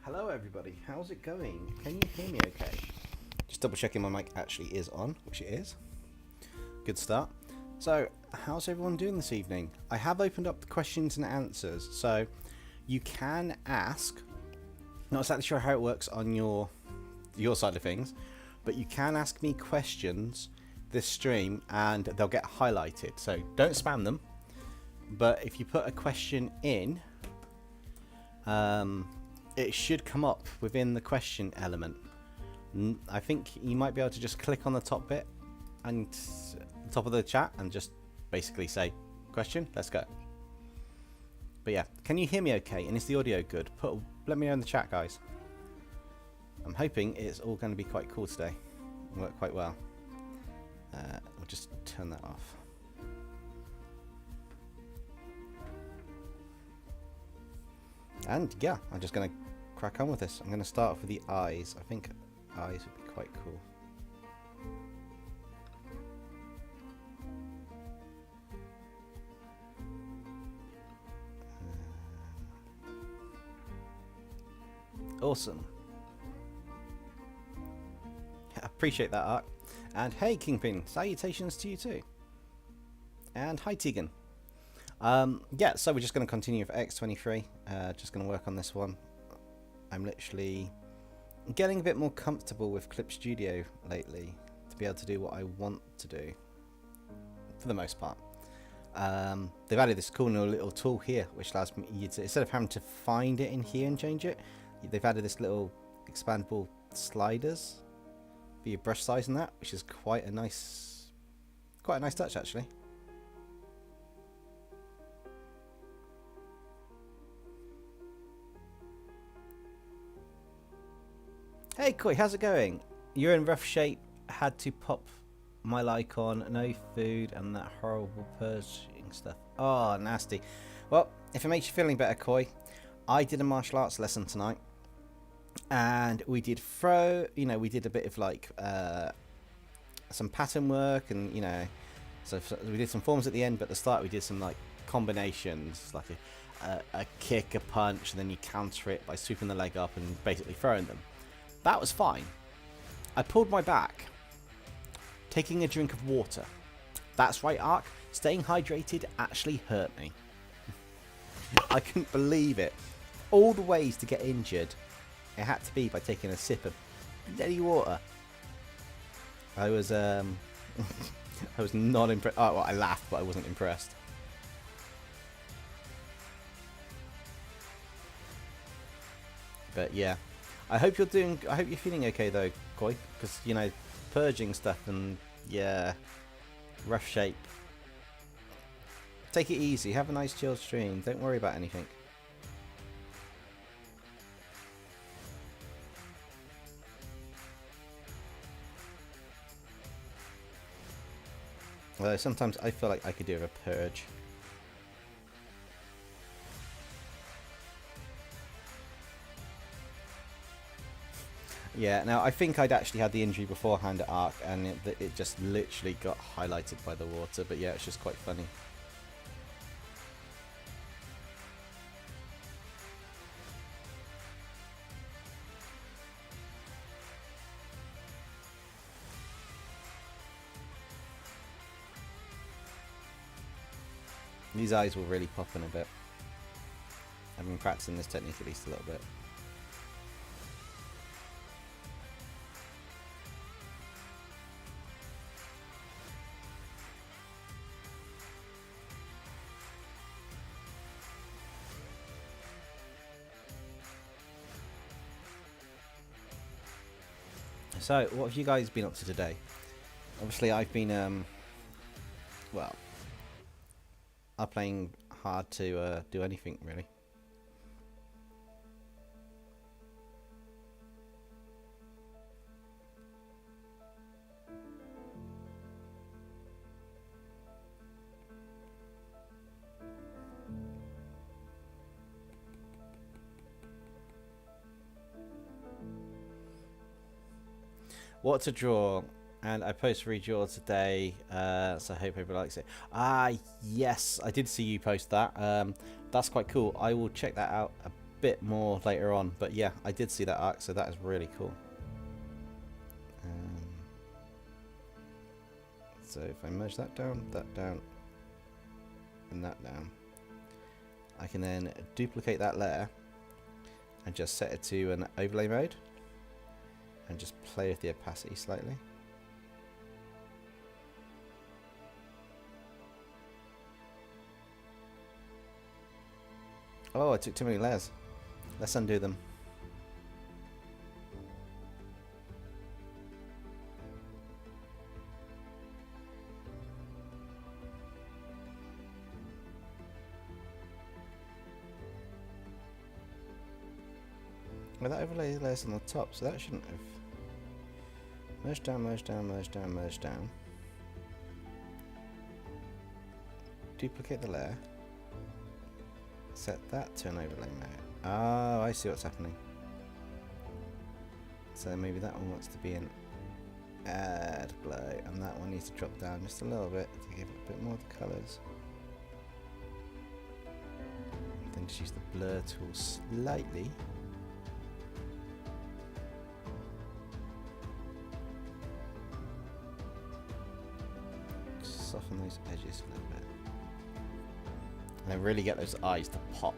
Hello everybody, how's it going? Can you hear me okay? Just double checking my mic actually is on, which it is. Good start. So, how's everyone doing this evening? I have opened up the questions and answers, so you can ask, not exactly sure how it works on your side of things, but you can ask me questions this stream and they'll get highlighted. So don't spam them, but if you put a question in, it should come up within the question element. I think you might be able to just click on the top bit and the top of the chat and just basically say question, let's go. But yeah, can you hear me okay and is the audio good? Let me know in the chat, guys. I'm hoping it's all going to be quite cool today, work quite well. We'll just turn that off. And yeah, I'm just going to crack on with this. I'm going to start off with the eyes. I think eyes would be quite cool. Awesome. I appreciate that, Ark. And hey, Kingpin, salutations to you too. And hi, Tegan. Yeah, so we're just going to continue with X-23. Just going to work on this one. I'm literally getting a bit more comfortable with Clip Studio lately to be able to do what I want to do, for the most part. They've added this cool little tool here, which allows me to, instead of having to find it in here and change it, they've added this little expandable sliders for your brush size and that, which is quite a nice touch actually. Hey Koi, how's it going? You're in rough shape, had to pop my like on, no food and that horrible purging stuff. Oh, nasty. Well, if it makes you feeling better, Koi, I did a martial arts lesson tonight and we did we did a bit of like some pattern work and so we did some forms at the end, but at the start we did some like combinations, like a kick, a punch, and then you counter it by sweeping the leg up and basically throwing them. That was fine. I pulled my back, taking a drink of water. That's right, Ark. Staying hydrated actually hurt me. I couldn't believe it. All the ways to get injured, it had to be by taking a sip of bloody water. I was I was not impressed. Oh, well, I laughed, but I wasn't impressed. But yeah. I hope you're feeling okay though, Koi, because purging stuff and yeah, rough shape. Take it easy, have a nice chill stream, don't worry about anything. Although sometimes I feel like I could do a purge. Yeah, now I think I'd actually had the injury beforehand at Ark and it just literally got highlighted by the water, but yeah, it's just quite funny. These eyes will really pop in a bit. I've been practicing this technique at least a little bit. So, what have you guys been up to today? Obviously, I've been, I'm playing hard to do anything, really. What to draw, and I post redraw today, so I hope everybody likes it. Yes, I did see you post that. That's quite cool. I will check that out bit more later on. But yeah, I did see that arc, so that is really cool. So if I merge that down, and that down, I can then duplicate that layer and just set it to an overlay mode and just play with the opacity slightly. Oh, I took too many layers. Let's undo them. Well, that overlay layer's on the top, so that shouldn't have. Merge down, merge down, merge down, merge down. Duplicate the layer. Set that to an overlay mode. Oh, I see what's happening. So maybe that one wants to be an add glow, and that one needs to drop down just a little bit to give it a bit more of the colours. Then just use the blur tool slightly. Soften those edges a little bit. And then really get those eyes to pop.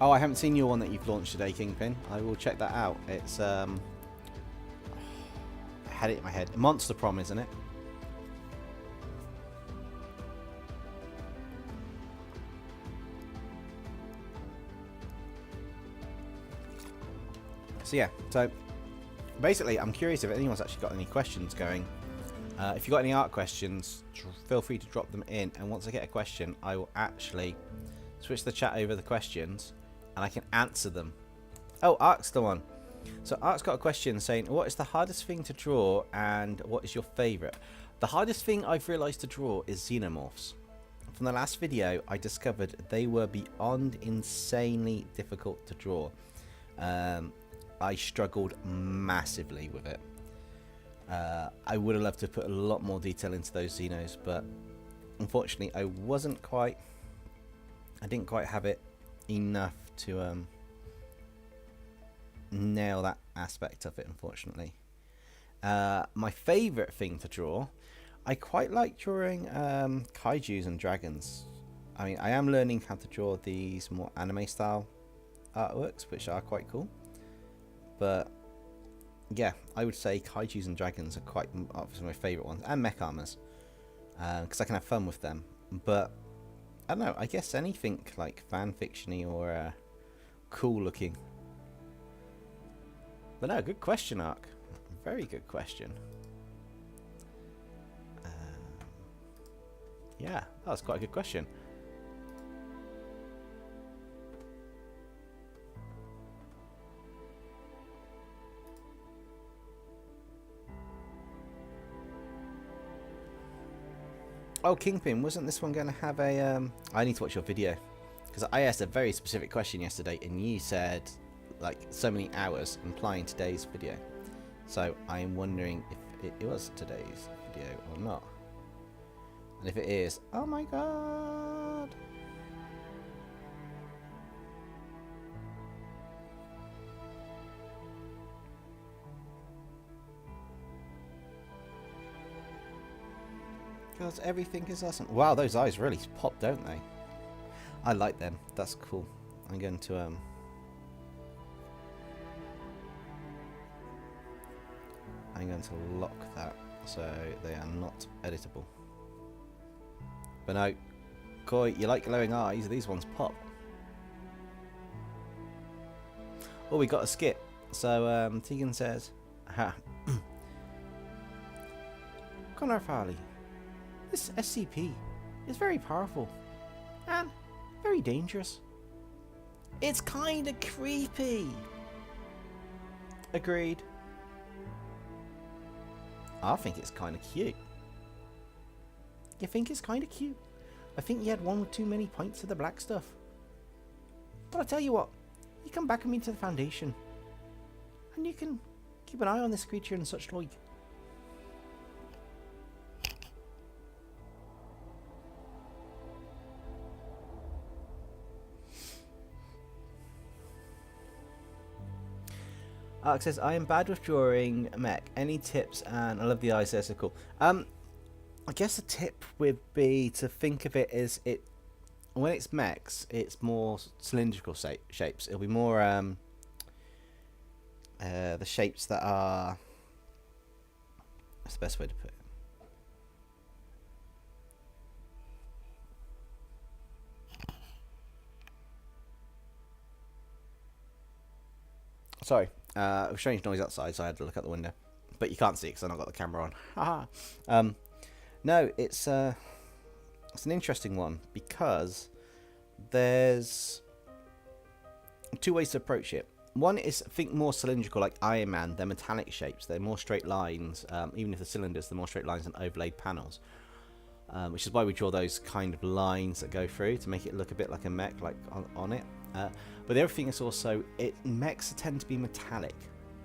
Oh, I haven't seen your one that you've launched today, Kingpin. I will check that out. It's I had it in my head. Monster Prom, isn't it? So yeah, so basically I'm curious if anyone's actually got any questions going. If you've got any art questions, feel free to drop them in, and once I get a question I will actually switch the chat over the questions and I can answer them. Oh, Ark's the one. So Ark's got a question saying, what is the hardest thing to draw and what is your favourite? The hardest thing I've realised to draw is xenomorphs. From the last video I discovered they were beyond insanely difficult to draw. I struggled massively with it. I would have loved to put a lot more detail into those Xenos, but unfortunately I didn't quite have it enough to nail that aspect of it, unfortunately. My favourite thing to draw, I quite like drawing kaijus and dragons. I mean, I am learning how to draw these more anime style artworks, which are quite cool. But yeah, I would say kaijus and dragons are quite obviously my favourite ones, and mech armors, because I can have fun with them. But I don't know, I guess anything like fan fictiony or cool looking. But no, good question, Ark. Very good question. Yeah, that was quite a good question. Oh, Kingpin, wasn't this one going to have a... I need to watch your video. Because I asked a very specific question yesterday, and you said, like, so many hours, implying today's video. So, I am wondering if it was today's video or not. And if it is, oh my god! Because everything is awesome. Wow, those eyes really pop, don't they? I like them. That's cool. I'm going to lock that so they are not editable. But no, Koi, you like glowing eyes. These ones pop. Oh, we got a skip. So Tegan says, "Ha, Connor Farley. This SCP is very powerful and very dangerous. It's kind of creepy." Agreed. I think it's kind of cute. You think it's kind of cute? I think you had one too many pints of the black stuff. But I tell you what, you come back with me to the Foundation, and you can keep an eye on this creature and such like. Ark says, I am bad with drawing mech. Any tips? And I love the eyes, they're so cool. I guess a tip would be to think of it as when it's mechs, it's more cylindrical shapes. It'll be more the shapes that are... That's the best way to put it. Sorry, a strange noise outside, so I had to look out the window. But you can't see it because I've not got the camera on. Haha. No, it's an interesting one because there's two ways to approach it. One is think more cylindrical, like Iron Man. They're metallic shapes. They're more straight lines. Even if the cylinders, they're more straight lines than overlaid panels. Which is why we draw those kind of lines that go through to make it look a bit like a mech, like on it. But the other thing is also, mechs tend to be metallic,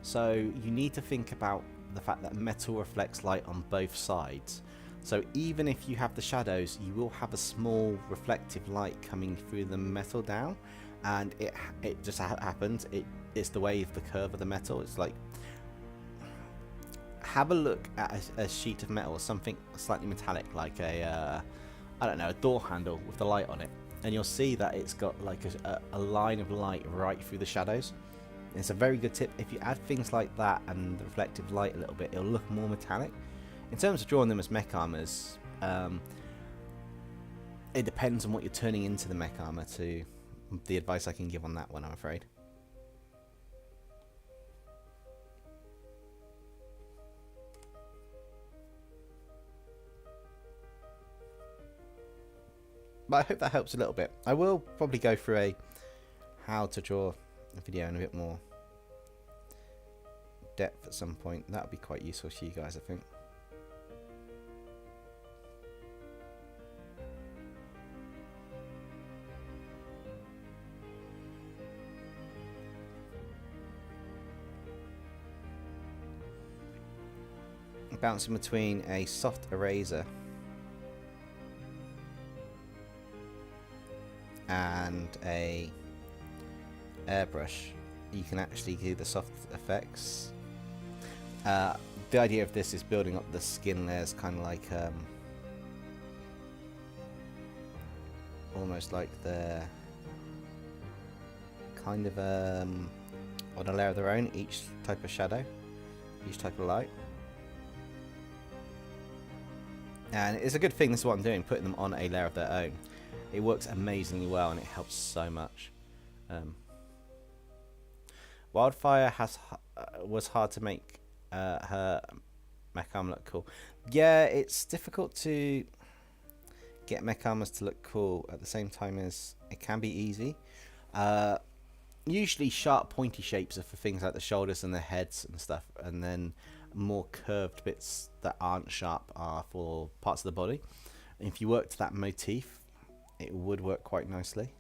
so you need to think about the fact that metal reflects light on both sides. So even if you have the shadows, you will have a small reflective light coming through the metal down, and it just happens. It's the way of the curve of the metal. It's like, have a look at a sheet of metal, something slightly metallic, like a I don't know, a door handle with the light on it. And you'll see that it's got like a line of light right through the shadows. And it's a very good tip. If you add things like that and the reflective light a little bit, it'll look more metallic. In terms of drawing them as mech armors, it depends on what you're turning into the mech armor to the advice I can give on that one, I'm afraid. But I hope that helps a little bit. I will probably go through a how to draw a video in a bit more depth at some point. That would be quite useful to you guys, I think. Bouncing between a soft eraser and a airbrush, you can actually do the soft effects. The idea of this is building up the skin layers, kind of like almost like the kind of on a layer of their own, each type of shadow, each type of light. And it's a good thing, this is what I'm doing, putting them on a layer of their own. It works amazingly well and it helps so much. Wildfire was hard to make her mech armor look cool. Yeah, it's difficult to get mech armors to look cool at the same time as it can be easy. Usually sharp pointy shapes are for things like the shoulders and the heads and stuff, and then more curved bits that aren't sharp are for parts of the body. And if you worked that motif, it would work quite nicely.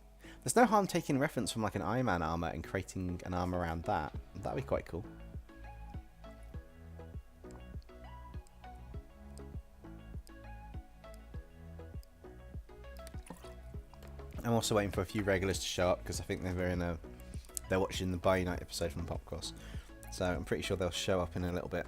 There's no harm taking reference from like an Iron Man armor and creating an armor around that. That'd be quite cool. I'm also waiting for a few regulars to show up because I think they're watching the Buy Night episode from Popcross, so I'm pretty sure they'll show up in a little bit.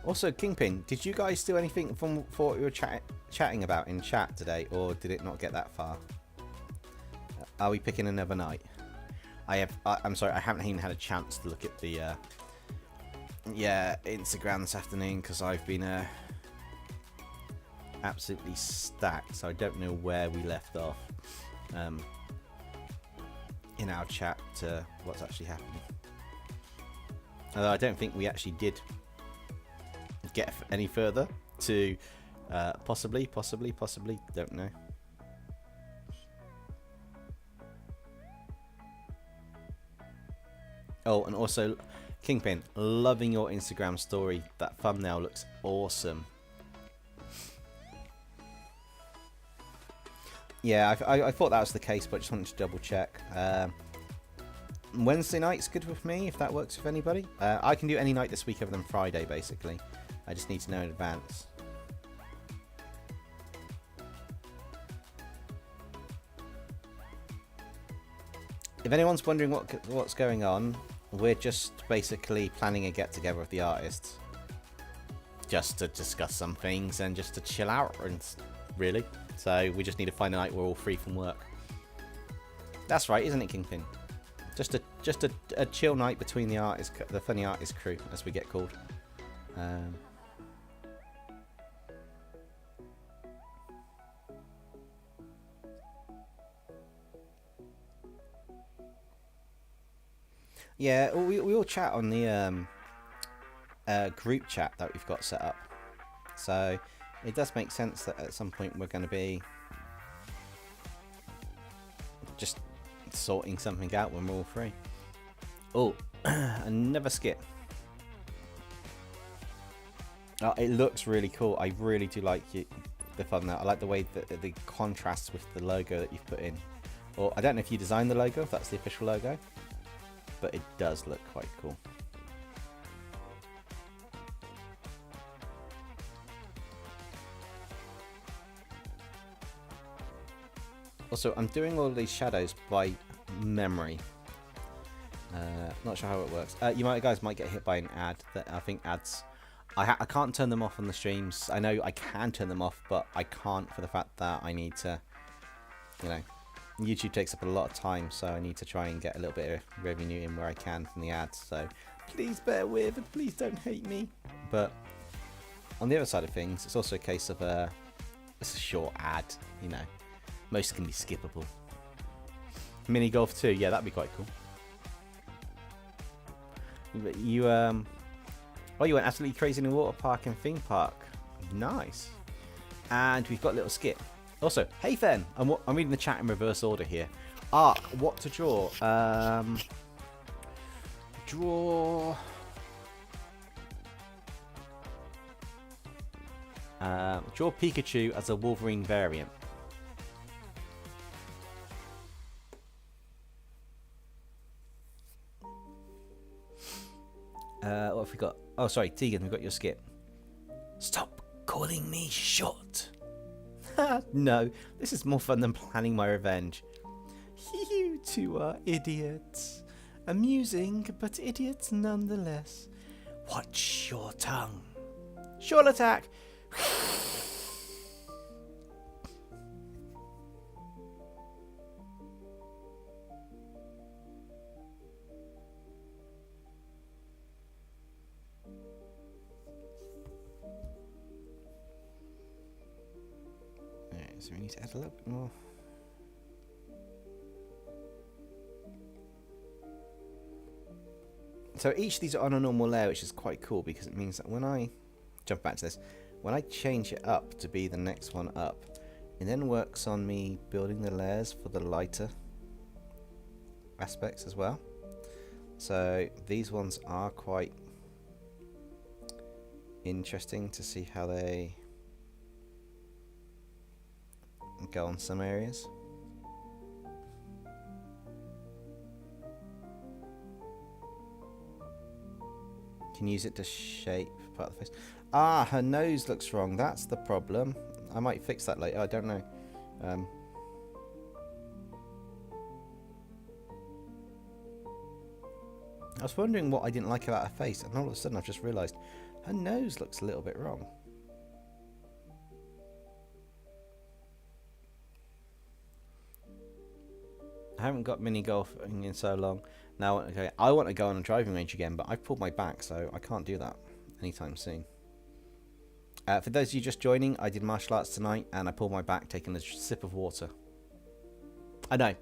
Also, Kingpin, did you guys do anything from what you were chatting about in chat today, or did it not get that far? Are we picking another night? I'm sorry, I haven't even had a chance to look at the Instagram this afternoon because I've been absolutely stacked, so I don't know where we left off in our chat to what's actually happening. Although I don't think we actually did get any further to possibly, don't know. Oh, and also, Kingpin, loving your Instagram story. That thumbnail looks awesome. Yeah, I thought that was the case, but just wanted to double check. Wednesday night's good with me, if that works with anybody. I can do any night this week other than Friday, basically. I just need to know in advance. anyone's wondering what's going on, we're just basically planning a get-together of the artists. Just to discuss some things and just to chill out, and really. So we just need to find a night we're all free from work. That's right, isn't it, Kingpin? Just a chill night between the funny artist crew, as we get called. Yeah, we all chat on the group chat that we've got set up. So it does make sense that at some point we're going to be just sorting something out when we're all free. Oh, another skip. Oh, it looks really cool. I really do like the thumbnail. I like the way that the contrasts with the logo that you've put in. Or I don't know if you designed the logo, if that's the official logo, but it does look quite cool. Also, I'm doing all of these shadows by memory. Not sure how it works. You guys might get hit by an ad. That I think ads. I can't turn them off on the streams. I know I can turn them off, but I can't for the fact that I need to. You know, YouTube takes up a lot of time, so I need to try and get a little bit of revenue in where I can from the ads. So please bear with, and please don't hate me. But on the other side of things, it's also a case of it's a short ad. You know. Most can be skippable. Mini golf too, yeah, that'd be quite cool. But you oh, you went absolutely crazy in the water park and theme park. Nice. And we've got a little skip. Also, hey Fen, I'm reading the chat in reverse order here. Arc, what to draw? Draw Pikachu as a Wolverine variant. What have we got? Oh, sorry, Tegan, we've got your skip. Stop calling me short. No, this is more fun than planning my revenge. You two are idiots. Amusing, but idiots nonetheless. Watch your tongue. Short attack. So we need to add a little bit more. So each of these are on a normal layer, which is quite cool because it means that when I jump back to this, when I change it up to be the next one up, it then works on me building the layers for the lighter aspects as well. So these ones are quite interesting to see how they go on some areas. Can use it to shape part of the face. Ah, her nose looks wrong. That's the problem. I might fix that later. I don't know. I was wondering what I didn't like about her face, and all of a sudden I've just realised her nose looks a little bit wrong. I haven't got mini golfing in so long. Now I want to go on a driving range again, but I've pulled my back, so I can't do that anytime soon. For those of you just joining, I did martial arts tonight, and I pulled my back taking a sip of water. I know,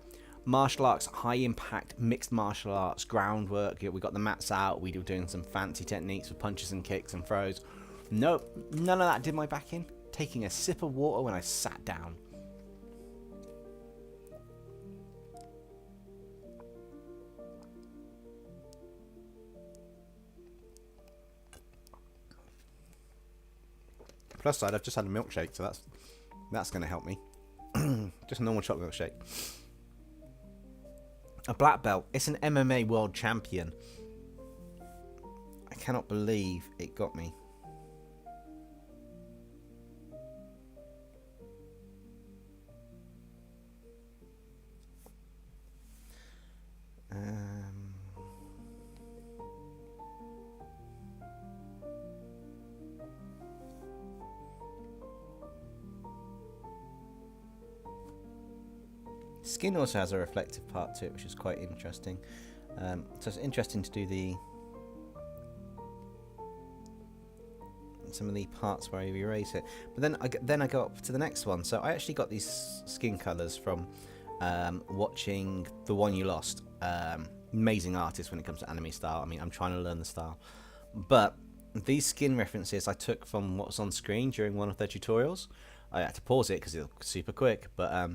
martial arts, high impact, mixed martial arts, groundwork. We got the mats out. We were doing some fancy techniques with punches and kicks and throws. Nope, none of that did my back in. Taking a sip of water when I sat down. Plus side, I've just had a milkshake, so that's going to help me. Just a normal chocolate milkshake. A black belt. It's an MMA world champion. I cannot believe it got me. Skin also has a reflective part to it, which is quite interesting. So it's interesting to do some of the parts where you erase it. But then I go up to the next one. So I actually got these skin colours from watching The One You Lost. Amazing artist when it comes to anime style. I mean, I'm trying to learn the style. But these skin references I took from what was on screen during one of their tutorials. I had to pause it because it was super quick. But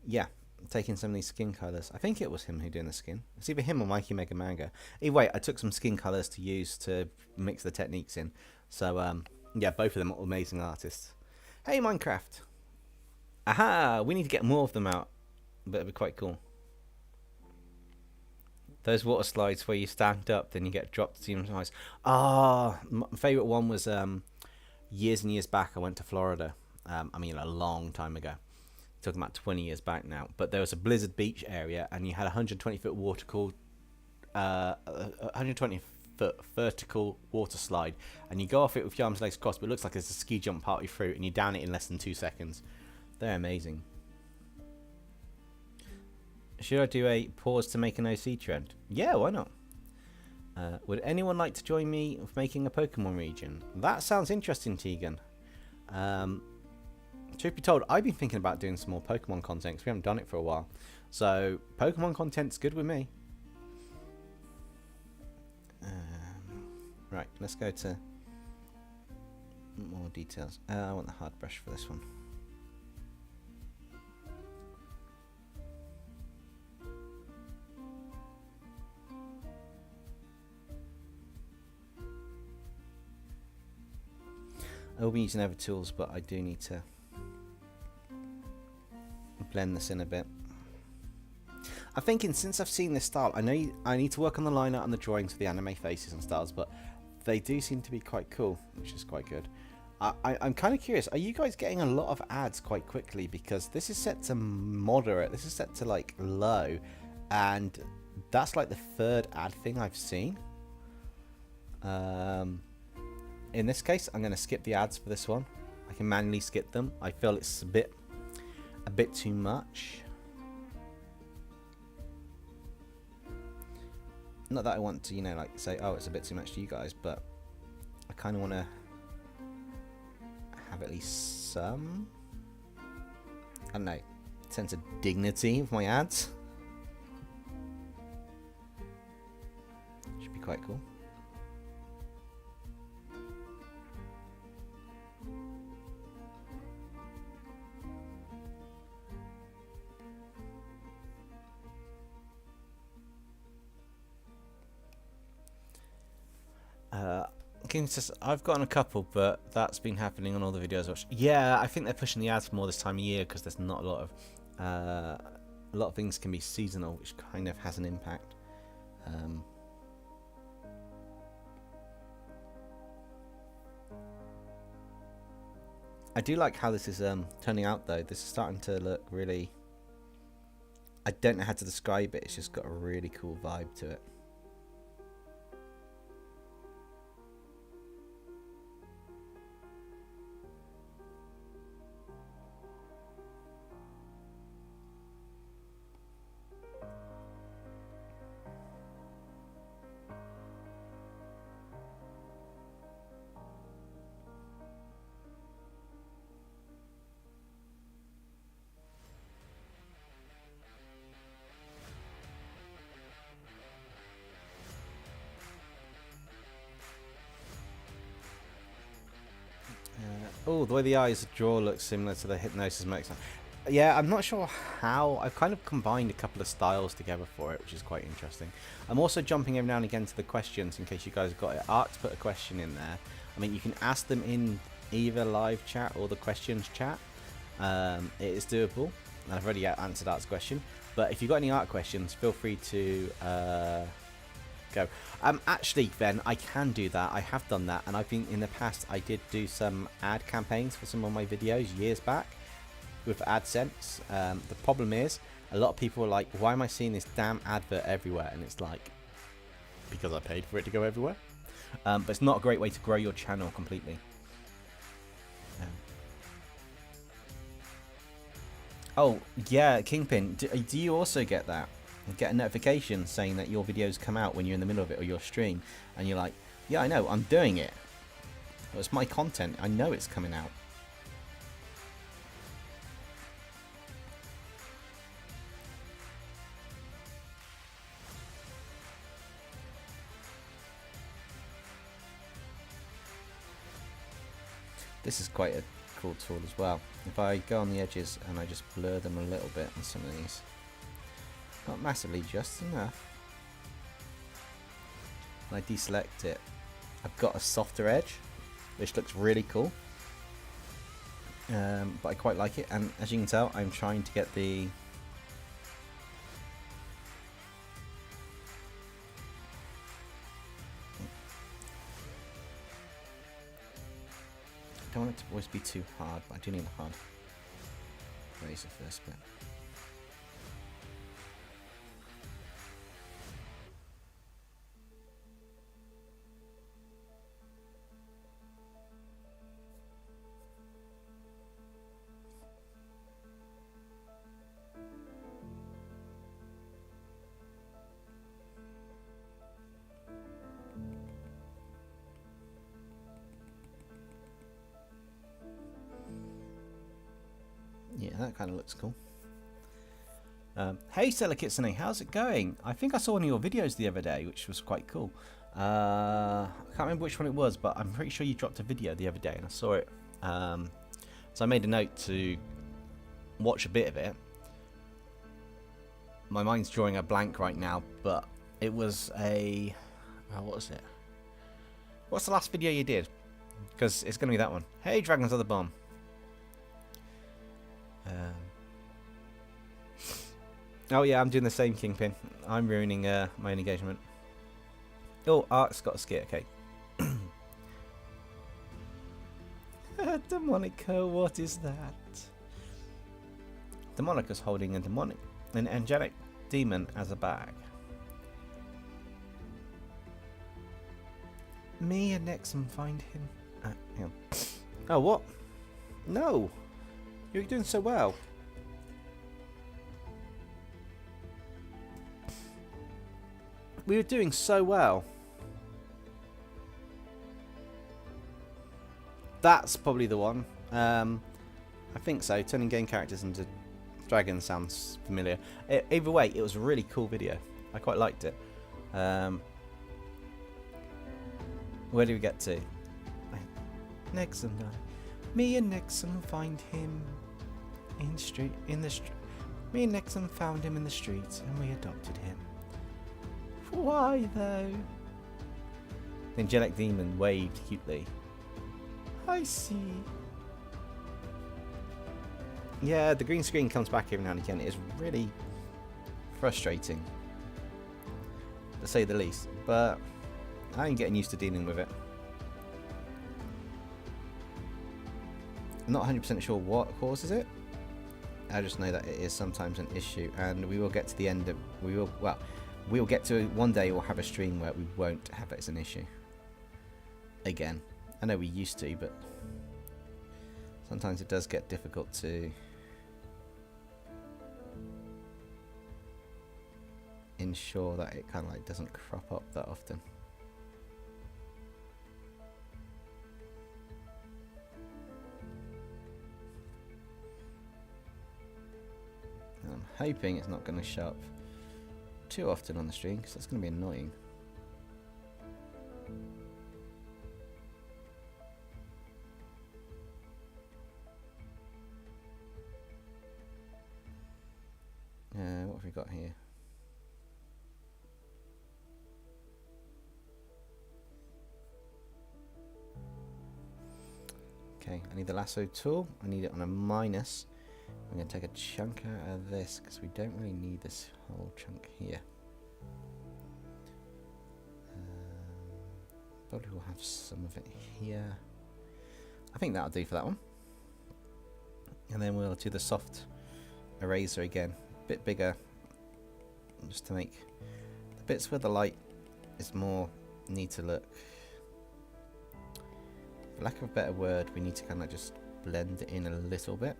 yeah, taking some of these skin colours. I think it was him who doing the skin. It's either him or Mikey Mega Manga. Either way, I took some skin colours to use to mix the techniques in. So yeah, both of them are amazing artists. Hey Minecraft! Aha! We need to get more of them out. But it'd be quite cool. Those water slides where you stand up, then you get dropped to the ice. Ah, my favourite one was years and years back. I went to Florida. I mean, a long time ago. Talking about 20 years back now. But there was a blizzard beach area, and you had a 120-foot vertical, 120-foot vertical water slide, and you go off it with your arms and legs crossed. But it looks like it's a ski jump partway through, and you down it in less than 2 seconds. They're amazing. Should I do a pause to make an OC trend? Yeah, why not? Would anyone like to join me with making a Pokemon region? That sounds interesting, Tegan. Truth be told, I've been thinking about doing some more Pokemon content because we haven't done it for a while. So, Pokemon content's good with me. Right, let's go to more details. I want the hard brush for this one. I will be using other tools, but I do need to blend this in a bit. I'm thinking, since I've seen this style, I know I need to work on the line art and the drawings of the anime faces and styles, but they do seem to be quite cool, which is quite good. I'm kind of curious, are you guys getting a lot of ads quite quickly? Because this is set to moderate, this is set to like low, and that's like the third ad thing I've seen. In this case, I'm going to skip the ads for this one. I can manually skip them. I feel it's a bit too much. Not that I want to, you know, like say, oh, it's a bit too much to you guys, but I kind of want to have at least some, I don't know, sense of dignity with my ads. Should be quite cool. I've gotten a couple, but that's been happening on all the videos I watched. Yeah, I think they're pushing the ads more this time of year because there's not a lot of things can be seasonal, which kind of has an impact. I do like how this is turning out though. This is starting to look really, I don't know how to describe it, it's just got a really cool vibe to it. Oh, the way the eyes draw looks similar to the Hypnosis Mox. Yeah, I'm not sure how. I've kind of combined a couple of styles together for it, which is quite interesting. I'm also jumping every now and again to the questions in case you guys got it. Arc's put a question in there. I mean, you can ask them in either live chat or the questions chat. It is doable, and I've already answered Arc's question. But if you've got any Arc questions, feel free to go. Actually, Ben, I can do that. I have done that, and I've been in the past. I did do some ad campaigns for some of my videos years back with AdSense. The problem is, a lot of people are like, "Why am I seeing this damn advert everywhere?" And it's like, because I paid for it to go everywhere. But it's not a great way to grow your channel completely. Oh, yeah, Kingpin, do you also get that? You get a notification saying that your videos come out when you're in the middle of it or your stream, and you're like, yeah, I know, I'm doing it. Well, it's my content. I know it's coming out. This is quite a cool tool as well. If I go on the edges and I just blur them a little bit on some of these, not massively, just enough, and I deselect it, I've got a softer edge, which looks really cool. But I quite like it, and as you can tell, I'm trying to get the I don't want it to always be too hard, but I do need a hard razor first bit. Yeah, that kind of looks cool. Hey Stella Kitsune, how's it going? I think I saw one of your videos the other day, which was quite cool. I can't remember which one it was, but I'm pretty sure you dropped a video the other day and I saw it. So I made a note to watch a bit of it. My mind's drawing a blank right now, but it was a... what was it? What's the last video you did? Because it's going to be that one. Hey Dragons of the Bomb. Oh yeah, I'm doing the same, Kingpin. I'm ruining my own engagement. Oh, Ark's got a skit, okay. Demonica, what is that? Demonica's holding an angelic demon as a bag. Me and Nexum find him. Hang on. Oh, what? No! You're doing so well. We were doing so well. That's probably the one. I think so. Turning game characters into dragons sounds familiar. Either way, it was a really cool video. I quite liked it. Where do we get to? Nexum. Me and Nexum find him in the street. Me and Nexum found him in the streets, and we adopted him. Why though? The angelic demon waved cutely. I see. Yeah, the green screen comes back every now and again. It is really frustrating, to say the least. But I'm getting used to dealing with it. I'm not 100% sure what causes it. I just know that it is sometimes an issue, and we will get to the end of we'll get to one day we'll have a stream where we won't have it as an issue again. I know we used to, but sometimes it does get difficult to ensure that it kind of like doesn't crop up that often. And I'm hoping it's not going to show up too often on the stream, because that's going to be annoying. What have we got here? Okay, I need the lasso tool. I need it on a minus. I'm going to take a chunk out of this because we don't really need this whole chunk here. Probably will have some of it here. I think that'll do for that one. And then we'll do the soft eraser again, a bit bigger, just to make the bits where the light is more need to look. For lack of a better word, we need to kind of just blend it in a little bit.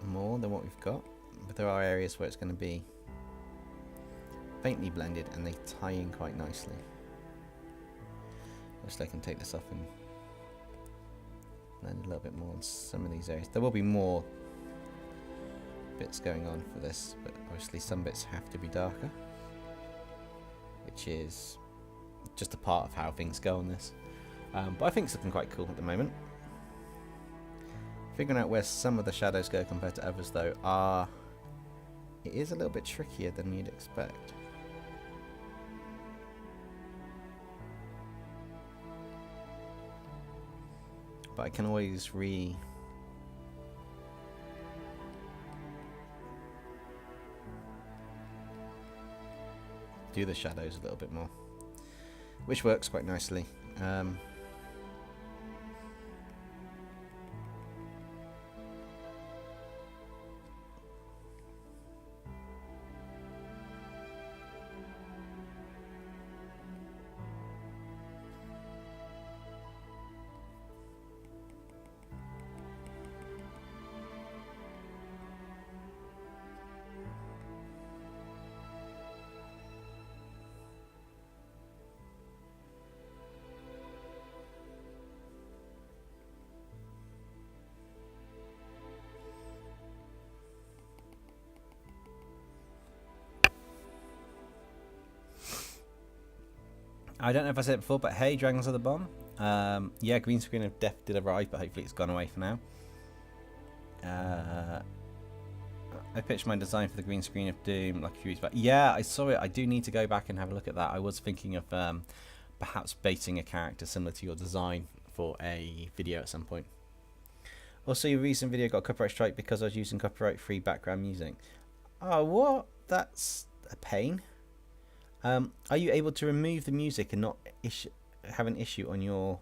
more than what we've got, but there are areas where it's going to be faintly blended and they tie in quite nicely. Just I can take this off and blend a little bit more on some of these areas. There will be more bits going on for this, but obviously some bits have to be darker, which is just a part of how things go on this. But I think it's looking quite cool at the moment. Figuring out where some of the shadows go compared to others though it is a little bit trickier than you'd expect. But I can always do the shadows a little bit more, which works quite nicely. I don't know if I said it before, but hey, Dragons of the Bomb. Yeah, green screen of death did arrive, but hopefully it's gone away for now. I pitched my design for the green screen of Doom like a few weeks back. Yeah, I saw it. I do need to go back and have a look at that. I was thinking of perhaps baiting a character similar to your design for a video at some point. Also, your recent video got a copyright strike because I was using copyright-free background music. Oh, what? That's a pain. Are you able to remove the music and not have an issue on your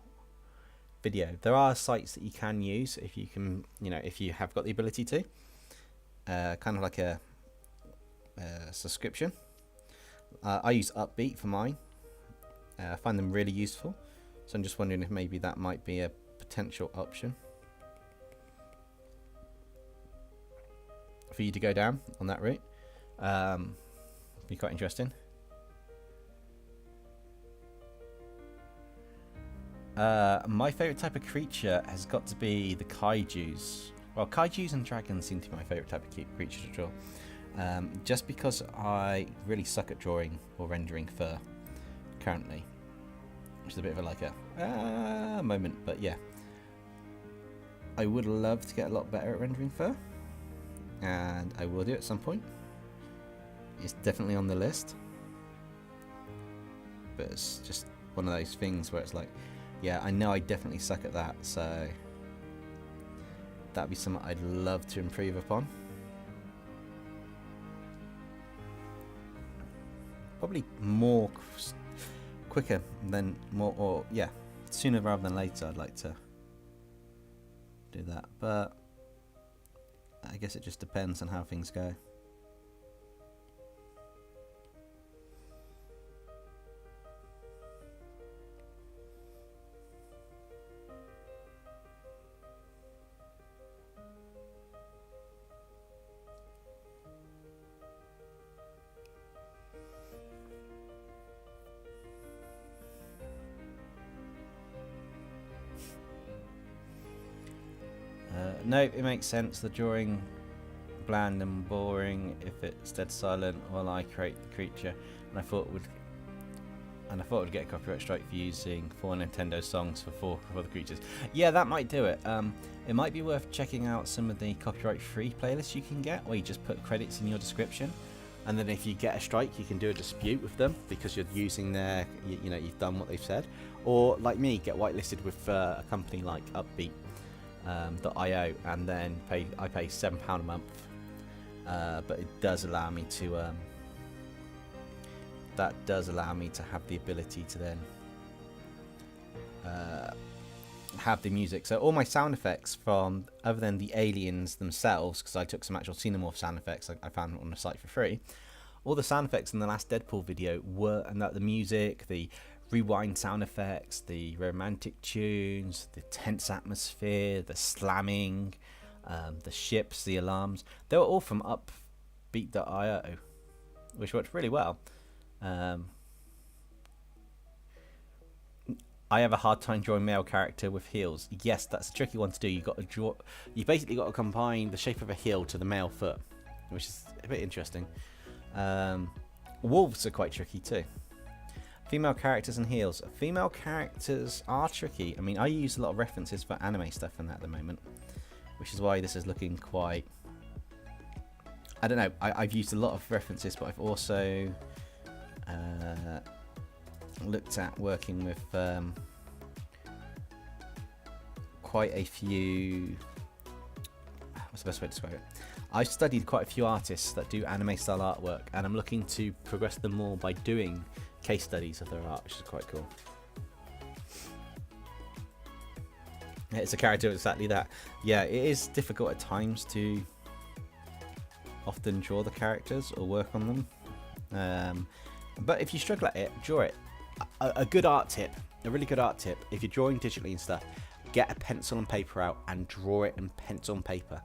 video? There are sites that you can use if you can, if you have got the ability to. Kind of like a subscription. I use Upbeat for mine. I find them really useful. So I'm just wondering if maybe that might be a potential option for you to go down on that route. Be quite interesting. My favourite type of creature has got to be the kaijus. Well, kaijus and dragons seem to be my favourite type of creature to draw. Just because I really suck at drawing or rendering fur currently. Which is a bit of a moment, but yeah. I would love to get a lot better at rendering fur. And I will do at some point. It's definitely on the list. But it's just one of those things where it's like, yeah, I know I definitely suck at that, so that'd be something I'd love to improve upon. Probably more quicker than more, or yeah, sooner rather than later. I'd like to do that, but I guess it just depends on how things go. No, it makes sense. The drawing bland and boring if it's dead silent while I create the creature, and I thought it would get a copyright strike for using 4 Nintendo songs for the creatures. Yeah, that might do it. It might be worth checking out some of the copyright-free playlists you can get, where you just put credits in your description, and then if you get a strike, you can do a dispute with them because you're using their, you've done what they've said, or like me, get whitelisted with a company like Upbeat. .io, and then I pay £7 a month, but it does allow me to have the ability to then have the music. So all my sound effects from, other than the aliens themselves, because I took some actual xenomorph sound effects I found on the site for free, all the sound effects in the last Deadpool video were, and that the music, the rewind sound effects, the romantic tunes, the tense atmosphere, the slamming, the ships, the alarms. They were all from upbeat.io, which worked really well. I have a hard time drawing male character with heels. Yes, that's a tricky one to do. You got to draw. You basically got to combine the shape of a heel to the male foot, which is a bit interesting. Wolves are quite tricky too. Female characters and heels. Female characters are tricky. I mean, I use a lot of references for anime stuff in that at the moment, which is why this is looking quite. I don't know. I've used a lot of references, but I've also looked at working with quite a few. What's the best way to describe it? I've studied quite a few artists that do anime style artwork, and I'm looking to progress them more by doing case studies of their art, which is quite cool. It's a character exactly that. Yeah, it is difficult at times to often draw the characters or work on them. But if you struggle at it, draw it. A good art tip, a really good art tip, if you're drawing digitally and stuff, get a pencil and paper out and draw it in pencil and paper.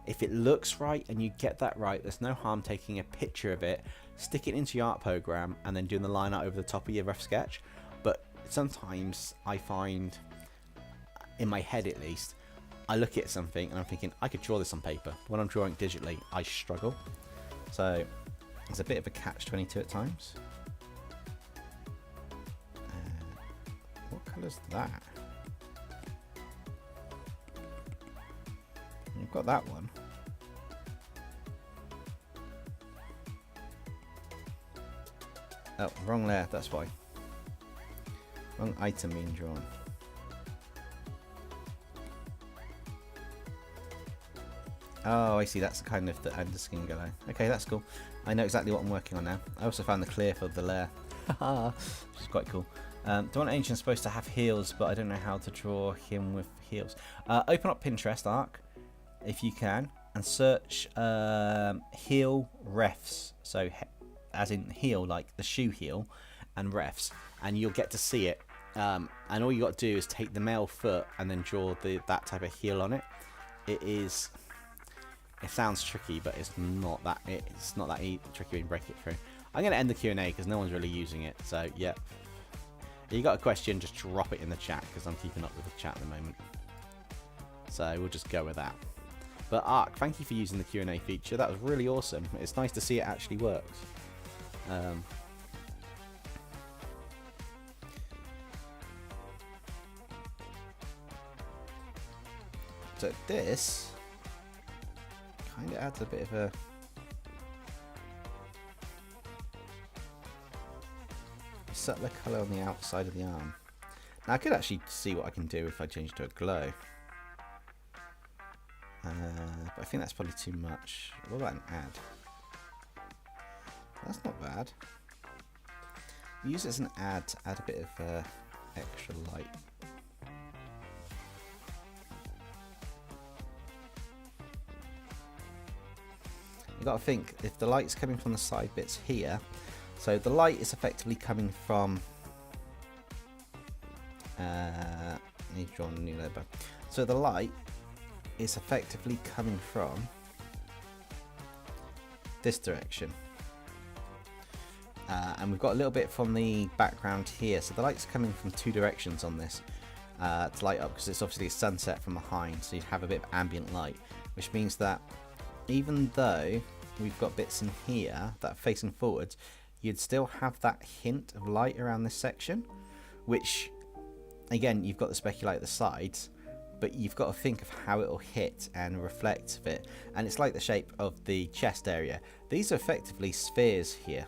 If it looks right and you get that right, there's no harm taking a picture of it, stick it into your art program, and then doing the line art over the top of your rough sketch. But sometimes I find, in my head at least, I look at something and I'm thinking, I could draw this on paper. When I'm drawing digitally, I struggle. So it's a bit of a catch-22 at times. What colour's that? You've got that one. Oh, wrong layer, that's why. Wrong item being drawn. Oh, I see, that's kind of the underskin glow. Okay, that's cool. I know exactly what I'm working on now. I also found the clear for the layer, which is quite cool. Dawn Ancient's supposed to have heels, but I don't know how to draw him with heels. Open up Pinterest, Arc, if you can, and search heel refs. So, as in heel, like the shoe heel, and refs, and you'll get to see it. And all you got to do is take the male foot and then draw that type of heel on it. It sounds tricky, but it's not that. It's not that tricky when you break it through. I'm going to end the Q&A because no one's really using it. So yeah, if you got a question, just drop it in the chat because I'm keeping up with the chat at the moment. So we'll just go with that. But Ark, thank you for using the Q&A feature. That was really awesome. It's nice to see it actually works. So this kind of adds a bit of a subtler colour on the outside of the arm. Now I could actually see what I can do if I change it to a glow. But I think that's probably too much. What about an add? That's not bad. Use it as an add to add a bit of extra light. You've got to think, if the light's coming from the side bits here, so the light is effectively coming from need to draw a new layer. So the light is effectively coming from this direction, and we've got a little bit from the background here, so the light's coming from two directions on this to light up, because it's obviously a sunset from behind, so you'd have a bit of ambient light, which means that even though we've got bits in here that are facing forwards, you'd still have that hint of light around this section, which again, you've got the speculate at the sides, but you've got to think of how it'll hit and reflect of it. And it's like the shape of the chest area. These are effectively spheres here,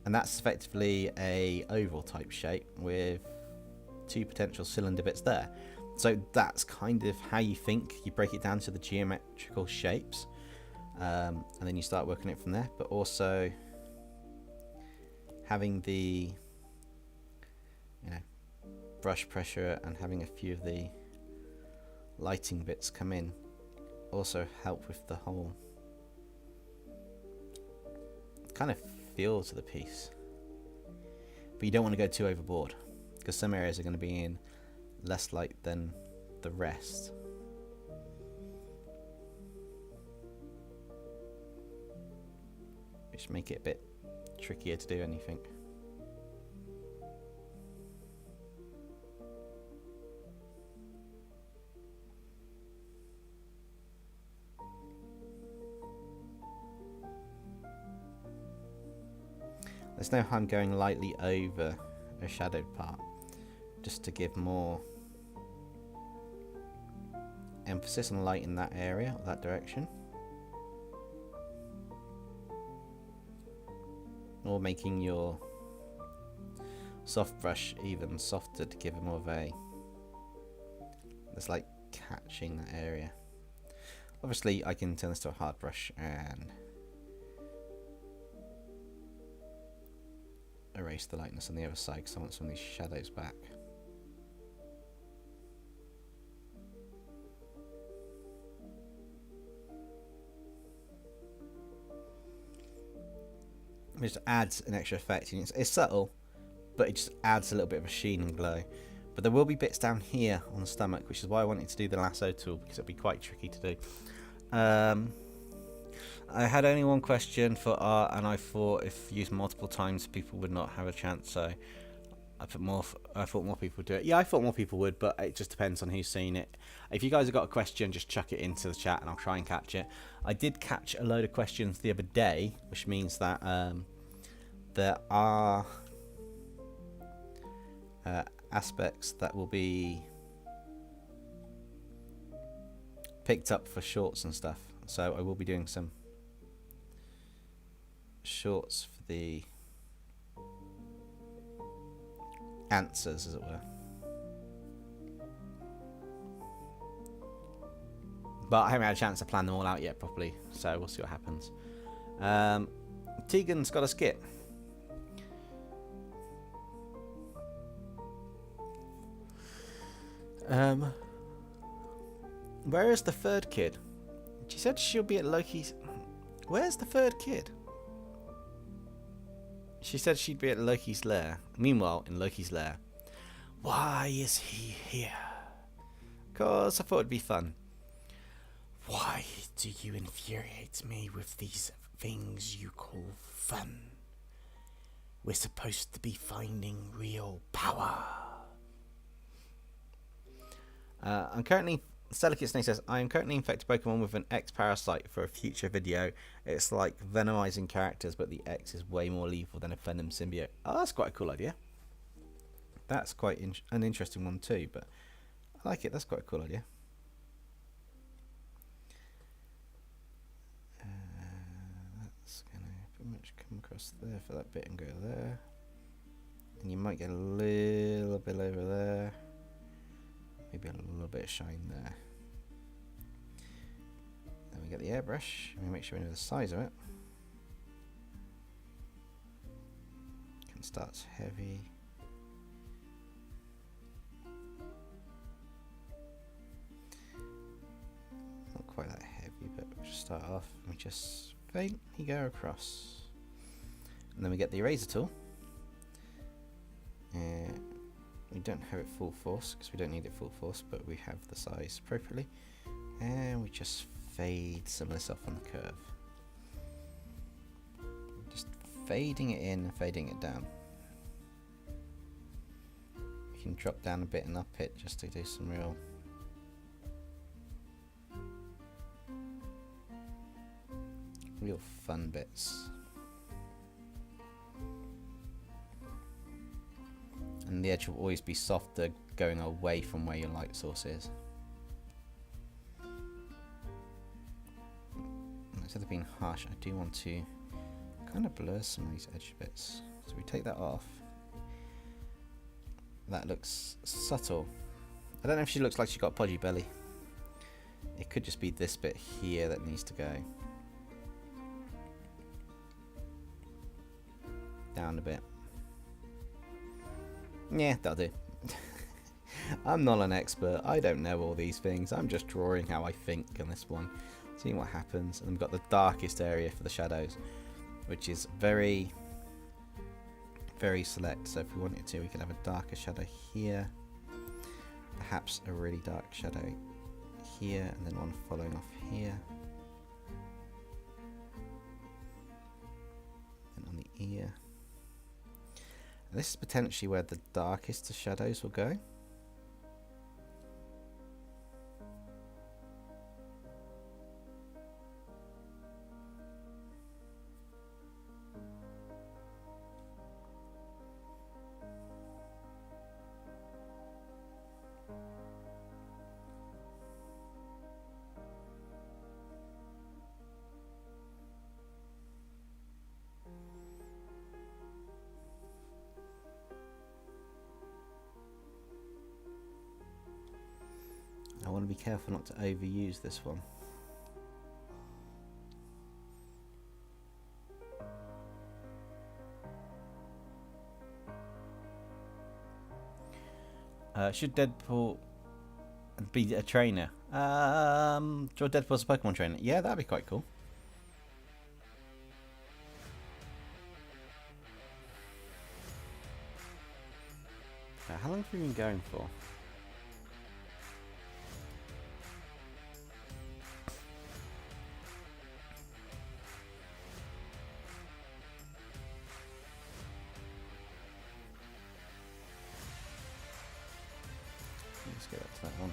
and that's effectively a oval type shape with two potential cylinder bits there. So that's kind of how you think. You break it down to the geometrical shapes, and then you start working it from there. But also having the brush pressure and having a few of the lighting bits come in also help with the whole kind of feel to the piece. But you don't want to go too overboard, because some areas are going to be in less light than the rest. Just make it a bit trickier to do anything. There's no harm going lightly over a shadowed part, just to give more emphasis and light in that area, or that direction. Or making your soft brush even softer to give it more of a, it's like catching that area. Obviously I can turn this to a hard brush and erase the lightness on the other side because I want some of these shadows back. It just adds an extra effect. It's subtle, but it just adds a little bit of a sheen and glow. But there will be bits down here on the stomach, which is why I wanted to do the lasso tool, because it'll be quite tricky to do. I had only one question for art, and I thought if used multiple times, people would not have a chance. So I thought more people would do it. Yeah, I thought more people would, but it just depends on who's seen it. If you guys have got a question, just chuck it into the chat, and I'll try and catch it. I did catch a load of questions the other day, which means that there are aspects that will be picked up for shorts and stuff. So I will be doing some shorts for the answers, as it were. But I haven't had a chance to plan them all out yet properly, so we'll see what happens. Tegan's got a skit. Where is the third kid? She said she'll be at Loki's. Where's the third kid? She said she'd be at Loki's lair. Meanwhile, in Loki's lair. Why is he here? 'Cause I thought it'd be fun. Why do you infuriate me with these things you call fun? We're supposed to be finding real power. I'm currently... Delicate Snake says, I am currently infected Pokemon with an X parasite for a future video. It's like venomizing characters, but the X is way more lethal than a Venom symbiote. Oh, that's quite a cool idea. That's quite an interesting one too, but I like it. That's quite a cool idea. That's going to pretty much come across there for that bit and go there. And you might get a little bit over there. Maybe a little bit of shine there. Then we get the airbrush. We make sure we know the size of it. Can start heavy. Not quite that heavy, but we'll just start off and we just faintly go across. And then we get the eraser tool. We don't have it full force because we don't need it full force, but we have the size appropriately, and we just fade some of this off on the curve, just fading it in and fading it down. You can drop down a bit and up it just to do some real fun bits. And the edge will always be softer going away from where your light source is. Instead of being harsh, I do want to kind of blur some of these edge bits. So we take that off. That looks subtle. I don't know if she looks like she's got a podgy belly. It could just be this bit here that needs to go down a bit. Yeah, that'll do. I'm not an expert. I don't know all these things. I'm just drawing how I think on this one. Seeing what happens. And we've got the darkest area for the shadows, which is very, very select. So if we wanted to, we could have a darker shadow here. Perhaps a really dark shadow here, and then one following off here. here. And this is potentially where the darkest of shadows will go. I want to be careful not to overuse this one. Should Deadpool be a trainer? Draw Deadpool as a Pokemon trainer. Yeah, that'd be quite cool. How long have we been going for? Let's go back to that one.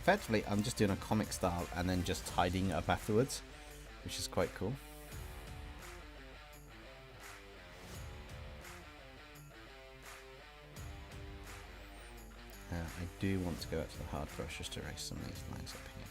Effectively, I'm just doing a comic style and then just tidying it up afterwards, which is quite cool. I do want to go out to the hard brush just to erase some of these lines up here.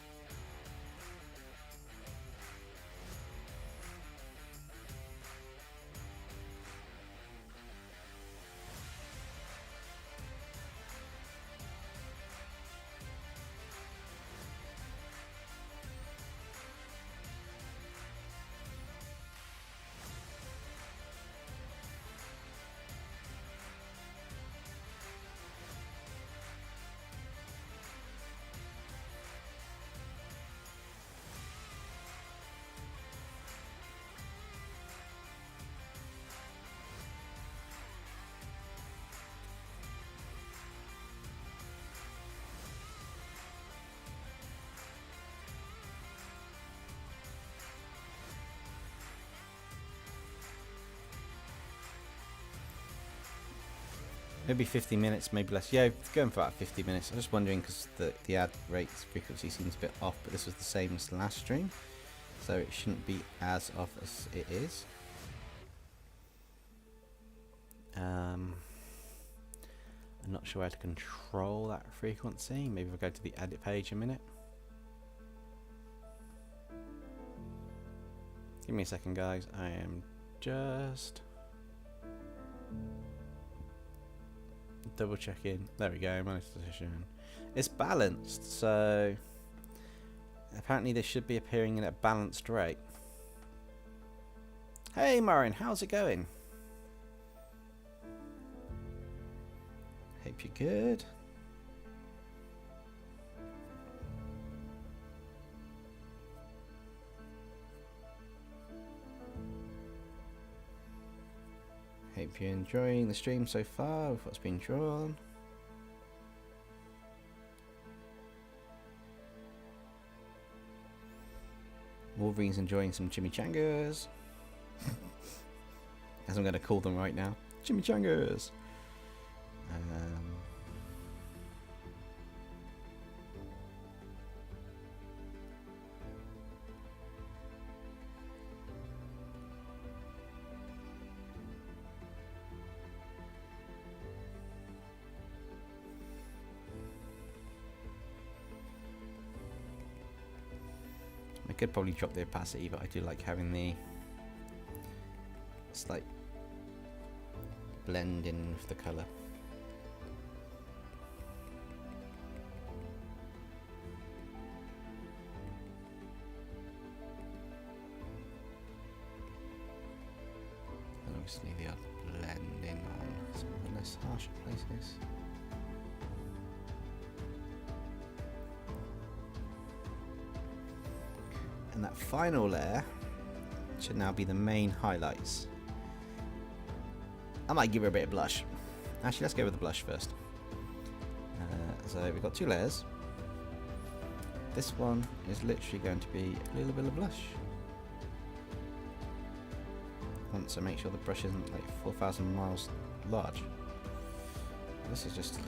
Maybe 50 minutes, maybe less. Yeah, it's going for about 50 minutes. I was just wondering because the ad rate frequency seems a bit off, but this was the same as the last stream, so it shouldn't be as off as it is. I'm not sure how to control that frequency. Maybe we'll go to the edit page in a minute. Give me a second, guys. I am just double checking. There we go. Monetization. It's balanced, so apparently this should be appearing in a balanced rate. Hey Marin, how's it going? Hope you're good. Hope you're enjoying the stream so far with what's been drawn. Wolverine's enjoying some chimichangas. As I'm going to call them right now. Chimichangas! I could probably drop the opacity, but I do like having the slight blend in with the colour. And obviously the odd blend in on some of the less harsher places. And that final layer should now be the main highlights. I might give her a bit of blush. Actually, let's go with the blush first. So we've got 2 layers. This one is literally going to be a little bit of blush. Want to make sure the brush isn't like 4,000 miles large. This is just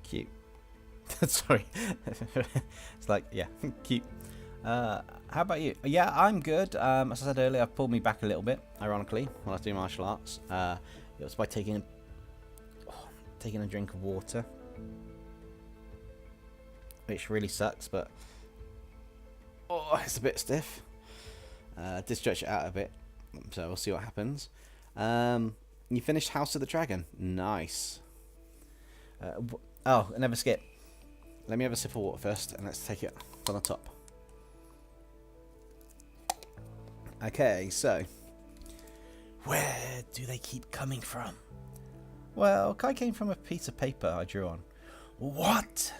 cute. Sorry. It's like, yeah, cute. How about you? Yeah, I'm good. As I said earlier, I've pulled me back a little bit, ironically, while I was doing martial arts. It was by taking a drink of water, which really sucks, but it's a bit stiff. Did stretch it out a bit, so we'll see what happens. You finished House of the Dragon. Nice. Oh, never skip. Let me have a sip of water first, and let's take it on the top. Okay, so where do they keep coming from? Well, Kai came from a piece of paper I drew on. What?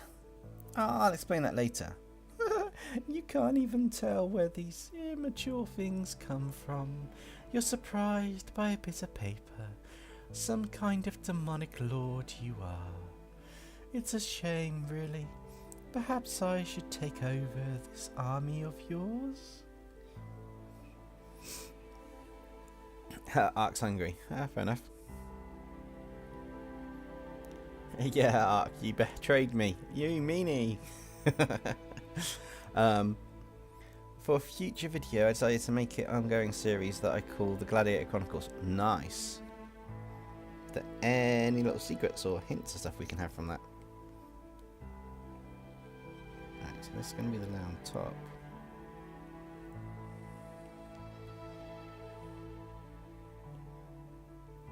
I'll explain that later. You can't even tell where these immature things come from. You're surprised by a bit of paper. Some kind of demonic lord you are. It's a shame, really. Perhaps I should take over this army of yours? Ark's hungry. Fair enough. Yeah, Ark, you betrayed me. You meanie. For a future video, I decided to make it an ongoing series that I call the Gladiator Chronicles. Nice. Are there any little secrets or hints of stuff we can have from that? Right, so this is going to be the layer on top.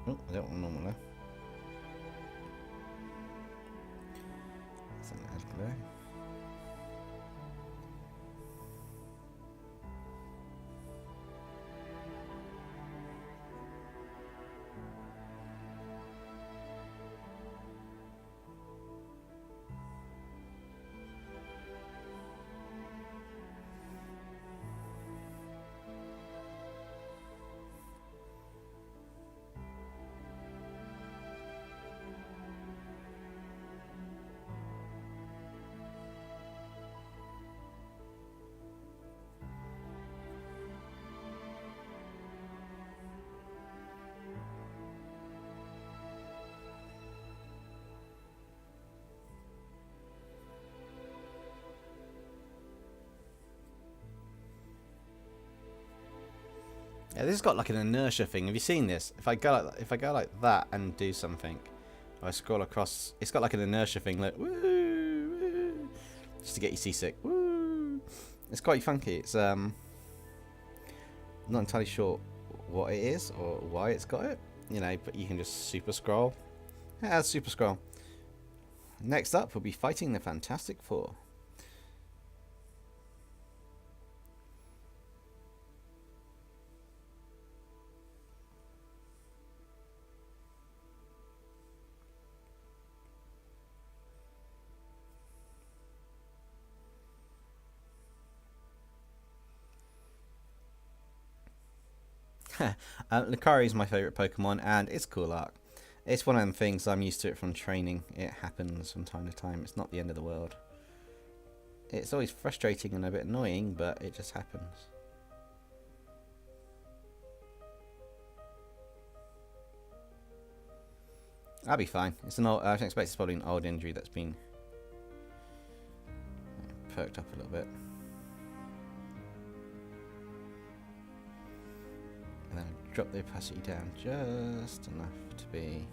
Oh, I don't want normal there. That's an add glare. Yeah, this has got like an inertia thing. Have you seen this? If I go like that and do something, if I scroll across, it's got like an inertia thing, like woo, woo, just to get you seasick. Woo! It's quite funky. It's not entirely sure what it is or why it's got it, you know. But you can just super scroll. Yeah, super scroll. Next up, we'll be fighting the Fantastic Four. Lucario is my favourite Pokemon, and it's cool art. It's one of them things, I'm used to it from training. It happens from time to time. It's not the end of the world. It's always frustrating and a bit annoying, but it just happens. I'll be fine. It's an old, I expect it's probably an old injury that's been perked up a little bit. And then I drop the opacity down just enough to be.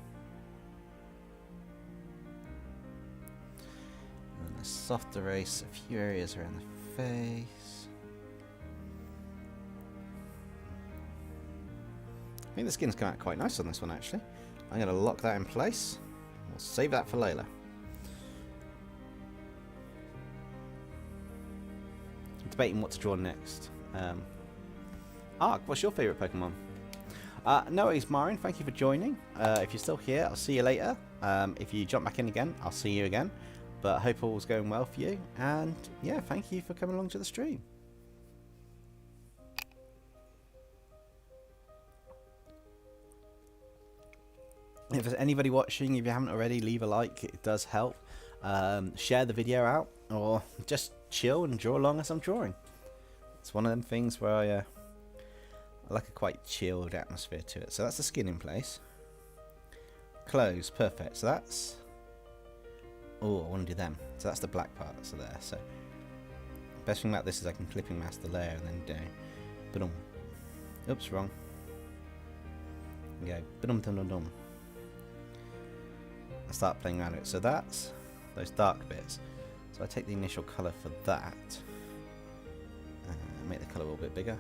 And then a soft erase a few areas around the face. think the skin's come out quite nice on this one, actually. I'm going to lock that in place. We'll save that for later. I'm debating what to draw next. Ark, what's your favourite Pokemon? No worries, Marin. Thank you for joining. If you're still here, I'll see you later. If you jump back in again, I'll see you again. But I hope all's going well for you. And yeah, thank you for coming along to the stream. If there's anybody watching, if you haven't already, leave a like. It does help. Share the video out, or just chill and draw along as I'm drawing. It's one of them things where I like a quite chilled atmosphere to it. So that's the skin in place. Clothes, perfect. So that's... Oh, I want to do them. So that's the black parts are there. So best thing about this is I can clipping mask the layer and then do... Ba-dum. Oops, wrong. Go. Ba-dum-dum-dum-dum. I start playing around with it. So that's those dark bits. So I take the initial colour for that. Make the colour a little bit bigger.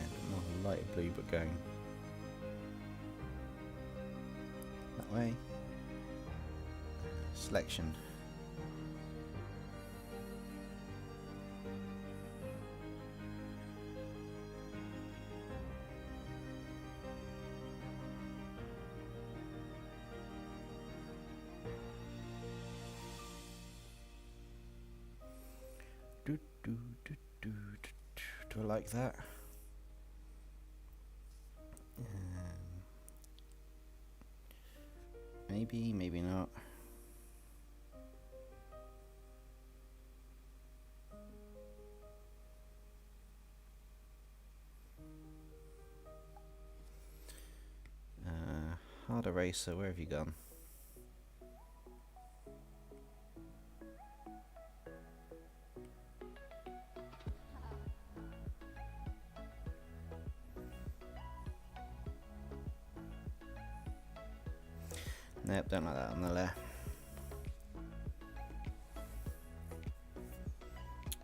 And more light blue, but going that way. Selection. Do I like that? Maybe, maybe not. Hard eraser, where have you gone? Nope, don't like that on the layer.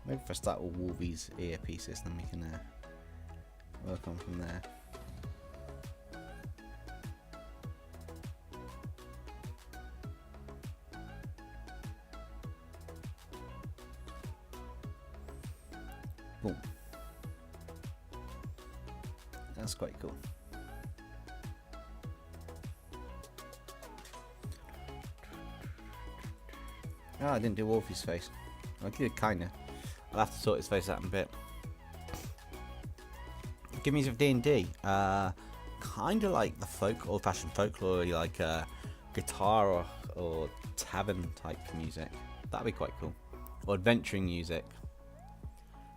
Maybe if I start with Wolvie's earpieces, then we can work on from there. Boom. That's quite cool. Oh, I didn't do Wolfie's face. I did kinda. I'll have to sort his face out in a bit. Give me some D&D. Kinda like the old-fashioned folklore, like guitar or tavern type music. That'd be quite cool. Or adventuring music.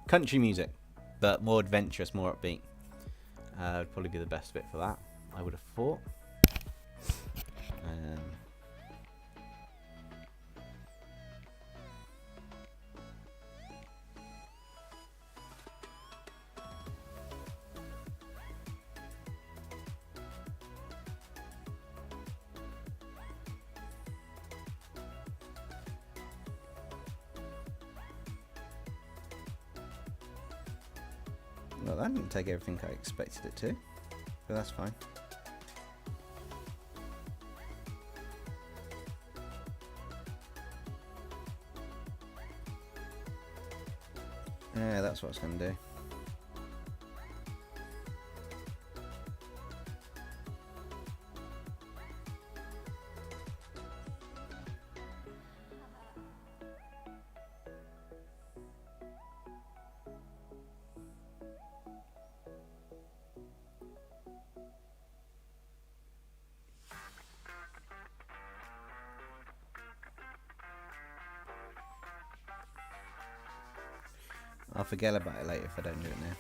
Country music, but more adventurous, more upbeat. Would probably be the best bit for that, I would have thought. Well, that didn't take everything I expected it to, but that's fine. Yeah, that's what I was going to do. I'll forget about it later if I don't do it now.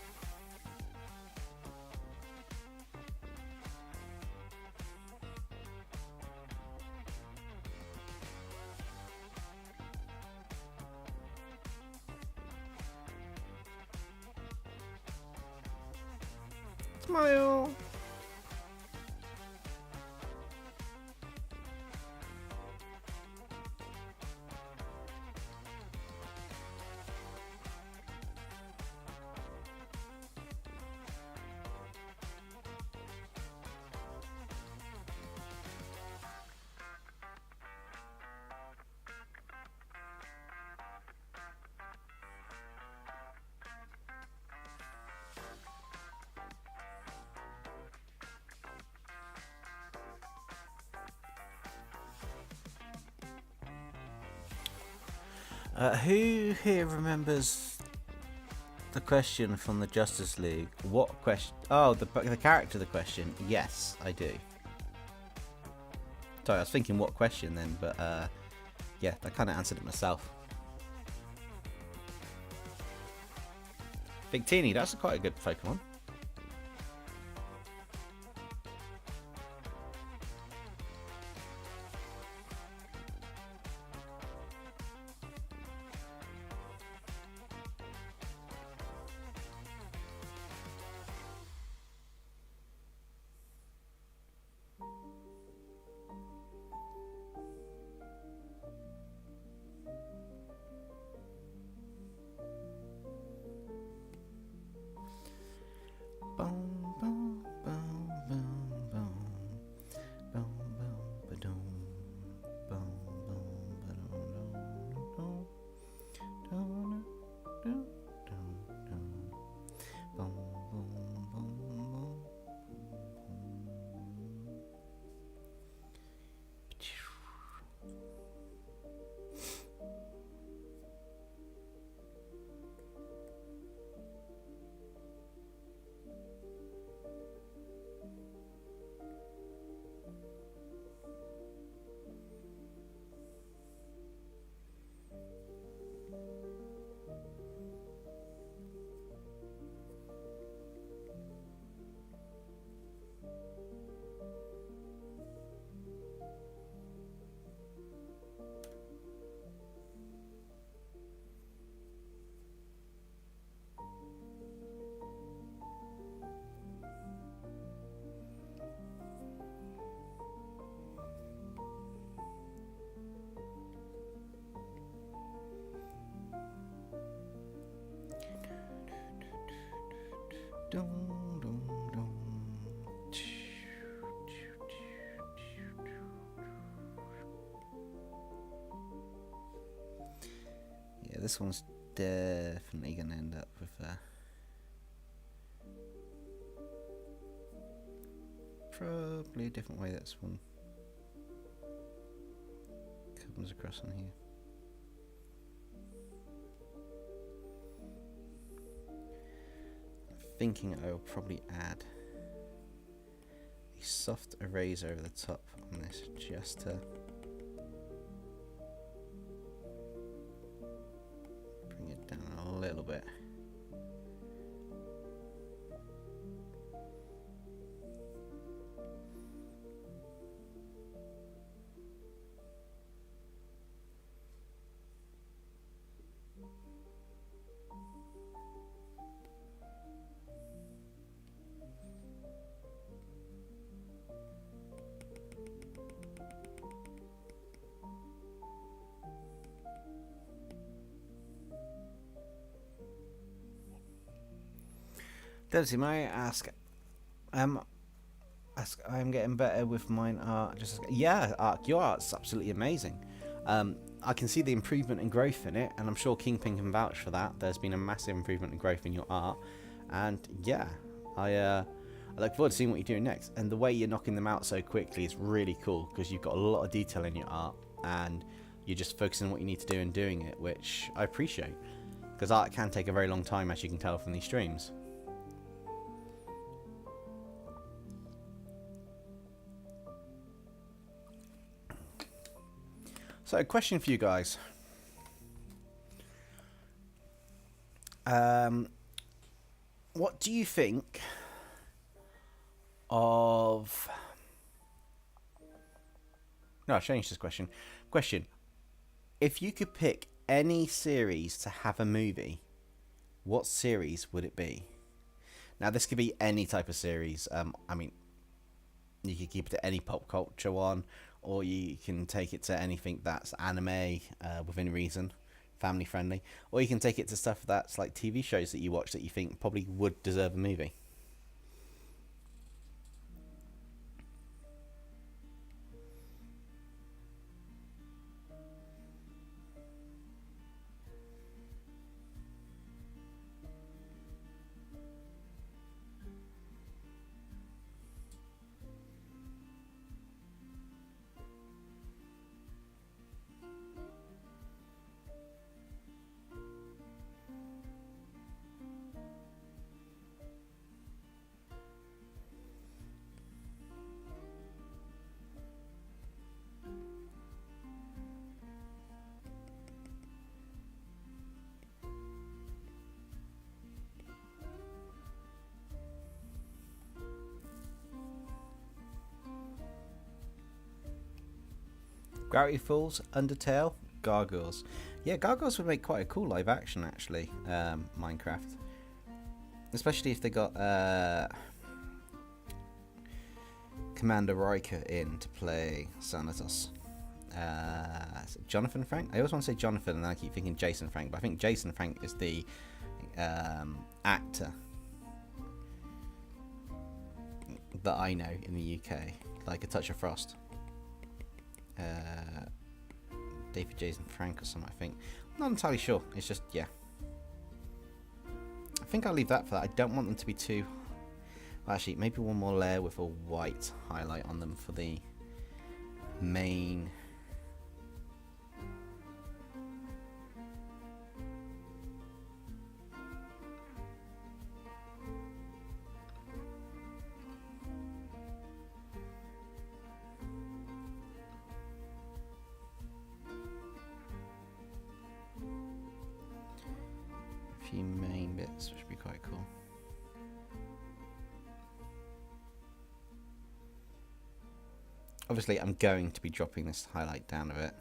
Smile! Who here remembers the question from the Justice League? What question? Oh, the character of the question. Yes, I do. Sorry, I was thinking what question then, but yeah, I kind of answered it myself. Victini, that's quite a good Pokemon. Yeah, this one's definitely going to end up with probably a different way this one comes across on here. I'm thinking I will probably add a soft eraser over the top on this just to bring it down a little bit. Dempsey, may I ask, I'm getting better with mine art. Yeah, Ark, your art's absolutely amazing. I can see the improvement and growth in it, and I'm sure Kingpin can vouch for that. There's been a massive improvement and growth in your art, and yeah, I look forward to seeing what you're doing next. And the way you're knocking them out so quickly is really cool, because you've got a lot of detail in your art, and you're just focusing on what you need to do and doing it, which I appreciate, because art can take a very long time, as you can tell from these streams. So, a question for you guys. What do you think of... No, I'll change this question. If you could pick any series to have a movie, what series would it be? Now, this could be any type of series. I mean, you could keep it to any pop culture one, or you can take it to anything that's anime within reason, family friendly, or you can take it to stuff that's like TV shows that you watch that you think probably would deserve a movie. Gravity Falls, Undertale, Gargoyles. Yeah, Gargoyles would make quite a cool live action, actually, Minecraft. Especially if they got Commander Riker in to play Xanatos. Jonathan Frank? I always want to say Jonathan and then I keep thinking Jason Frank, but I think Jason Frank is the actor that I know in the UK, like A Touch of Frost. David Jason Frank or something, I think. I'm not entirely sure. It's just, yeah. I think I'll leave that for that. I don't want them to be too... Well, actually, maybe one more layer with a white highlight on them for the main... few main bits, which would be quite cool. Obviously, I'm going to be dropping this highlight down a bit.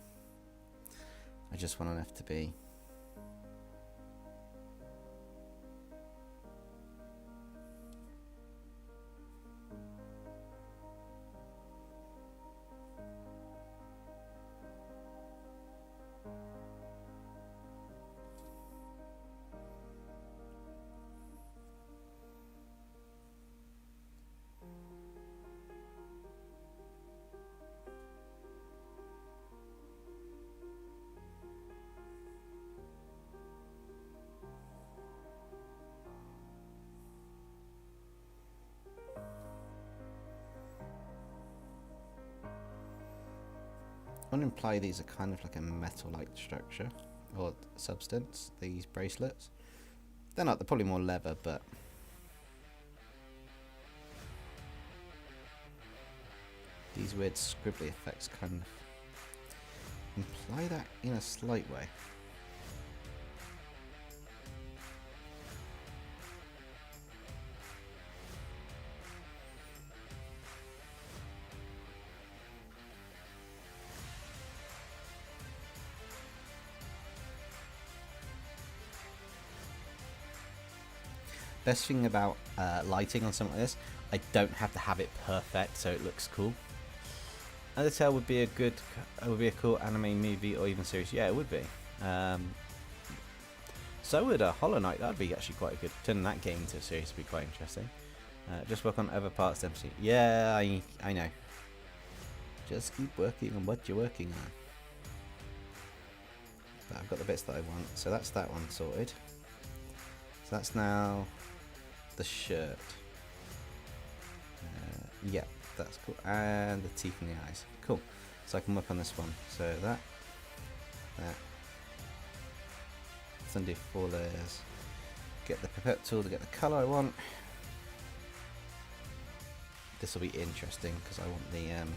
I just want enough to be... I want to imply these are kind of like a metal-like structure or substance, these bracelets. They're not, they're probably more leather, but these weird scribbly effects kind of imply that in a slight way. Best thing about lighting on something like this, I don't have to have it perfect so it looks cool. Undertale would be a cool anime, movie, or even series. Yeah, it would be. So would Hollow Knight. That'd be actually quite good. Turning that game into a series would be quite interesting. Just work on other parts, Dempsey. Yeah, I know. Just keep working on what you're working on. But I've got the bits that I want, so that's that one sorted. So that's now the shirt. Yeah, that's cool. And the teeth in the eyes. Cool. So I can work on this one. So that. Let's undo 4 layers. Get the pipette tool to get the colour I want. This will be interesting because I want the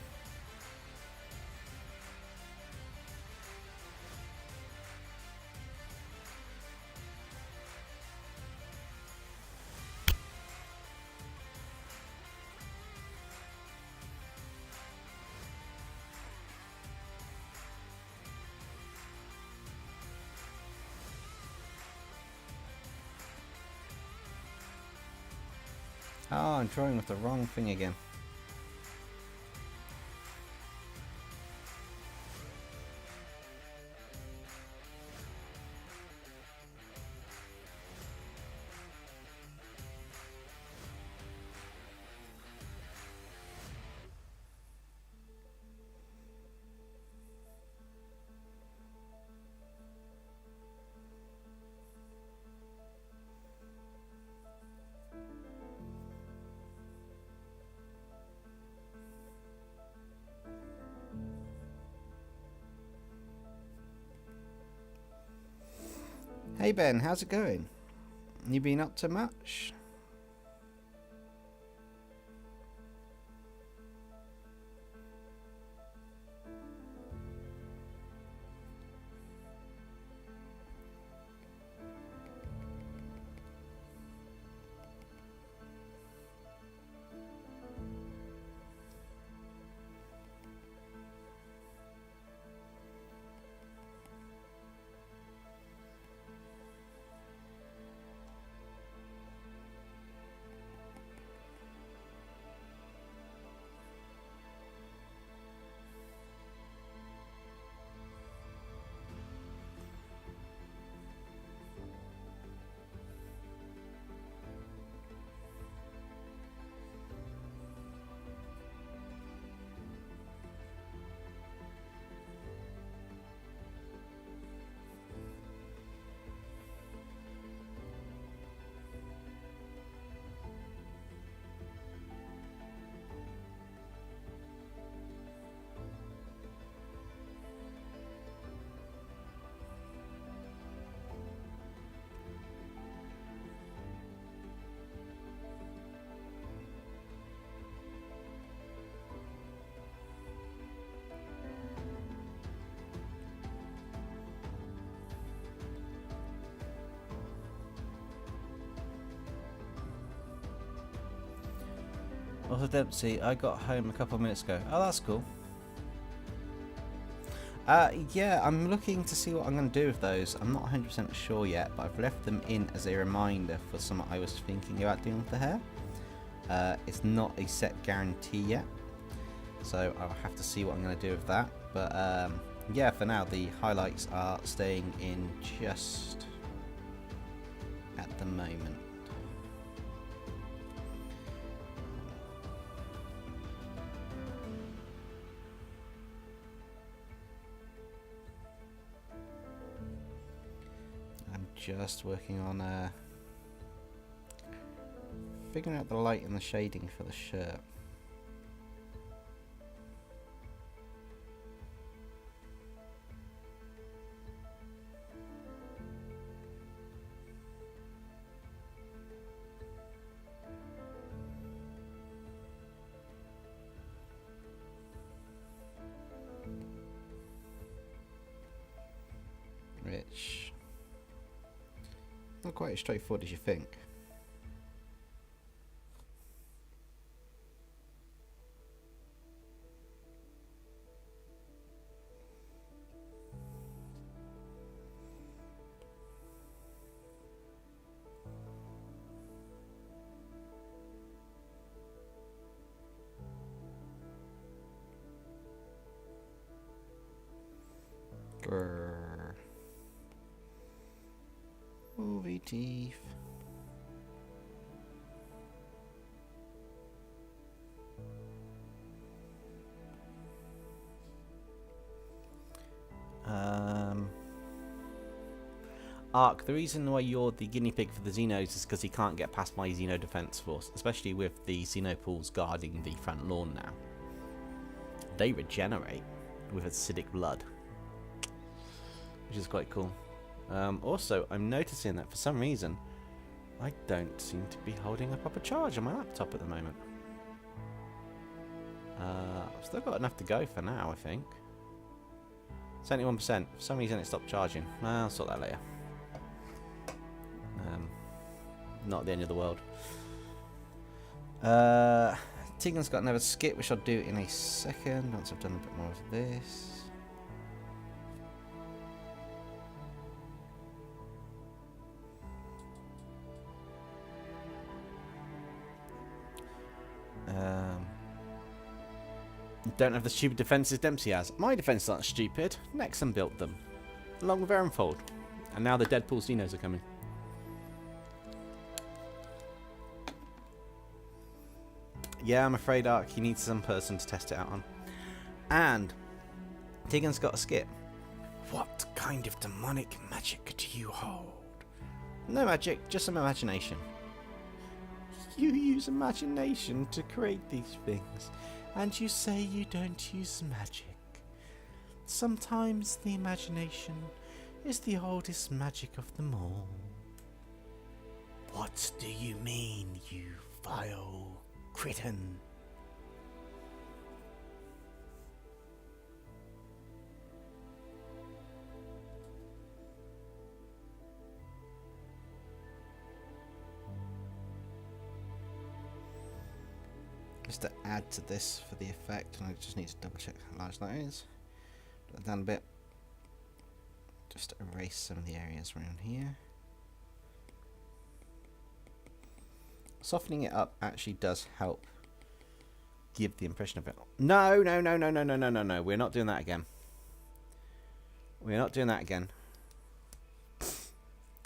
oh, I'm drawing with the wrong thing again. Hey Ben, how's it going? You been up to much? Also, Dempsey, I got home a couple of minutes ago. Oh, that's cool. Yeah, I'm looking to see what I'm going to do with those. I'm not 100% sure yet, but I've left them in as a reminder for something I was thinking about doing with the hair. It's not a set guarantee yet, so I'll have to see what I'm going to do with that. But yeah, for now, the highlights are staying in just at the moment. I'm just working on figuring out the light and the shading for the shirt. Which not quite as straightforward as you think. Grrr. Movie teeth. Ark, the reason why you're the guinea pig for the Xenos is because he can't get past my Xeno defense force, especially with the Xenopools guarding the front lawn now. They regenerate with acidic blood, which is quite cool. Also, I'm noticing that for some reason, I don't seem to be holding a proper charge on my laptop at the moment. I've still got enough to go for now, I think. 71%. For some reason it stopped charging. I'll sort that later. Not the end of the world. Tegan's got another skit, which I'll do in a second, once I've done a bit more of this. Don't have the stupid defences Dempsey has. My defences aren't stupid. Nexon built them, along with Erenfold. And now the Deadpool Xenos are coming. Yeah, I'm afraid Ark, he needs some person to test it out on. And Tegan's got a skit. What kind of demonic magic do you hold? No magic, just some imagination. You use imagination to create these things, and you say you don't use magic. Sometimes the imagination is the oldest magic of them all. What do you mean, you vile Crichton? Just to add to this for the effect, and I just need to double check how large that is. Put that down a bit. Just erase some of the areas around here. Softening it up actually does help give the impression of it. No, no, no, no, no, no, no, no, no. We're not doing that again. We're not doing that again.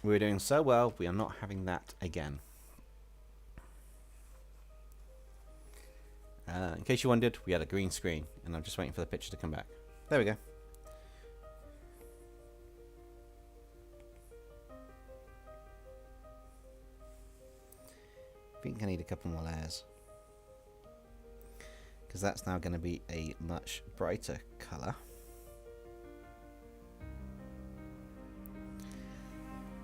We're doing so well, we are not having that again. In case you wondered, we had a green screen, and I'm just waiting for the picture to come back. There we go. I think I need a couple more layers, because that's now going to be a much brighter colour.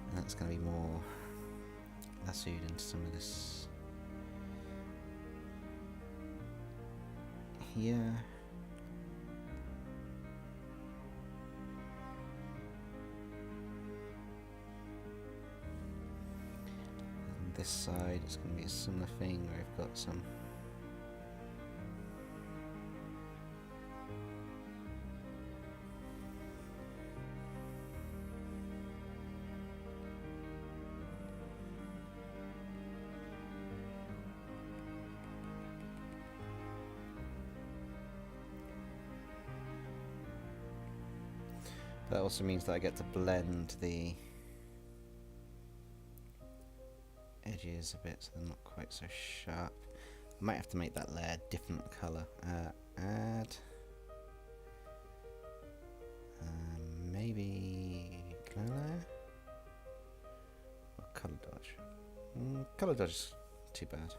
And that's going to be more lassoed into some of this here. And this side is going to be a similar thing where I've got some That also means that I get to blend the edges a bit so they're not quite so sharp. I might have to make that layer different colour. Add. Maybe colour layer? Or colour dodge? Colour dodge is too bad.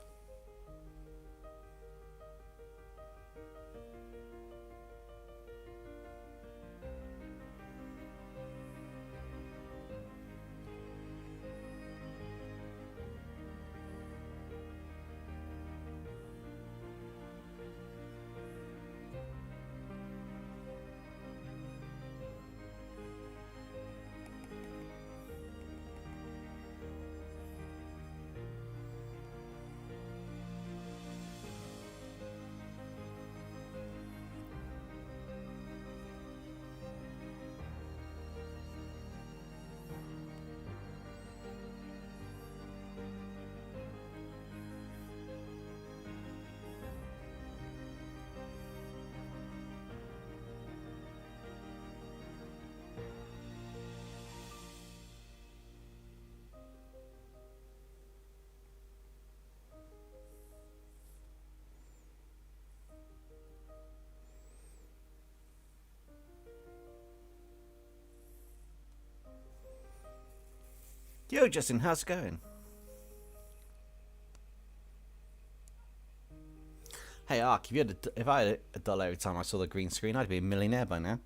Yo, Justin, how's it going? Hey, Ark, if I had a dollar every time I saw the green screen, I'd be a millionaire by now.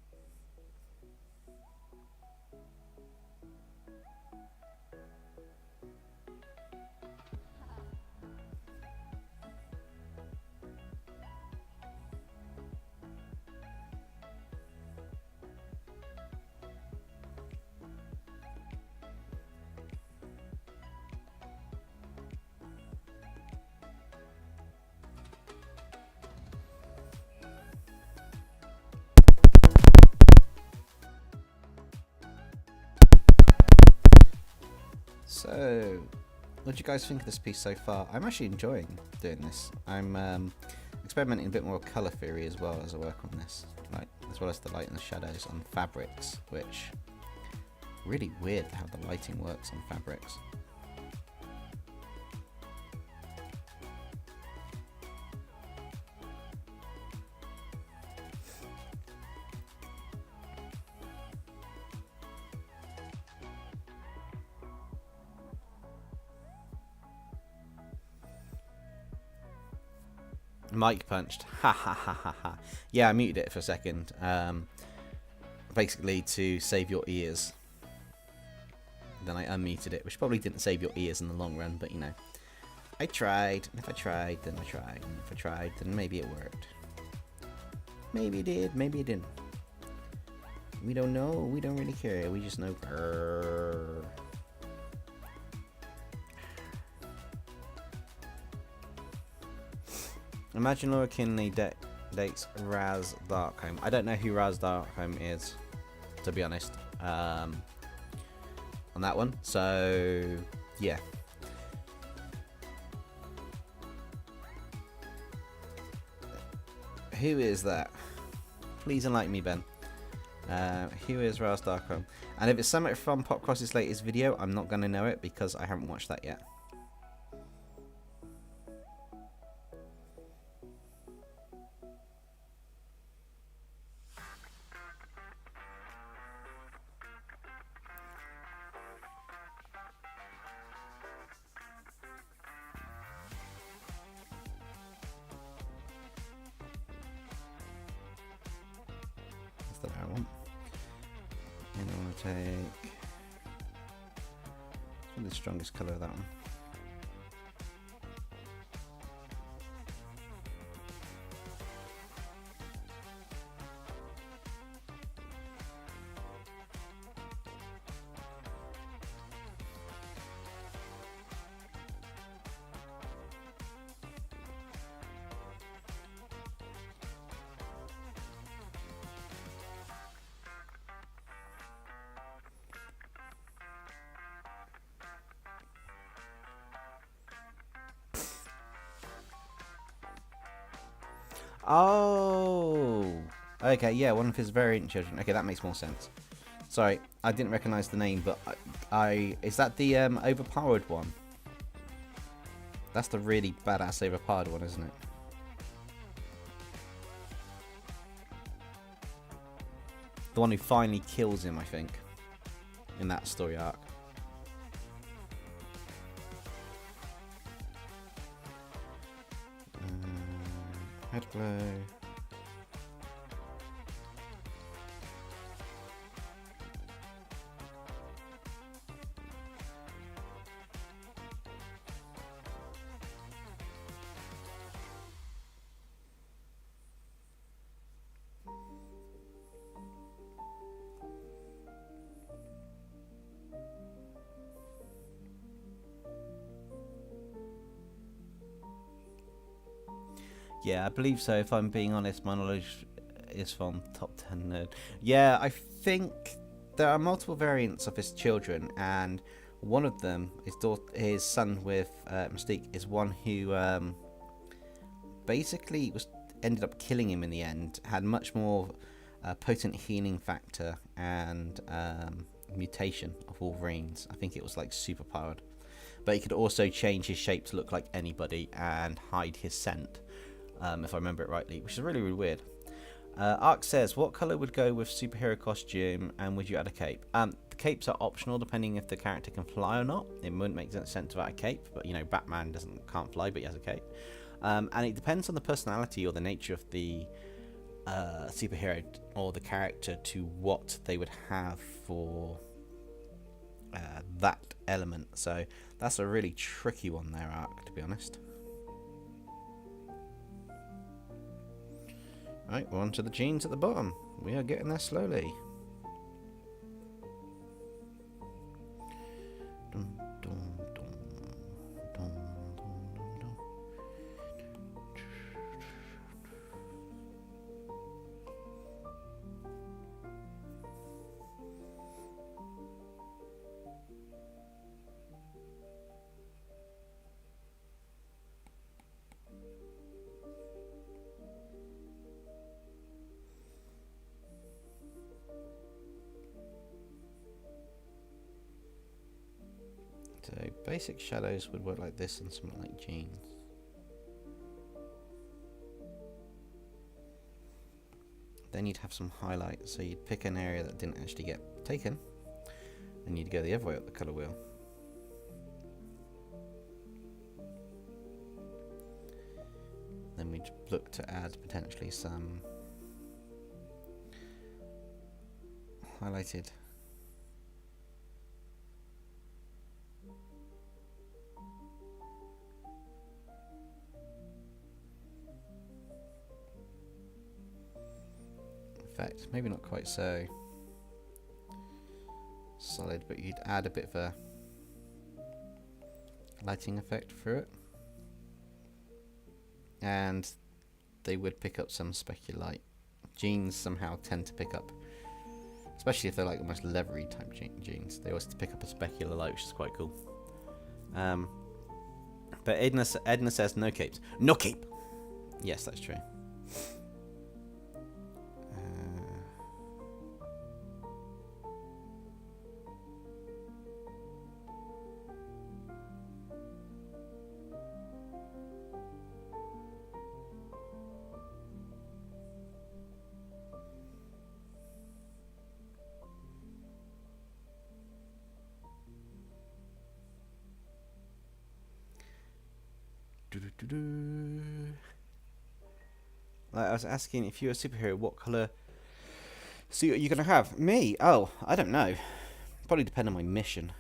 So, what do you guys think of this piece so far? I'm actually enjoying doing this. I'm experimenting a bit more with colour theory as well as I work on this, like as well as the light and the shadows on fabrics, which really weird how the lighting works on fabrics. Mic punched. Ha ha ha ha ha. Yeah, I muted it for a second. Basically to save your ears. Then I unmuted it, which probably didn't save your ears in the long run, but you know. I tried. And if I tried, then I tried. And if I tried, then maybe it worked. Maybe it did, maybe it didn't. We don't know. We don't really care. We just know. Grrr. Imagine Laura Kinley dates Raz Darkholme. I don't know who Raz Darkholme is, to be honest, on that one. So, yeah. Who is that? Please enlighten me, Ben. Who is Raz Darkholme? And if it's something from Popcross's latest video, I'm not going to know it because I haven't watched that yet. That I want. And I want to take the strongest colour of that one. Oh, okay, yeah, one of his variant children. Okay, that makes more sense. Sorry, I didn't recognise the name, but is that the overpowered one? That's the really badass overpowered one, isn't it? The one who finally kills him, I think, in that story arc. Head blow. Yeah, I believe so. If I'm being honest, my knowledge is from Top 10 Nerd. Yeah, I think there are multiple variants of his children, and one of them, his son with Mystique, is one who basically ended up killing him in the end. Had much more potent healing factor and mutation of Wolverine's. I think it was like super powered, but he could also change his shape to look like anybody and hide his scent. If I remember it rightly, which is really, really weird. Ark says, what colour would go with superhero costume and would you add a cape? The capes are optional depending if the character can fly or not. It wouldn't make sense without a cape, but you know, Batman can't fly, but he has a cape. And it depends on the personality or the nature of the superhero or the character to what they would have for that element. So that's a really tricky one there, Ark, to be honest. Right, we're on to the jeans at the bottom. We are getting there slowly. Dun, dun, dun, dun, dun, dun. So basic shadows would work like this and something like jeans. Then you'd have some highlights, so you'd pick an area that didn't actually get taken, and you'd go the other way up the colour wheel. Then we'd look to add potentially some highlighted effect. Maybe not quite so solid, but you'd add a bit of a lighting effect through it, and they would pick up some specular light. Jeans somehow tend to pick up, especially if they're like almost leathery type jeans, they always pick up a specular light, which is quite cool. But Edna says no capes. No cape! Yes, that's true. Like I was asking, if you're a superhero, what colour suit are you going to have? Me? Oh, I don't know. Probably depend on my mission.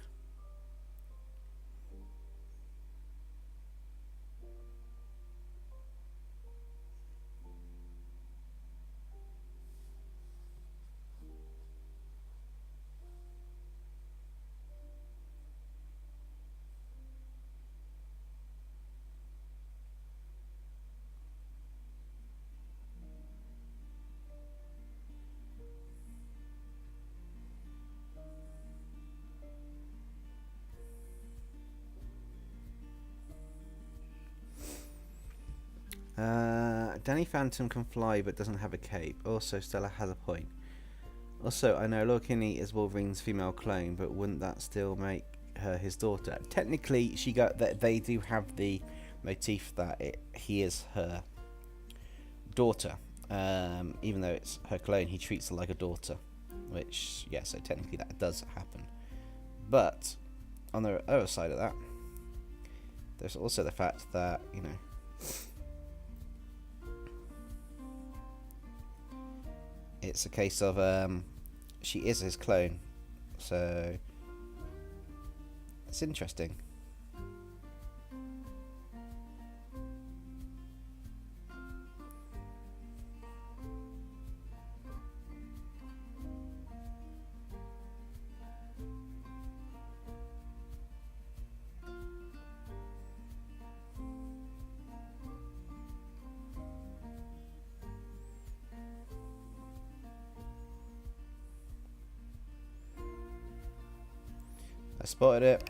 Danny Phantom can fly but doesn't have a cape. Also, Stella has a point. Also, I know Laura Kinney is Wolverine's female clone, but wouldn't that still make her his daughter? Technically, they do have the motif that he is her daughter. Even though it's her clone, he treats her like a daughter. Which, yeah, so technically that does happen. But, on the other side of that, there's also the fact that, you know, it's a case of, she is his clone. So, it's interesting. I spotted it.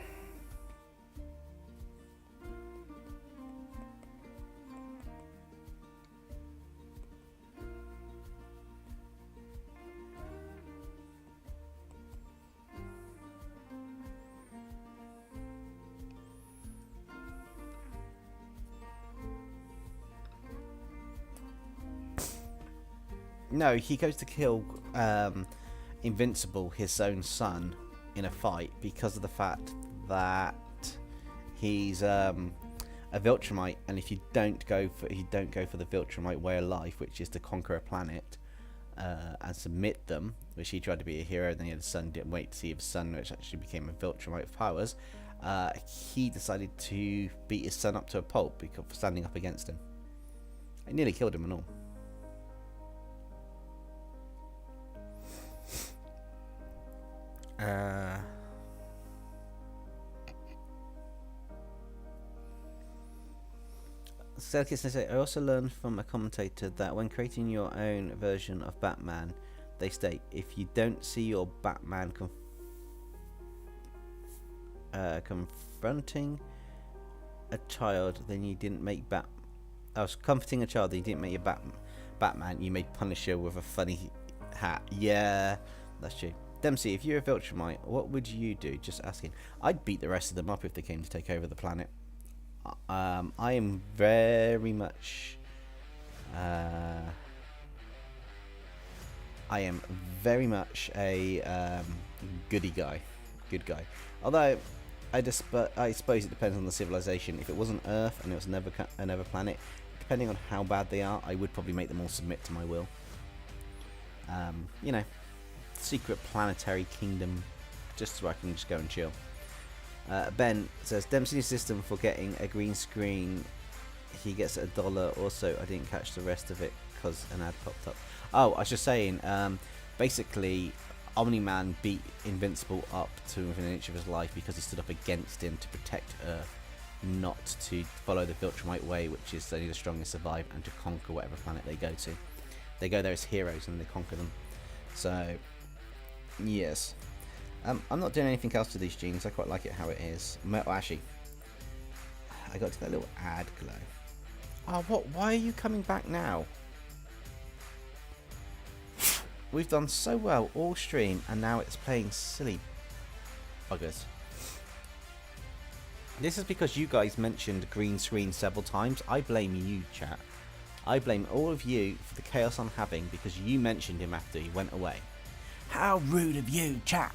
No, he goes to kill Invincible, his own son, in a fight because of the fact that he's a Viltrumite, and if you don't go for the Viltrumite way of life, which is to conquer a planet and submit them, which he tried to be a hero, and then his son didn't wait to see his son, which actually became a Viltrumite of powers. He decided to beat his son up to a pulp because for standing up against him. I nearly killed him and all. I also learned from a commentator that when creating your own version of Batman, they state if you don't see your Batman confronting a child, then you didn't make comforting a child, then you didn't make your Batman. You made Punisher with a funny hat. Yeah, that's true. Dempsey, if you're a Viltrumite, what would you do? Just asking. I'd beat the rest of them up if they came to take over the planet. I am very much a good guy. Although I suppose it depends on the civilization. If it wasn't Earth and it was another planet, depending on how bad they are, I would probably make them all submit to my will. You know, secret planetary kingdom, just so I can just go and chill. Ben says, Dempsey's system for getting a green screen, he gets $1. Also, I didn't catch the rest of it because an ad popped up. Oh, I was just saying, basically, Omni-Man beat Invincible up to within an inch of his life because he stood up against him to protect Earth, not to follow the Viltrumite way, which is only the strongest survive, and to conquer whatever planet they go to. They go there as heroes and they conquer them. So, yes. I'm not doing anything else to these genes. I quite like it how it is. Well, actually, I got to that little ad glow. Oh, what? Why are you coming back now? We've done so well all stream, and now it's playing silly buggers. This is because you guys mentioned green screen several times. I blame you, chat. I blame all of you for the chaos I'm having because you mentioned him after he went away. How rude of you, chat.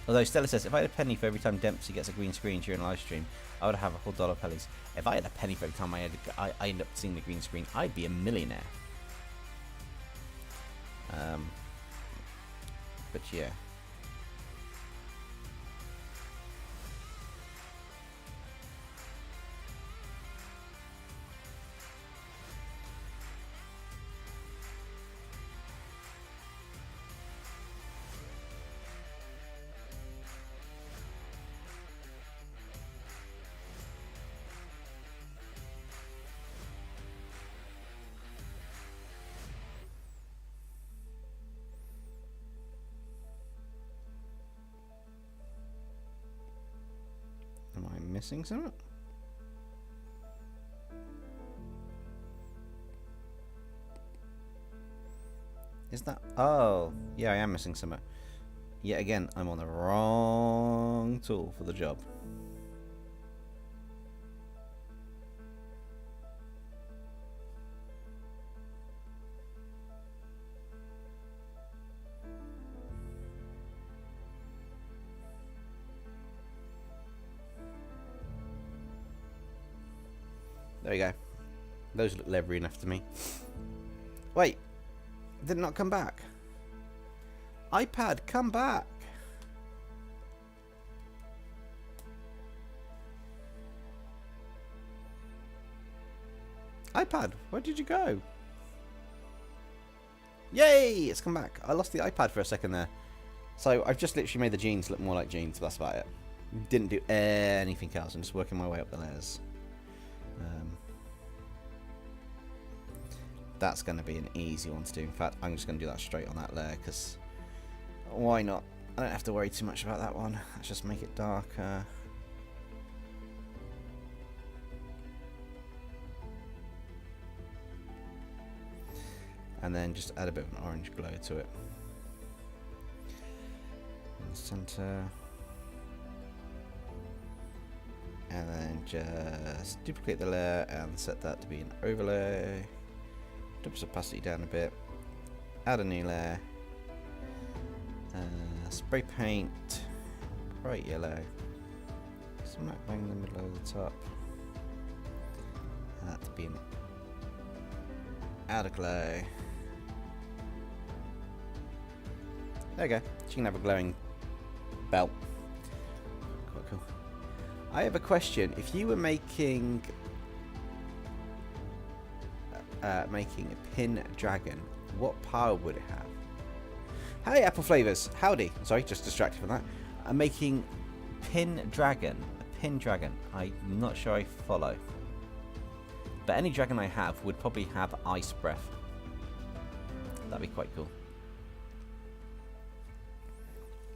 Although Stella says, if I had a penny for every time Dempsey gets a green screen during a live stream, I would have a whole $1 pennies. If I had a penny for every time I end up seeing the green screen, I'd be a millionaire. But yeah. Am I missing something? Is that... Oh, Yeah, I am missing some. Yet again, I'm on the wrong tool for the job. There we go. Those look leathery enough to me. Wait, did it not come back? iPad, come back! iPad, where did you go? Yay! It's come back. I lost the iPad for a second there. So I've just literally made the jeans look more like jeans, but that's about it. Didn't do anything else. I'm just working my way up the layers. That's going to be an easy one to do. In fact, I'm just going to do that straight on that layer, because why not? I don't have to worry too much about that one. Let's just make it darker. And then just add a bit of an orange glow to it. In the center. And then just duplicate the layer and set that to be an overlay. Drop its opacity down a bit. Add a new layer. Spray paint. Bright yellow. Smack bang in the middle of the top. And that to be an outer glow. There we go. She can have a glowing belt. Quite cool. I have a question. If you were making a pin dragon, what power would it have? Hey, Apple Flavors. Howdy. Sorry, just distracted from that. I'm making pin dragon. A pin dragon. I'm not sure I follow. But any dragon I have would probably have ice breath. That'd be quite cool.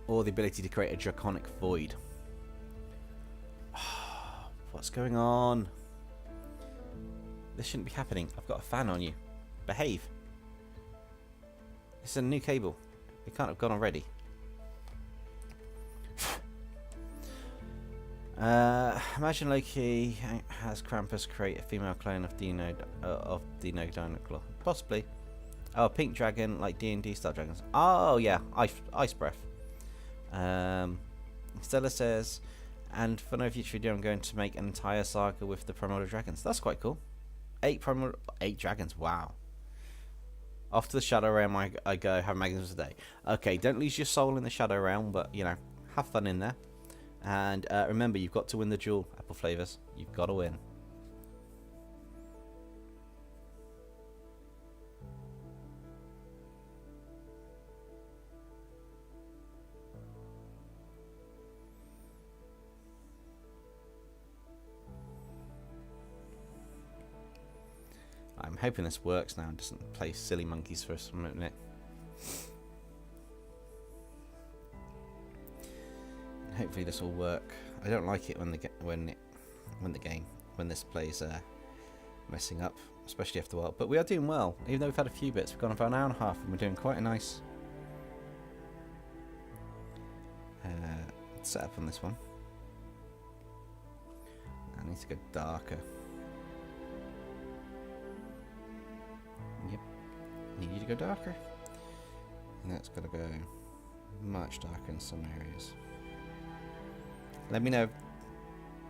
Or the ability to create a draconic void. What's going on? This shouldn't be happening. I've got a fan on you. Behave. It's a new cable. It can't have gone already. Imagine Loki has Krampus create a female clone of the Dino. Possibly. Oh, pink dragon like D&D style dragons. Oh yeah, ice breath. Stella says, and for no future video, I'm going to make an entire saga with the primordial dragons. That's quite cool. 8 dragons. Wow. Off to the Shadow Realm I go, have magazines a day. Okay, don't lose your soul in the Shadow Realm, but, you know, have fun in there. And remember, you've got to win the duel, Apple Flavors. You've got to win. I'm hoping this works now and doesn't play silly monkeys for us a minute. Hopefully this will work. I don't like it when this plays messing up, especially after a while. But we are doing well, even though we've had a few bits. We've gone about an hour and a half, and we're doing quite a nice setup on this one. I need to go darker. Yep, need you to go darker. And that's got to go much darker in some areas. Let me know if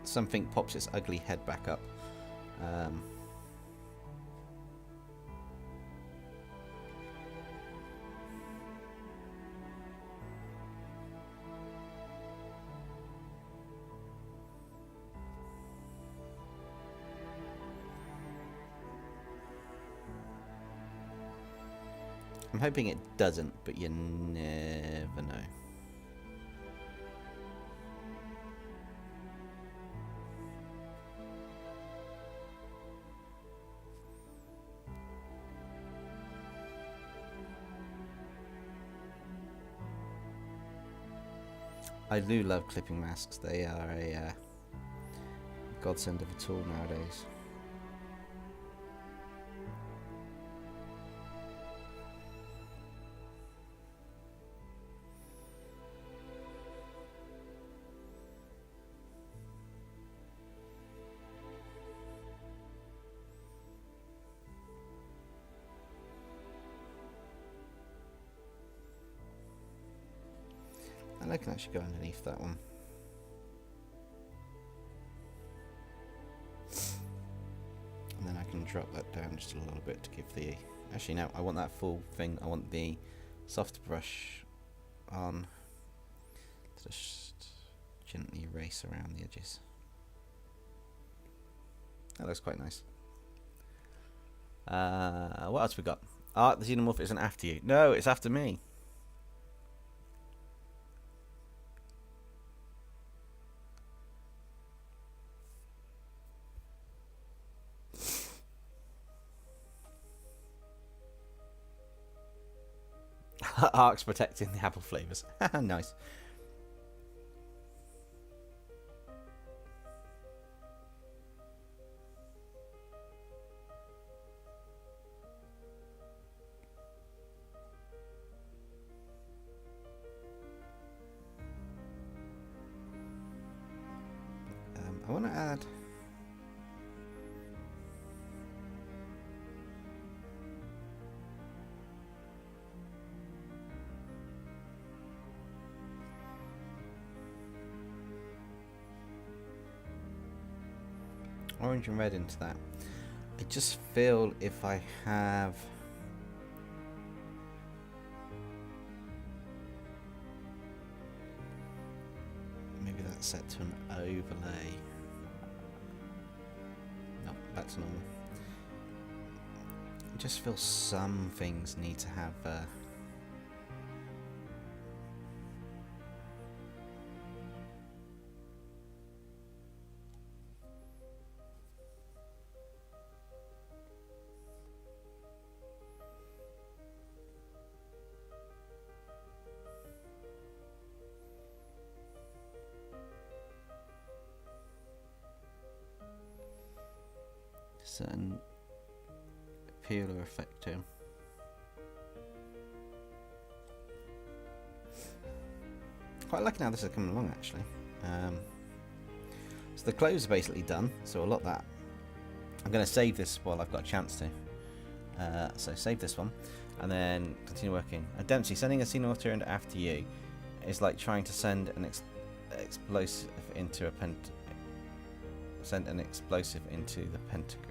something pops its ugly head back up. I'm hoping it doesn't, but you never know. I do love clipping masks. They are a godsend of a tool nowadays. And I can actually go underneath that one. And then I can drop that down just a little bit to give the... Actually, no, I want that full thing. I want the soft brush on to just gently erase around the edges. That looks quite nice. What else we got? Ah, the xenomorph isn't after you. No, it's after me. Ark's protecting the apple flavors. Nice. I want to add... orange and red into that. I just feel if I have... maybe that's set to an overlay. No, back to normal. I just feel some things need to have... certain appeal or effect to him. Quite liking how this is coming along, actually. So the clothes are basically done, so a lot of that. I'm going to save this while I've got a chance to. So save this one, and then continue working. Dempsey, sending a xenomorph turned after you is like trying to send an explosive into a send an explosive into the pentagon.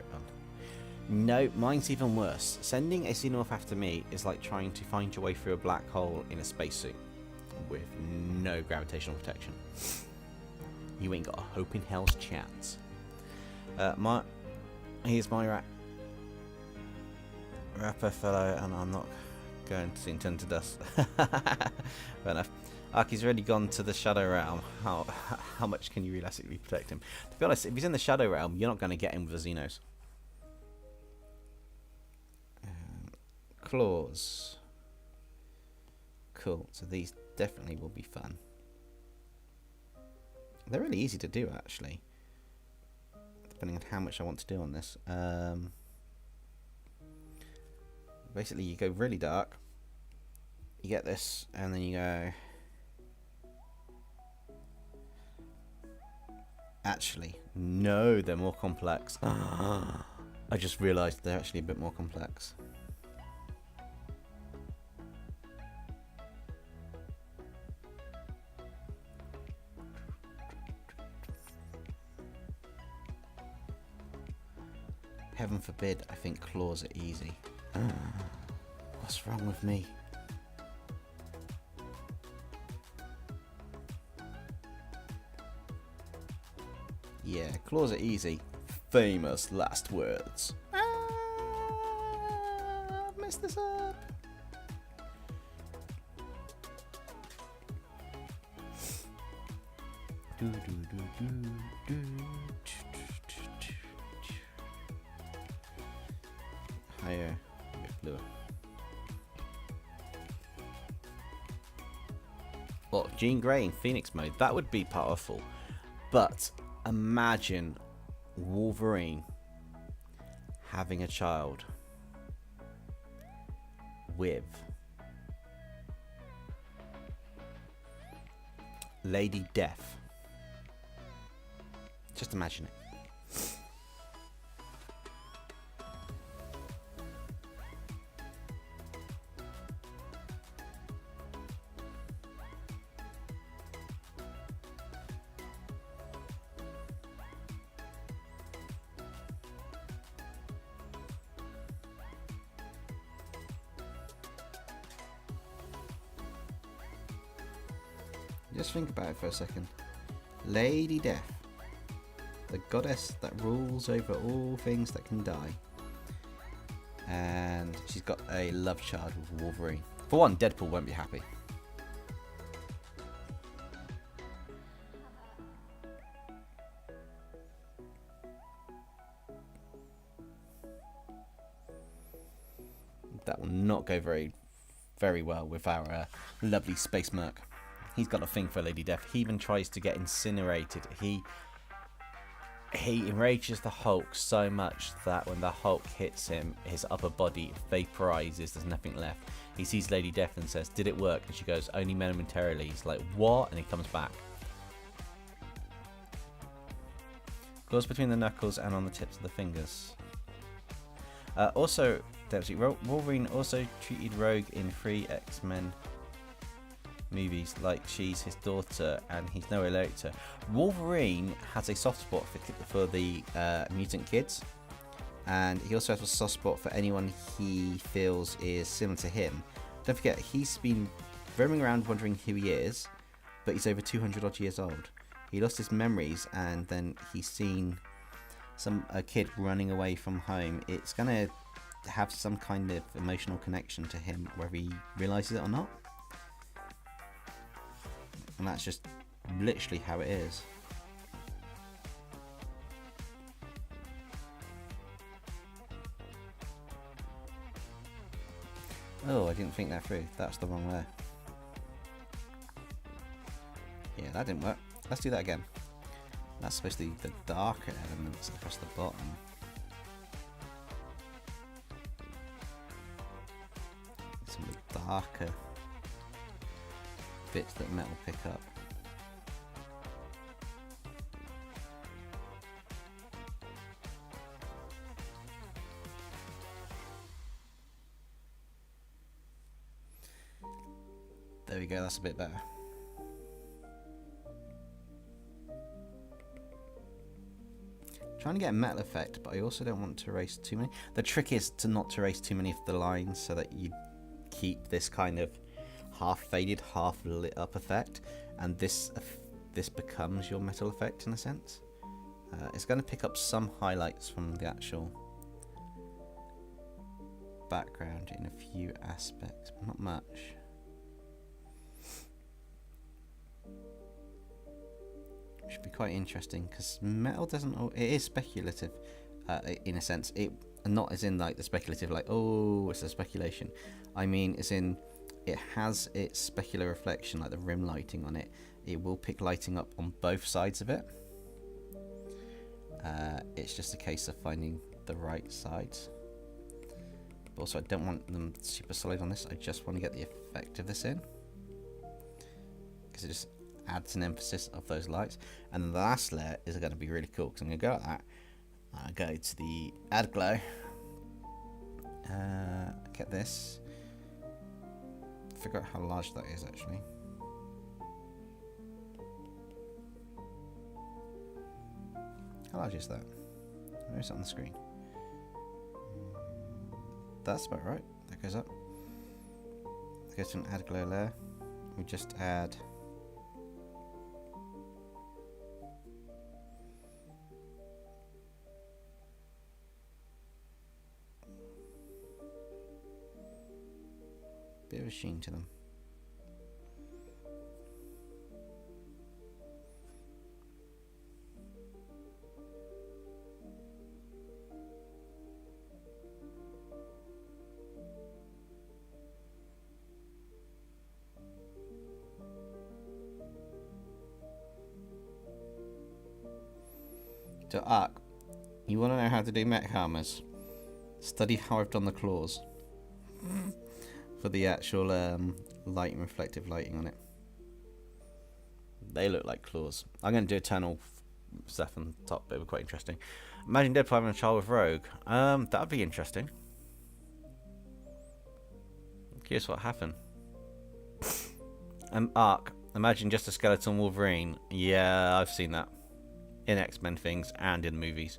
No, mine's even worse. Sending a xenomorph after me is like trying to find your way through a black hole in a spacesuit with no gravitational protection. You ain't got a hope in hell's chance. Here's my rapper fellow, and I'm not going to see him turn to dust. Fair enough. Arky's already gone to the Shadow Realm. How much can you realistically protect him? To be honest, if he's in the Shadow Realm, you're not going to get him with the Xenos. Claws. Cool. So these definitely will be fun. They're really easy to do, actually. Depending on how much I want to do on this. Basically, you go really dark. You get this, and then you go... Actually, no, they're more complex. I just realised they're actually a bit more complex. Heaven forbid, I think claws are easy. What's wrong with me? Yeah, claws are easy. Famous last words. I've messed this up. Higher, a bit bluer. Well, Jean Grey in Phoenix mode, that would be powerful. But imagine Wolverine having a child with Lady Death. Just imagine it. Just think about it for a second. Lady Death, the goddess that rules over all things that can die. And she's got a love child with Wolverine. For one, Deadpool won't be happy. That will not go very well with our lovely space merc. He's got a thing for Lady Death. He even tries to get incinerated. He enrages the Hulk so much that when the Hulk hits him, his upper body vaporizes. There's nothing left. He sees Lady Death and says, "Did it work?" And she goes, "Only momentarily." He's like, "What?" And he comes back. Claws between the knuckles and on the tips of the fingers. Also, Dempsey, Wolverine also treated Rogue in 3 X-Men movies like she's his daughter and he's nowhere like her. Wolverine has a soft spot for the mutant kids, and he also has a soft spot for anyone he feels is similar to him. Don't forget, he's been roaming around wondering who he is, but he's over 200 odd years old. He lost his memories and then he's seen a kid running away from home. It's gonna have some kind of emotional connection to him, whether he realizes it or not. And that's just literally how it is. Oh, I didn't think that through. That's the wrong way. Yeah, that didn't work. Let's do that again. That's supposed to be the darker elements across the bottom. Some of the darker bits that metal pick up. There we go, that's a bit better. Trying to get a metal effect, but I also don't want to erase too many. The trick is to not erase too many of the lines so that you keep this kind of half faded, half lit up effect, and this becomes your metal effect in a sense. It's going to pick up some highlights from the actual background in a few aspects, but not much. Should be quite interesting because metal doesn't. It is speculative, in a sense. It not as in like the speculative, like oh, it's a speculation. I mean, as in it has its specular reflection, like the rim lighting on it. It will pick lighting up on both sides of it. It's just a case of finding the right sides. But also, I don't want them super solid on this. I just want to get the effect of this in, because it just adds an emphasis of those lights. And the last layer is going to be really cool because I'm going to go at that. Go to the add glow. Get this. Figure out how large that is actually. How large is that? Where is it on the screen? That's about right. That goes up. That goes to an add glow layer. We just add bit of a sheen to them. So Ark, you want to know how to do mech armors? Study how I've done the claws. For the actual light and reflective lighting on it. They look like claws. I'm going to do eternal stuff on top. It would be quite interesting. Imagine Deadpool having a child with Rogue. That would be interesting. I'm curious what happened. Ark. Imagine just a skeleton Wolverine. Yeah, I've seen that in X-Men things and in movies.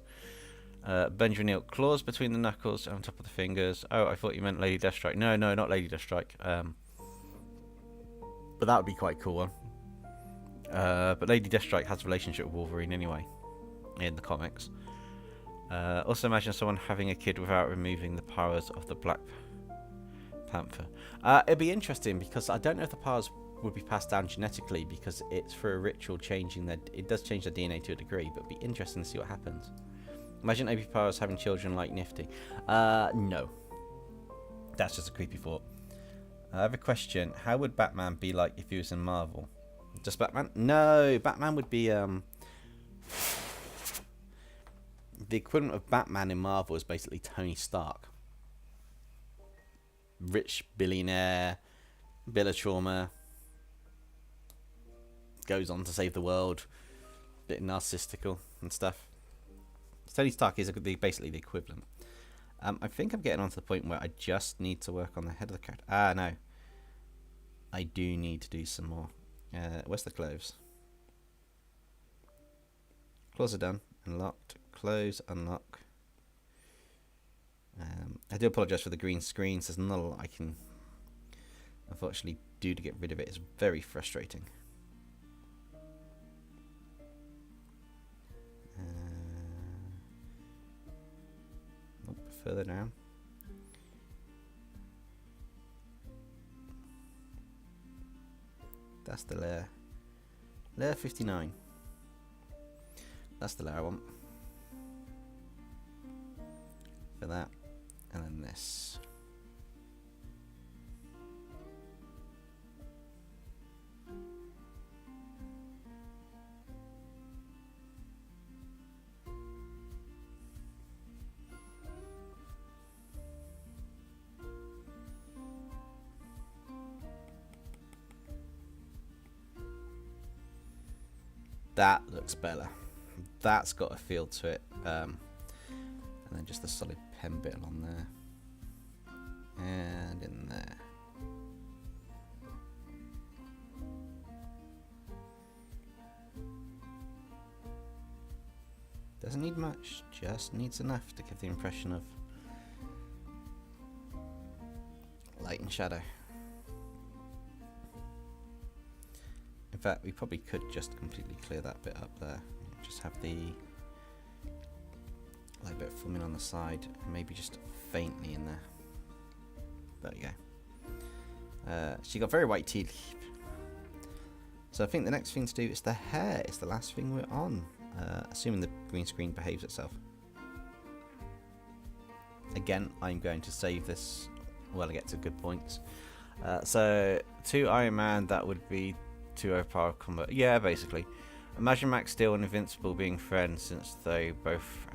Benjamin Neal, claws between the knuckles on top of the fingers. Oh, I thought you meant Lady Deathstrike. No, not Lady Deathstrike. But that would be quite cool one. But Lady Deathstrike has a relationship with Wolverine anyway, in the comics. Also imagine someone having a kid without removing the powers of the Black Panther. It'd be interesting because I don't know if the powers would be passed down genetically because it's for a ritual changing their... It does change their DNA to a degree, but it'd be interesting to see what happens. Imagine Obi Powers having children like Nifty. No. That's just a creepy thought. I have a question. How would Batman be like if he was in Marvel? Just Batman? No, Batman would be... The equivalent of Batman in Marvel is basically Tony Stark. Rich billionaire, bit of trauma, goes on to save the world, bit narcissistical and stuff. Tony Stark is basically the equivalent. I think I'm getting on to the point where I just need to work on the head of the character. No. I do need to do some more. Where's the clothes? Claws are done. Unlocked. Close. Unlock. I do apologise for the green screens. There's not a lot I can unfortunately do to get rid of it. It's very frustrating. Further down. That's the layer. Layer 59. That's the layer I want. For that. And then this. That looks better. That's got a feel to it. And then just the solid pen bit along there. And in there. Doesn't need much, just needs enough to give the impression of light and shadow. In fact, we probably could just completely clear that bit up there. Just have the light bit forming on the side, maybe just faintly in there. There you go. She got very white teeth. So I think the next thing to do is the hair. It's the last thing we're on. Assuming the green screen behaves itself. Again, I'm going to save this while I get to good points. So, to Iron Man, that would be 2 overpower combat. Yeah, basically. Imagine Max Steel and Invincible being friends since they both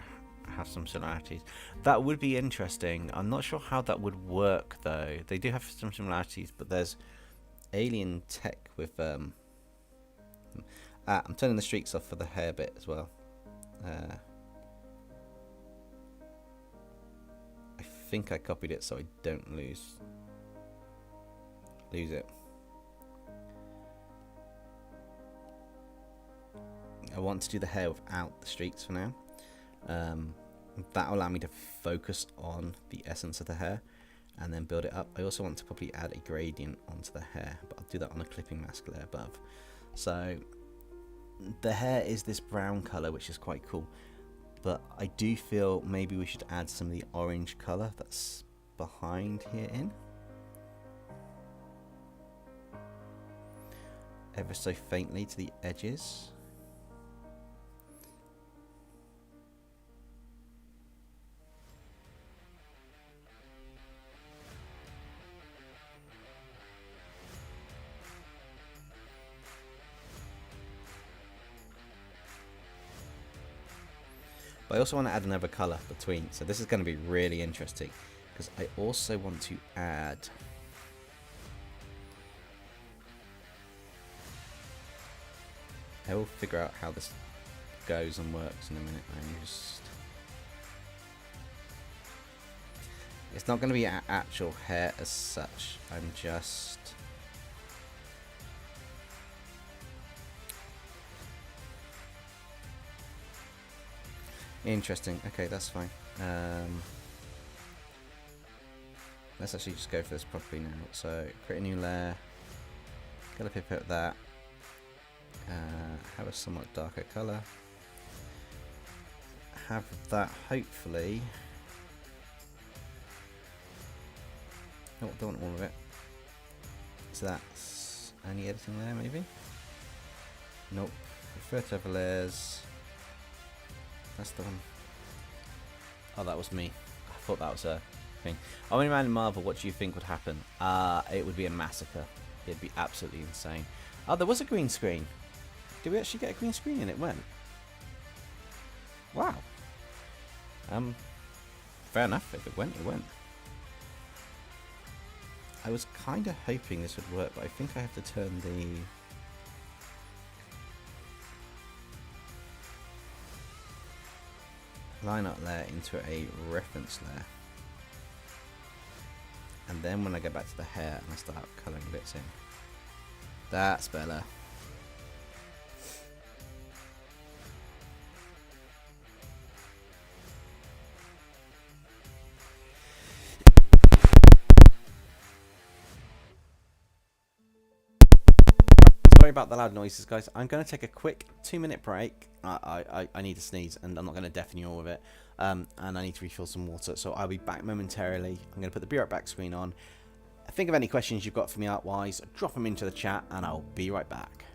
have some similarities. That would be interesting. I'm not sure how that would work, though. They do have some similarities, but there's alien tech with... I'm turning the streaks off for the hair bit as well. I think I copied it so I don't lose it. I want to do the hair without the streaks for now. That will allow me to focus on the essence of the hair and then build it up. I also want to probably add a gradient onto the hair, but I'll do that on a clipping mask layer above. So the hair is this brown colour, which is quite cool, but I do feel maybe we should add some of the orange colour that's behind here in. Ever so faintly to the edges. But I also want to add another colour between, so this is going to be really interesting because I also want to add I will figure out how this goes and works in a minute. It's not going to be actual hair as such. I'm just interesting. Okay, that's fine. Let's actually just go for this properly now. So create a new layer. Gotta pipette that. Have a somewhat darker colour. Have that hopefully. No, I don't want all of it. So that's any editing there, maybe? Nope. Prefer to have layers. That's the one. Oh, that was me. I thought that was a thing. Only Man in Marvel, what do you think would happen? It would be a massacre. It'd be absolutely insane. Oh, there was a green screen. Did we actually get a green screen and it went? Wow. Fair enough. If it went, it went. I was kind of hoping this would work, but I think I have to turn the line art layer into a reference layer. And then when I go back to the hair and I start colouring bits in. That's better. Sorry about the loud noises, guys. I'm going to take a quick 2-minute break. I need to sneeze, and I'm not going to deafen you all with it. And I need to refill some water, so I'll be back momentarily. I'm going to put the Be Right Back screen on. Think of any questions you've got for me art-wise, drop them into the chat, and I'll be right back.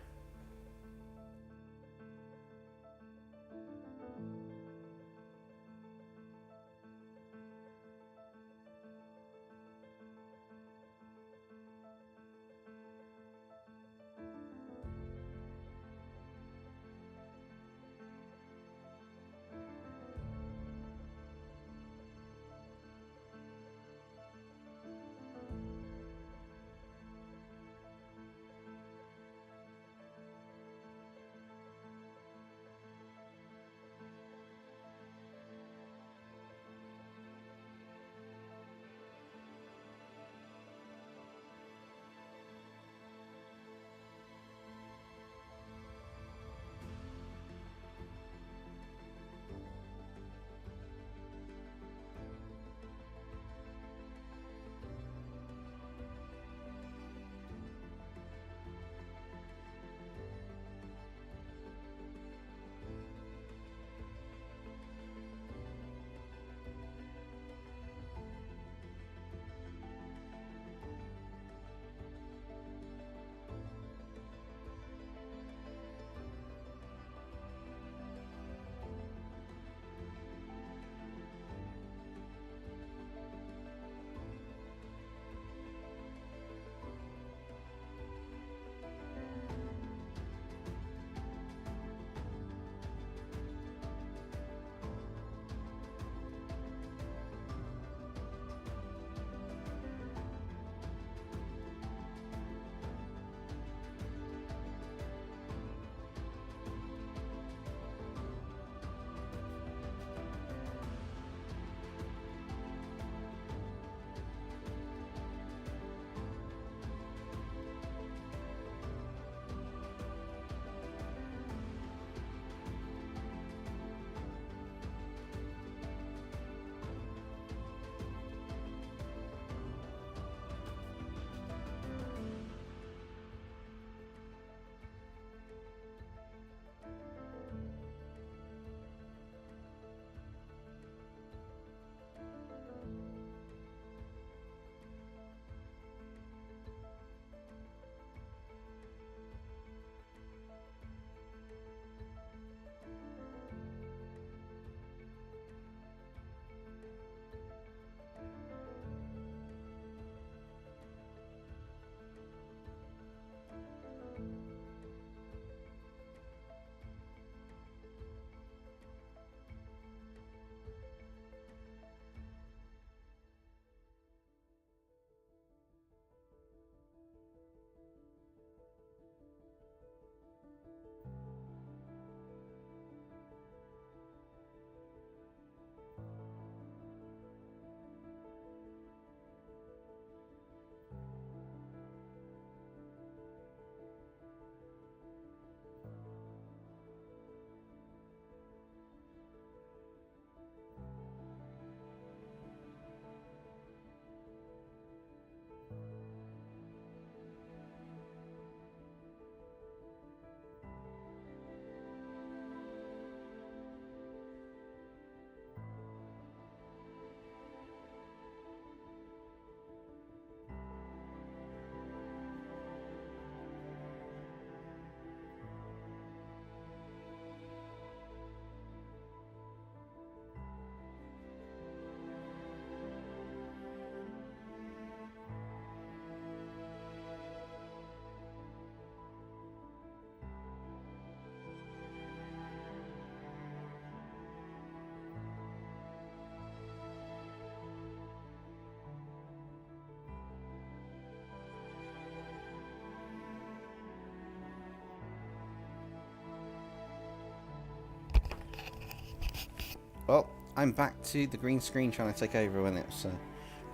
Well, I'm back to the green screen trying to take over when it was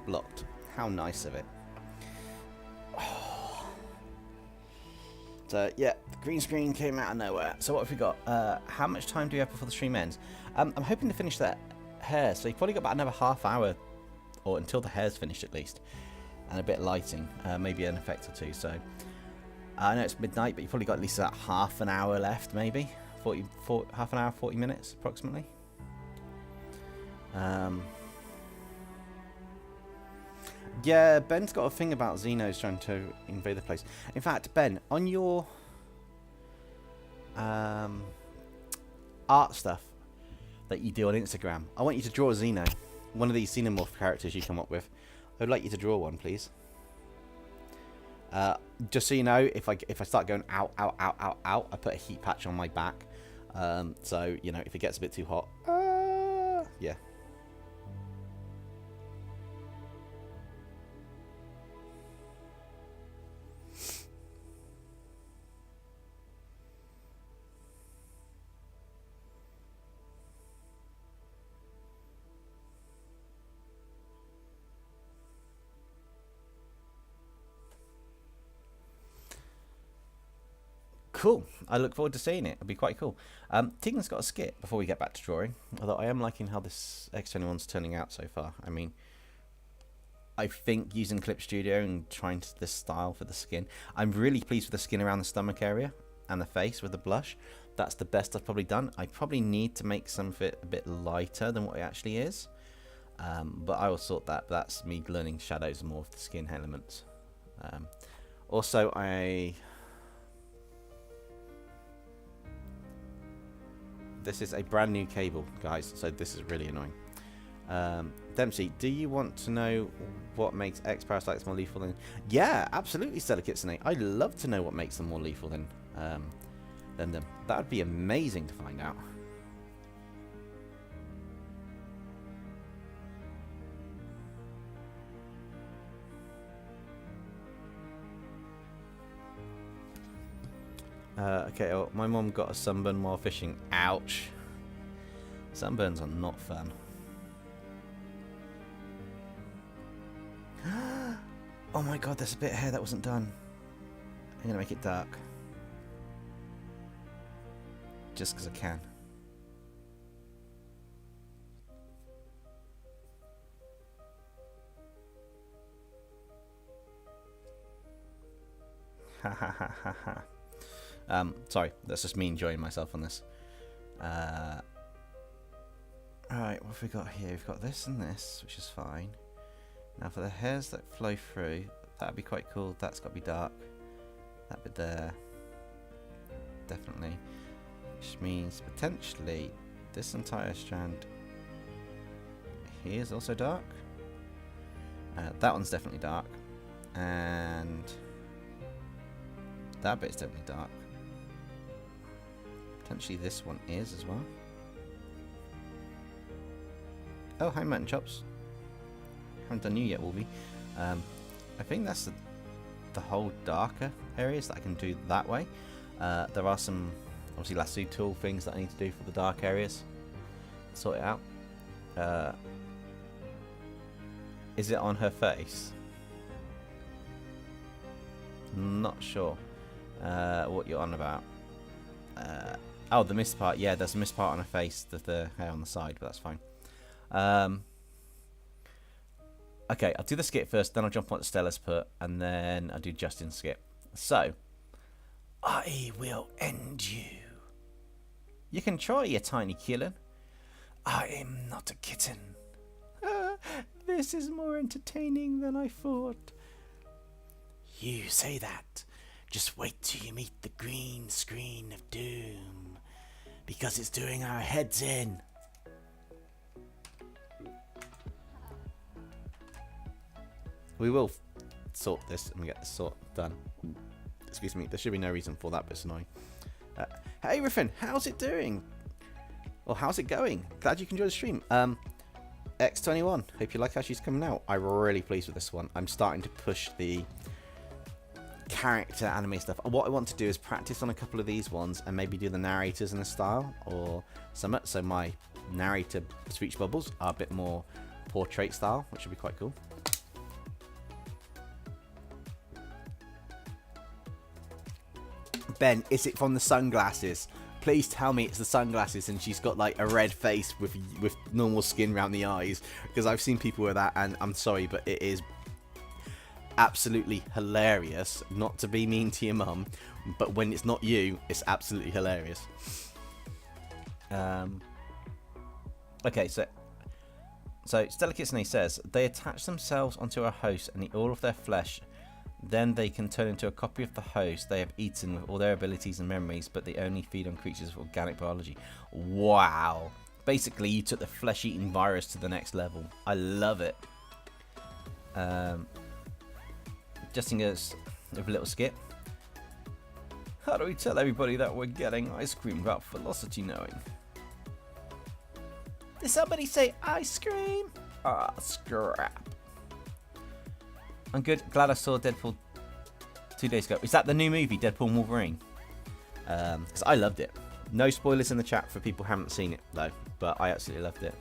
blocked. How nice of it. Oh. So, yeah, the green screen came out of nowhere. So what have we got? How much time do we have before the stream ends? I'm hoping to finish that hair. So you've probably got about another half hour, or until the hair's finished at least. And a bit of lighting, maybe an effect or two. So I know it's midnight, but you've probably got at least about half an hour left, maybe. Half an hour, 40 minutes approximately. Yeah, Ben's got a thing about Xenos trying to invade the place. In fact, Ben, on your art stuff that you do on Instagram, I want you to draw a Xeno. One of these Xenomorph characters you come up with. I'd like you to draw one, please. Just so you know, if I start going out, I put a heat patch on my back. So, you know, if it gets a bit too hot, yeah. Cool. I look forward to seeing it. It'll be quite cool. Tegan's got a skit before we get back to drawing. Although I am liking how this X-21's turning out so far. I mean, I think using Clip Studio and trying this style for the skin, I'm really pleased with the skin around the stomach area and the face with the blush. That's the best I've probably done. I probably need to make some of it a bit lighter than what it actually is. But I will sort that. That's me learning shadows and more of the skin elements. Also, this is a brand new cable, guys, so this is really annoying. Dempsey, do you want to know what makes X parasites more lethal than... Yeah, absolutely, Stella Kitsune. I'd love to know what makes them more lethal than them. That would be amazing to find out. Okay, well, my mom got a sunburn while fishing. Ouch. Sunburns are not fun. Oh my god, there's a bit of hair that wasn't done. I'm going to make it dark. Just because I can. Ha ha ha ha ha. Sorry, that's just me enjoying myself on this. Alright, what have we got here? We've got this and this, which is fine. Now for the hairs that flow through, that'd be quite cool. That's got to be dark. That bit there. Definitely. Which means potentially this entire strand here is also dark. That one's definitely dark. And that bit's definitely dark. Potentially this one is as well. Oh, hi Mutton Chops. Haven't done you yet, Wolvie. I think that's the whole darker areas that I can do that way. There are some obviously lasso tool things that I need to do for the dark areas. Sort it out. Is it on her face? Not sure what you're on about. Oh, the mist part. Yeah, there's a mist part on her face, the hair on the side, but that's fine. Okay, I'll do the skit first, then I'll jump on what Stella's put, and then I'll do Justin's skit. So, I will end you. You can try, you tiny killer. I am not a kitten. This is more entertaining than I thought. You say that. Just wait till you meet the green screen of doom, because it's doing our heads in. We will sort this and get this sort done. Excuse me, there should be no reason for that, but it's annoying. Hey Riffin, how's it doing? Or how's it going? Glad you can enjoy the stream. X-21, hope you like how she's coming out. I'm really pleased with this one. I'm starting to push the character anime stuff. What I want to do is practice on a couple of these ones and maybe do the narrators in the style or something, so my narrator speech bubbles are a bit more portrait style, which would be quite cool. Ben, is it from the sunglasses? Please tell me it's the sunglasses and she's got like a red face with normal skin around the eyes, because I've seen people with that, and I'm sorry, but it is absolutely hilarious. Not to be mean to your mum, but when it's not you, it's absolutely hilarious. Okay, so Stella Kitsune says they attach themselves onto a host and eat all of their flesh. Then they can turn into a copy of the host they have eaten with all their abilities and memories, but they only feed on creatures of organic biology. Wow. Basically, you took the flesh-eating virus to the next level. I love it. Justin goes with a little skip. How do we tell everybody that we're getting ice cream without Velocity knowing? Did somebody say ice cream? Ah, scrap. I'm good. Glad I saw Deadpool 2 days ago. Is that the new movie, Deadpool and Wolverine? Because I loved it. No spoilers in the chat for people who haven't seen it, though. But I absolutely loved it.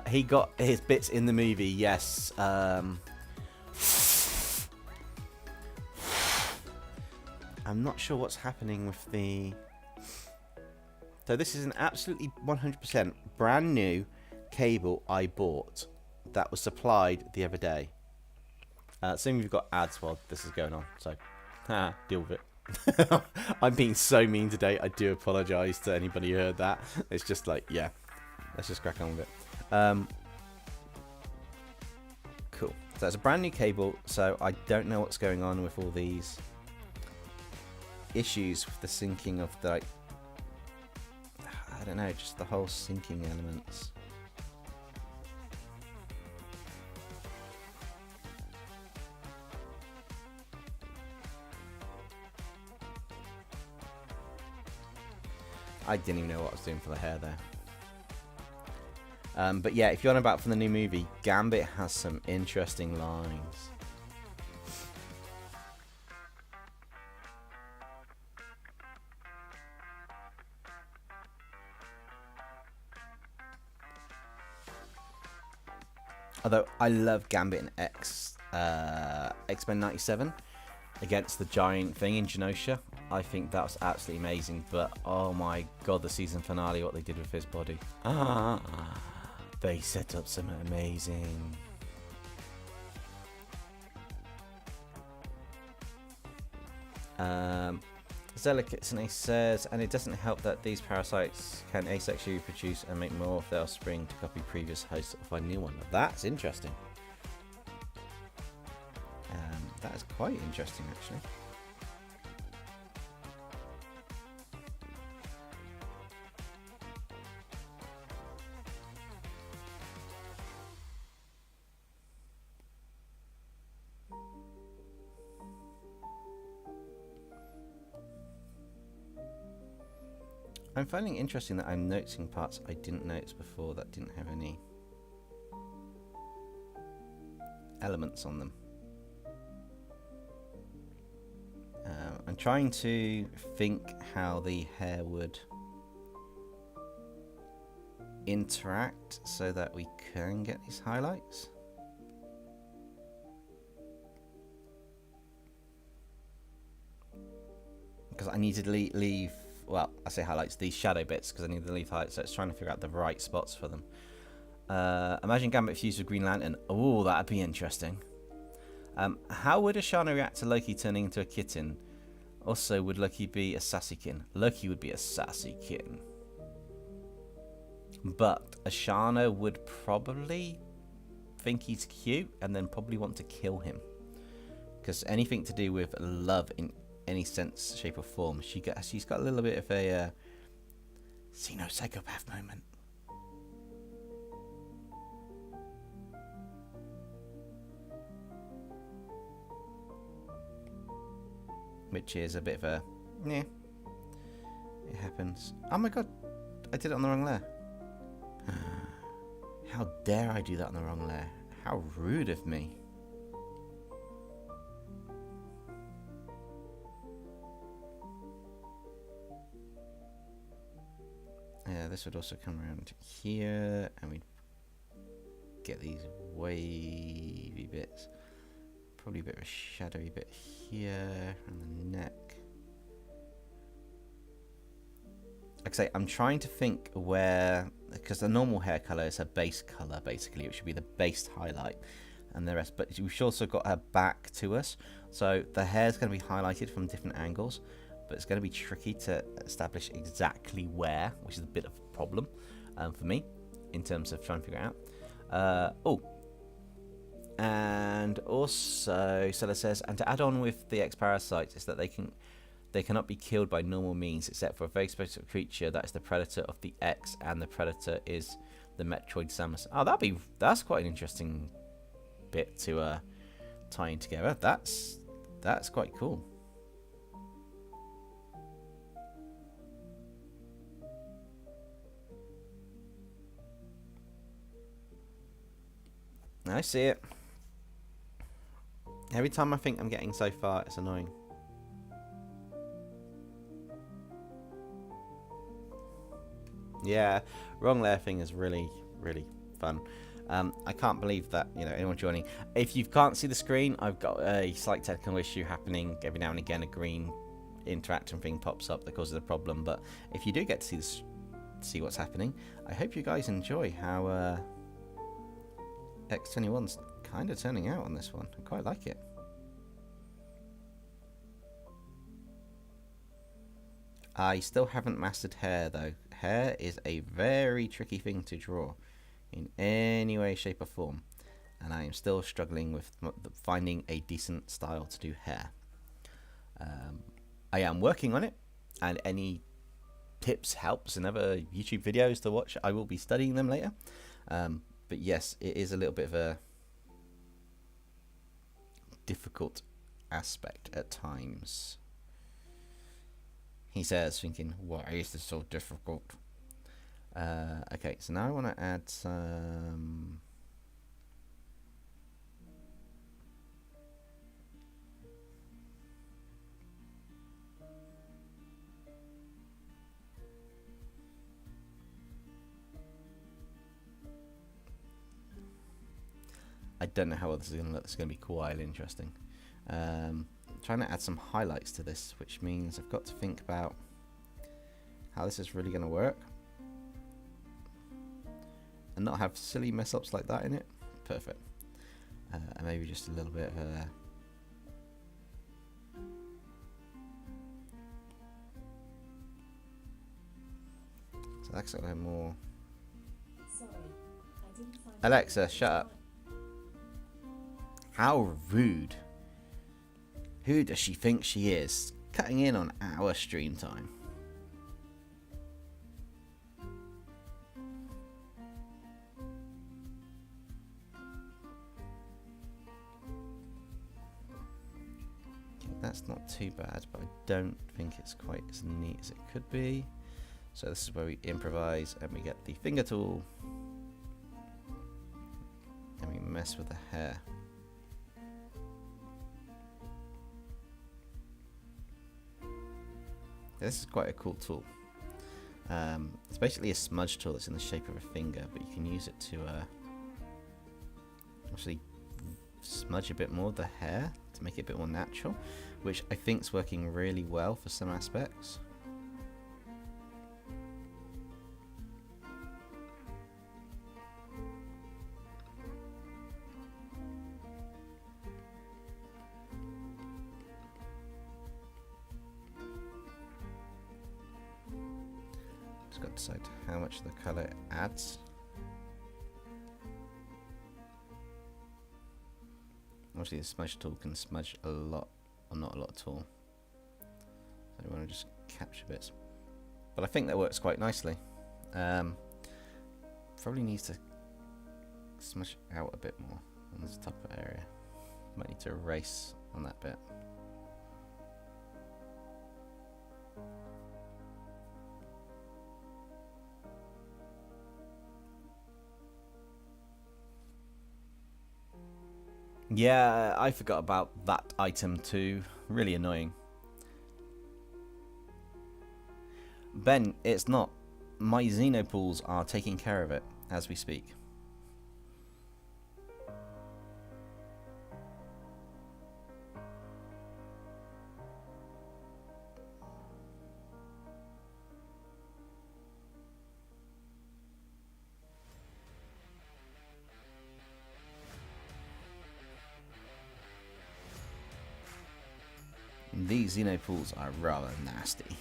He got his bits in the movie, yes. I'm not sure what's happening with the... So this is an absolutely 100% brand new cable I bought that was supplied the other day. Assuming you've got ads while this is going on, so deal with it. I'm being so mean today. I do apologise to anybody who heard that. It's just like, yeah, let's just crack on with it. Cool. So it's a brand new cable, so I don't know what's going on with all these issues with the syncing of the, like, I don't know, just the whole syncing elements. I didn't even know what I was doing for the hair there. But yeah, if you're on about from the new movie, Gambit has some interesting lines. Although I love Gambit in X-Men 97 against the giant thing in Genosha. I think that was absolutely amazing. But oh my god, the season finale, what they did with his body. They set up something amazing. Zelikitsune says, and it doesn't help that these parasites can asexually reproduce and make more of their offspring to copy previous hosts or find new one. That's interesting. That is quite interesting, actually. I'm finding it interesting that I'm noticing parts I didn't notice before that didn't have any elements on them. I'm trying to think how the hair would interact so that we can get these highlights. Because I need to leave, well, I say highlights, these shadow bits, because I need to leave highlights, so it's trying to figure out the right spots for them. Imagine Gambit fused with Green Lantern. Oh, that'd be interesting. How would Ashana react to Loki turning into a kitten? Also, would Loki be a sassy kitten? Loki would be a sassy kitten. But Ashana would probably think he's cute and then probably want to kill him. Because anything to do with love in any sense, shape or form, she's got a little bit of a see no psychopath moment. Which is a bit of a, yeah, it happens. Oh my god, I did it on the wrong layer. How dare I do that on the wrong layer? How rude of me. this would also come around here, and we'd get these wavy bits. Probably a bit of a shadowy bit here, and the neck. Like I say, I'm trying to think where, because the normal hair colour is her base colour, basically. It should be the base highlight and the rest. But we've also got her back to us. So the hair is going to be highlighted from different angles. But it's going to be tricky to establish exactly where, which is a bit of a problem for me in terms of trying to figure it out. And also, Seller says, and to add on with the X-parasites is that they cannot be killed by normal means except for a very specific creature that is the predator of the X, and the predator is the Metroid Samus. Oh, that's quite an interesting bit to tie in together. That's quite cool. I see it. Every time I think I'm getting so far, it's annoying. Yeah, wrong layer thing is really, really fun. I can't believe that, you know, anyone joining. If you can't see the screen, I've got a slight technical issue happening. Every now and again, a green interaction thing pops up that causes a problem. But if you do get to see what's happening, I hope you guys enjoy how X-21's kind of turning out on this one. I quite like it. I still haven't mastered hair though. Hair is a very tricky thing to draw in any way, shape or form, and I am still struggling with finding a decent style to do hair. I am working on it, and any tips, helps and other YouTube videos to watch, I will be studying them later. But yes, it is a little bit of a difficult aspect at times. He says, thinking, why is this so difficult? Okay, so now I want to add some... I don't know how well this is going to look. It's going to be quite interesting. Trying to add some highlights to this, which means I've got to think about how this is really going to work and not have silly mess ups like that in it. Perfect. And maybe just a little bit of a so that's got a more. Sorry, I didn't find Alexa, shut up. How rude. Who does she think she is? Cutting in on our stream time. Okay, that's not too bad, but I don't think it's quite as neat as it could be. So this is where we improvise and we get the finger tool. And we mess with the hair. This is quite a cool tool. It's basically a smudge tool that's in the shape of a finger, but you can use it to actually smudge a bit more of the hair to make it a bit more natural, which I think is working really well for some aspects. Got to decide how much of the colour it adds. Obviously the smudge tool can smudge a lot, or not a lot at all. So I want to just capture bits. But I think that works quite nicely. Probably needs to smudge out a bit more on this top area. Might need to erase on that bit. Yeah, I forgot about that item too. Really annoying. Ben, it's not my Xenopools are taking care of it as we speak. These Xenopools are rather nasty.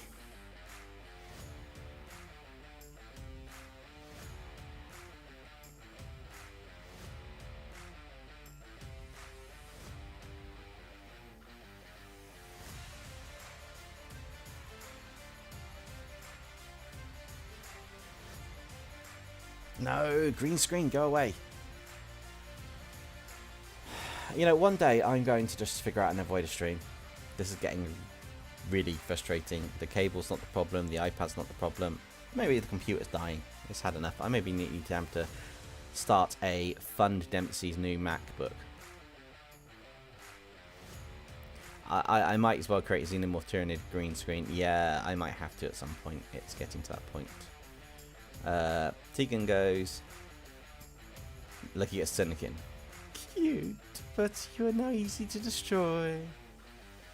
No, green screen, go away. You know, one day I'm going to just figure out and avoid a stream. This is getting really frustrating. The cable's not the problem, the iPad's not the problem. Maybe the computer's dying. It's had enough. I maybe need to start a Fund Dempsey's new MacBook. I might as well create a Xenomorph Tyranid green screen. Yeah, I might have to at some point. It's getting to that point. Tegan goes, looking at Syndicate. Cute, but you are now easy to destroy.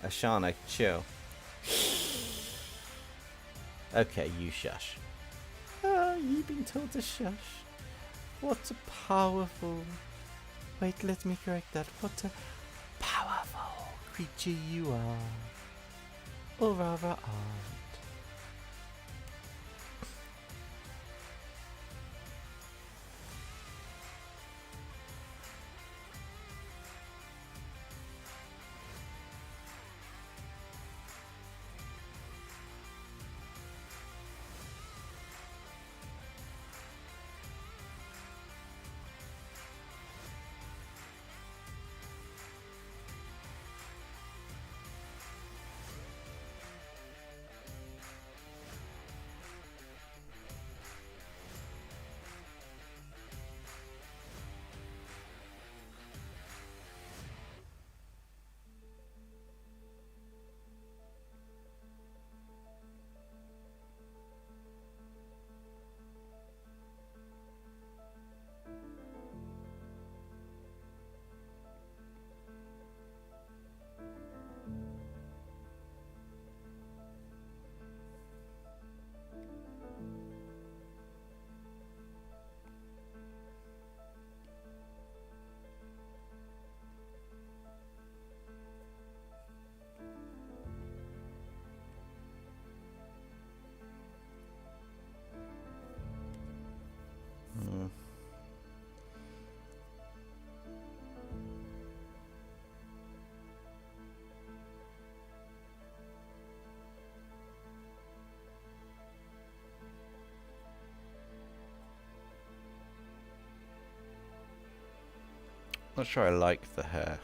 Ashana, chill. Okay, you shush. Ah, you've been told to shush. What a powerful... Wait, let me correct that. What a powerful creature you are. Or rather aren't. Not sure I like the hair.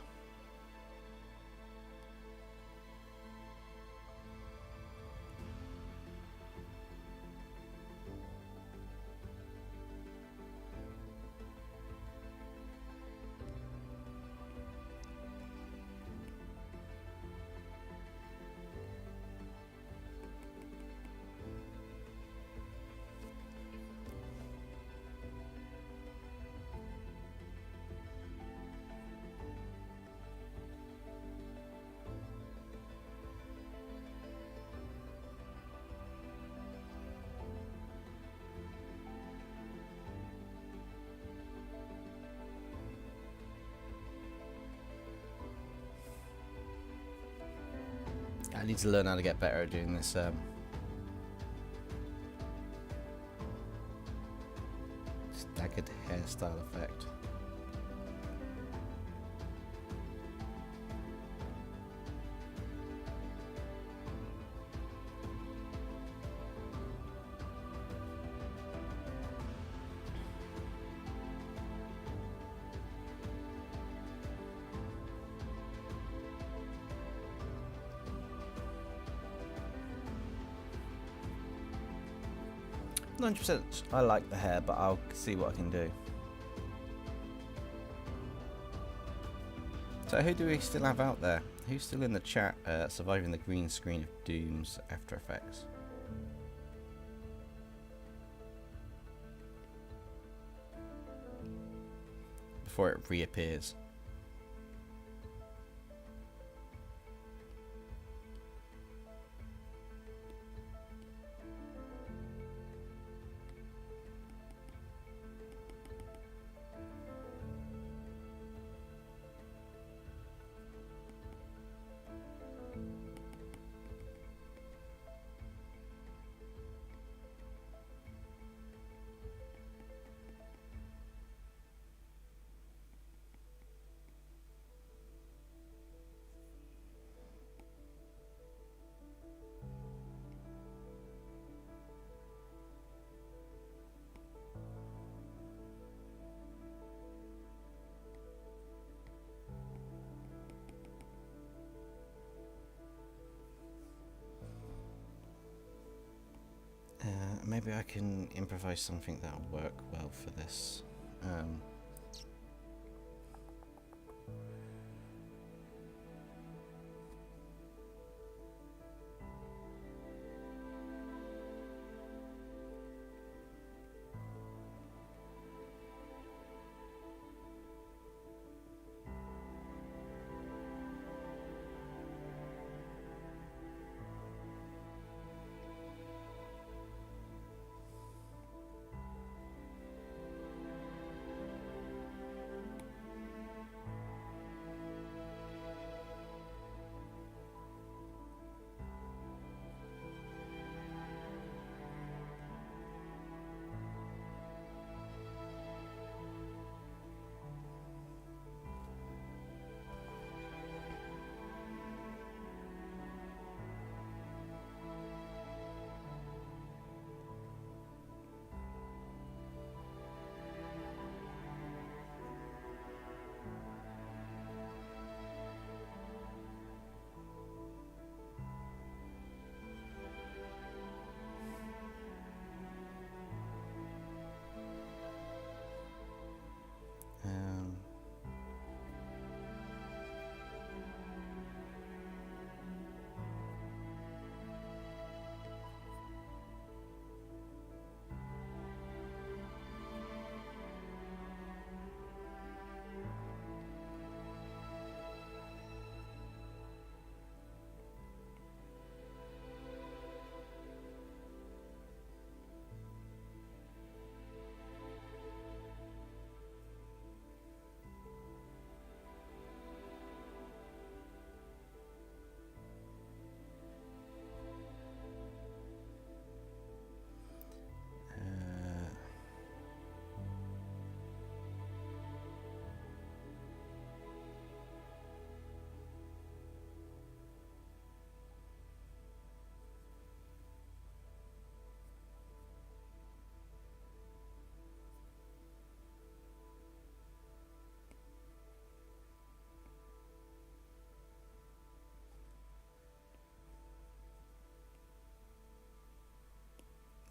I need to learn how to get better at doing this. Staggered hairstyle effect. Not 100% I like the hair, but I'll see what I can do. So who do we still have out there? Who's still in the chat surviving the green screen of Doom's After Effects? before it reappears. Maybe I can improvise something that'll work well for this.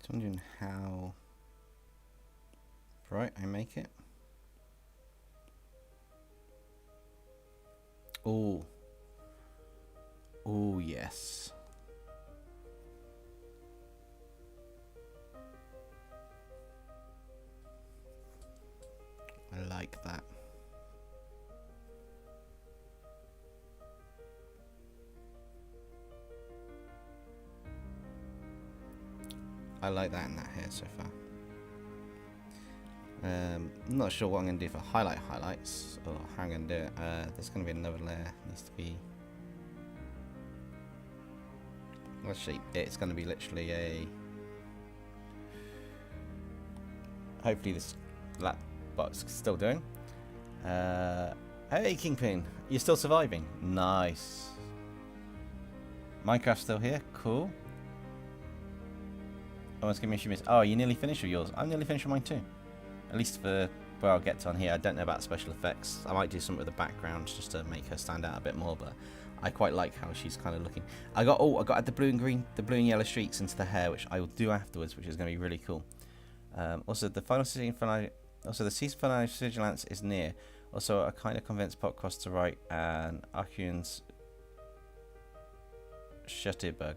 Just wondering how bright I make it. Oh. Oh, yes. I like that. I like that in that hair so far. I'm not sure what I'm going to do for highlights, or how I'm going to do it. There's going to be another layer. Needs to be. Actually, it's going to be literally a. Hopefully this laptop's still doing. Hey Kingpin, you're still surviving. Nice. Minecraft's still here. Cool. Almost give me a few minutes. Oh, you nearly finished with yours. I'm nearly finished with mine too. At least for where I'll get to on here. I don't know about special effects. I might do something with the background just to make her stand out a bit more, but I quite like how she's kind of looking. I got the blue and green, the blue and yellow streaks into the hair, which I will do afterwards, which is going to be really cool. Also, the season finale of Vigilance is near. Also, I kind of convinced Popcross to write an Arcuan's Shutterbug.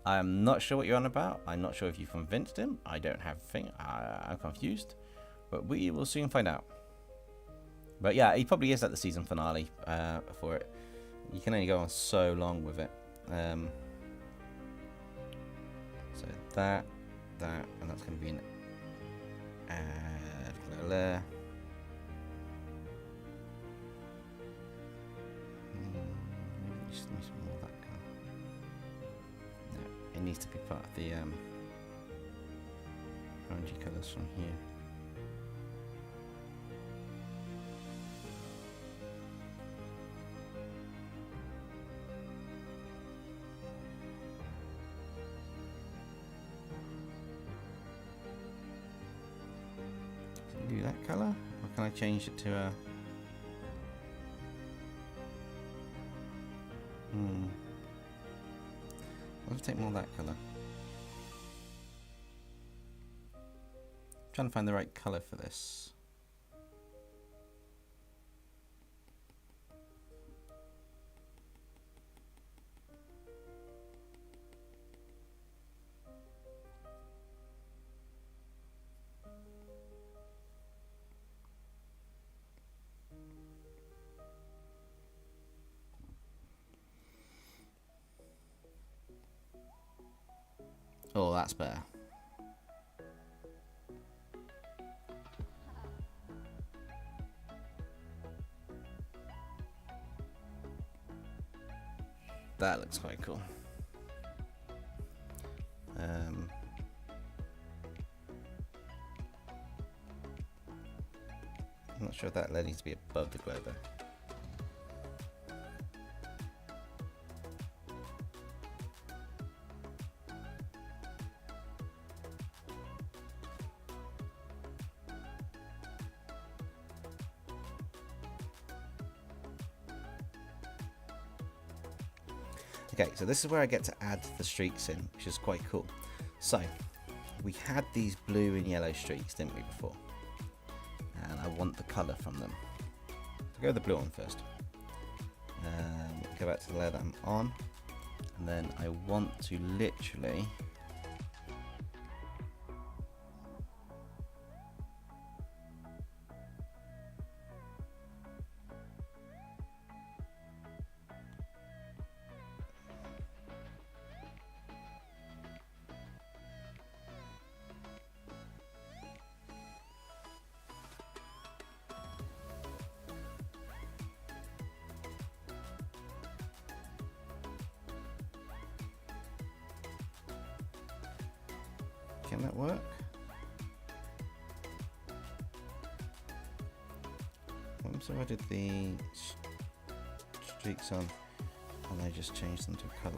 I'm not sure what you're on about. I'm not sure if you convinced him. I don't have a thing. I'm confused. But we will soon find out. But yeah, he probably is at the season finale for it. You can only go on so long with it. So that, and that's going to be an add color layer. Just need some more of that colour. No, it needs to be part of the orangey colours from here. Do that colour, or can I change it to a? Let's take more of that colour. Trying to find the right colour for this. Oh, that's better. That looks quite cool. I'm not sure if that lead needs to be above the glow though. Okay, so this is where I get to add the streaks in, which is quite cool. So, we had these blue and yellow streaks, didn't we, before? And I want the colour from them. So go with the blue one first. Go back to the layer that I'm on. And then I want to literally... Can that work? So I did the streaks on and I just changed them to colour.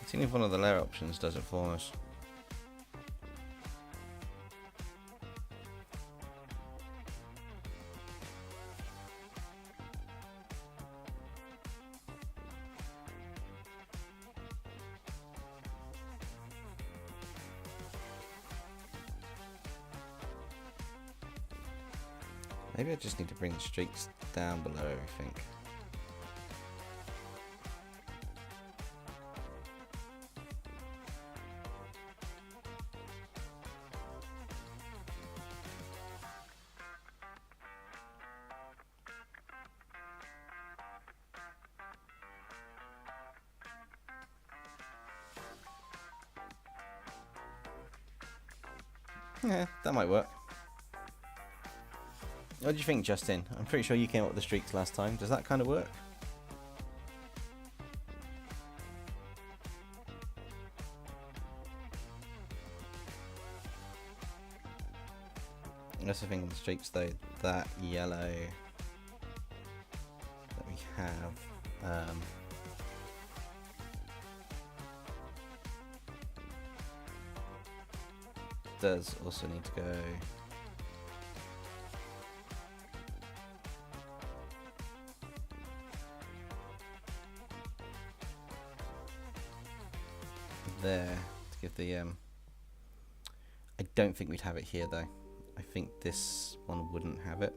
See if one of the layer options does it for us. Maybe I just need to bring the streaks down below everything. Yeah, that might work. What do you think, Justin? I'm pretty sure you came up with the streaks last time. Does that kind of work? That's the thing with the streaks though, that yellow that we have, does also need to go. There to give the I don't think we'd have it here though. I think this one wouldn't have it.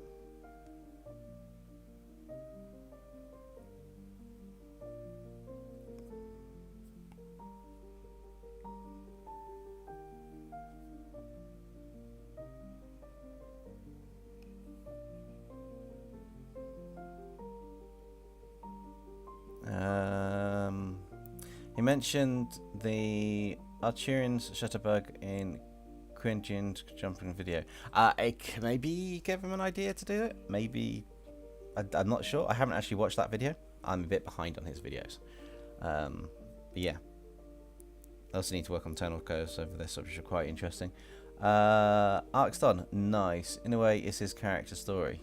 He mentioned the Arturian's Shutterbug in Quintin's jumping video. Maybe give him an idea to do it. Maybe I'm not sure. I haven't actually watched that video. I'm a bit behind on his videos. But yeah, I also need to work on tonal curves over this, which is quite interesting. Arc's done. Nice. In a way, it's his character story.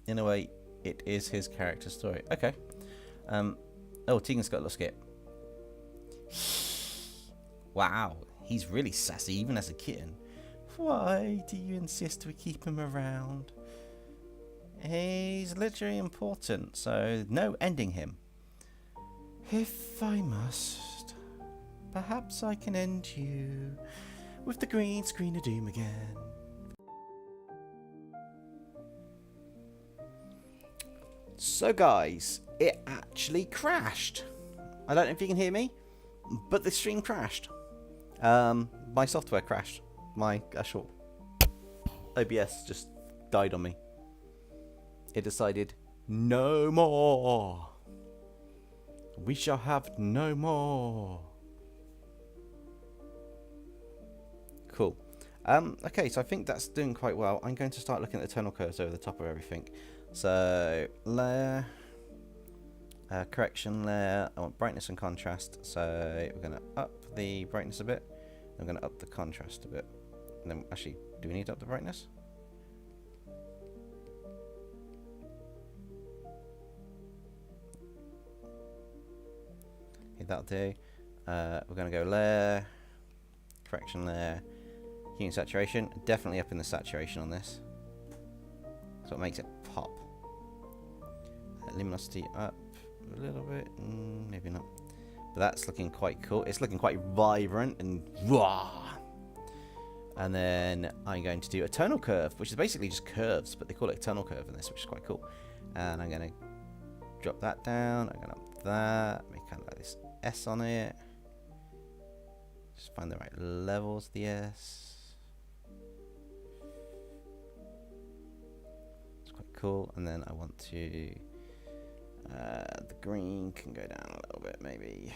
In a way, it is his character story. Okay. Oh, Tegan's got a little skip. Wow, he's really sassy even as a kitten. Why do you insist we keep him around? He's literally important, so no ending him. If I must, perhaps I can end you with the green screen of doom again. So guys, it actually crashed. I don't know if you can hear me, but the stream crashed. My software crashed. My actual OBS just died on me. It decided, no more. We shall have no more. Cool. Okay, so I think that's doing quite well. I'm going to start looking at the tonal curves over the top of everything. So, layer, correction layer, I want brightness and contrast, so we're going to up the brightness a bit, I'm going to up the contrast a bit, and then actually, do we need to up the brightness? Okay, that'll do. We're going to go layer, correction layer, hue and saturation, definitely up in the saturation on this, so it makes it pop. Luminosity up a little bit, maybe not, but that's looking quite cool. It's looking quite vibrant and raw. And then I'm going to do a tonal curve, which is basically just curves, but they call it a tonal curve in this, which is quite cool. And I'm going to drop that down. I'm going to up that, make kind of like this S on it. Just find the right levels of the S. It's quite cool. And then I want to the green can go down a little bit, maybe.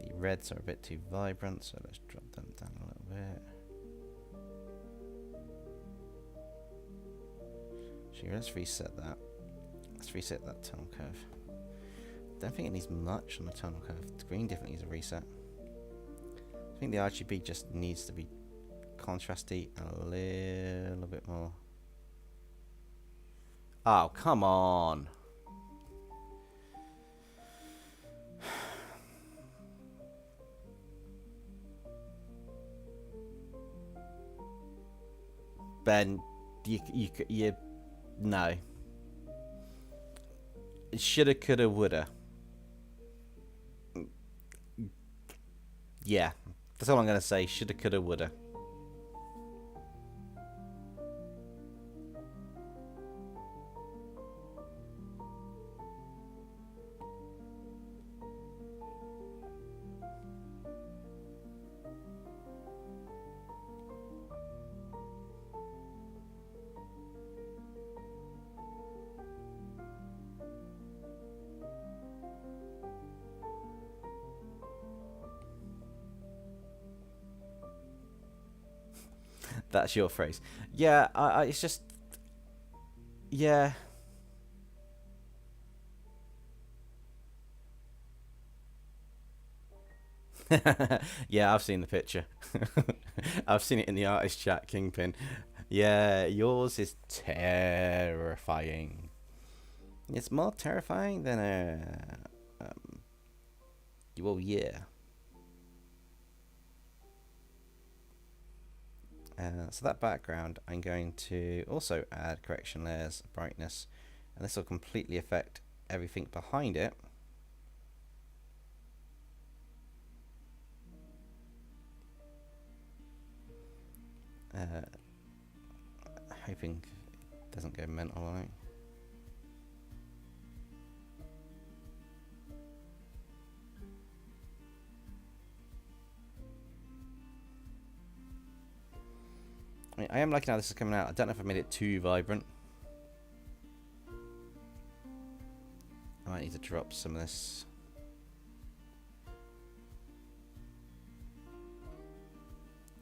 The reds are a bit too vibrant, so let's drop them down a little bit. Actually, let's reset that. Let's reset that tonal curve. Don't think it needs much on the tonal curve. The green definitely needs a reset. I think the RGB just needs to be contrasty and a little bit more. Oh, come on. Ben, you no. Shoulda, coulda, woulda. Yeah, that's all I'm gonna say. Shoulda, coulda, woulda. That's your phrase. Yeah, it's just... Yeah. Yeah, I've seen the picture. I've seen it in the artist chat, Kingpin. Yeah, yours is terrifying. It's more terrifying than a... well, yeah. So that background, I'm going to also add correction layers, brightness, and this will completely affect everything behind it. Hoping it doesn't go mental on it. I am liking how this is coming out. I don't know if I made it too vibrant. I might need to drop some of this.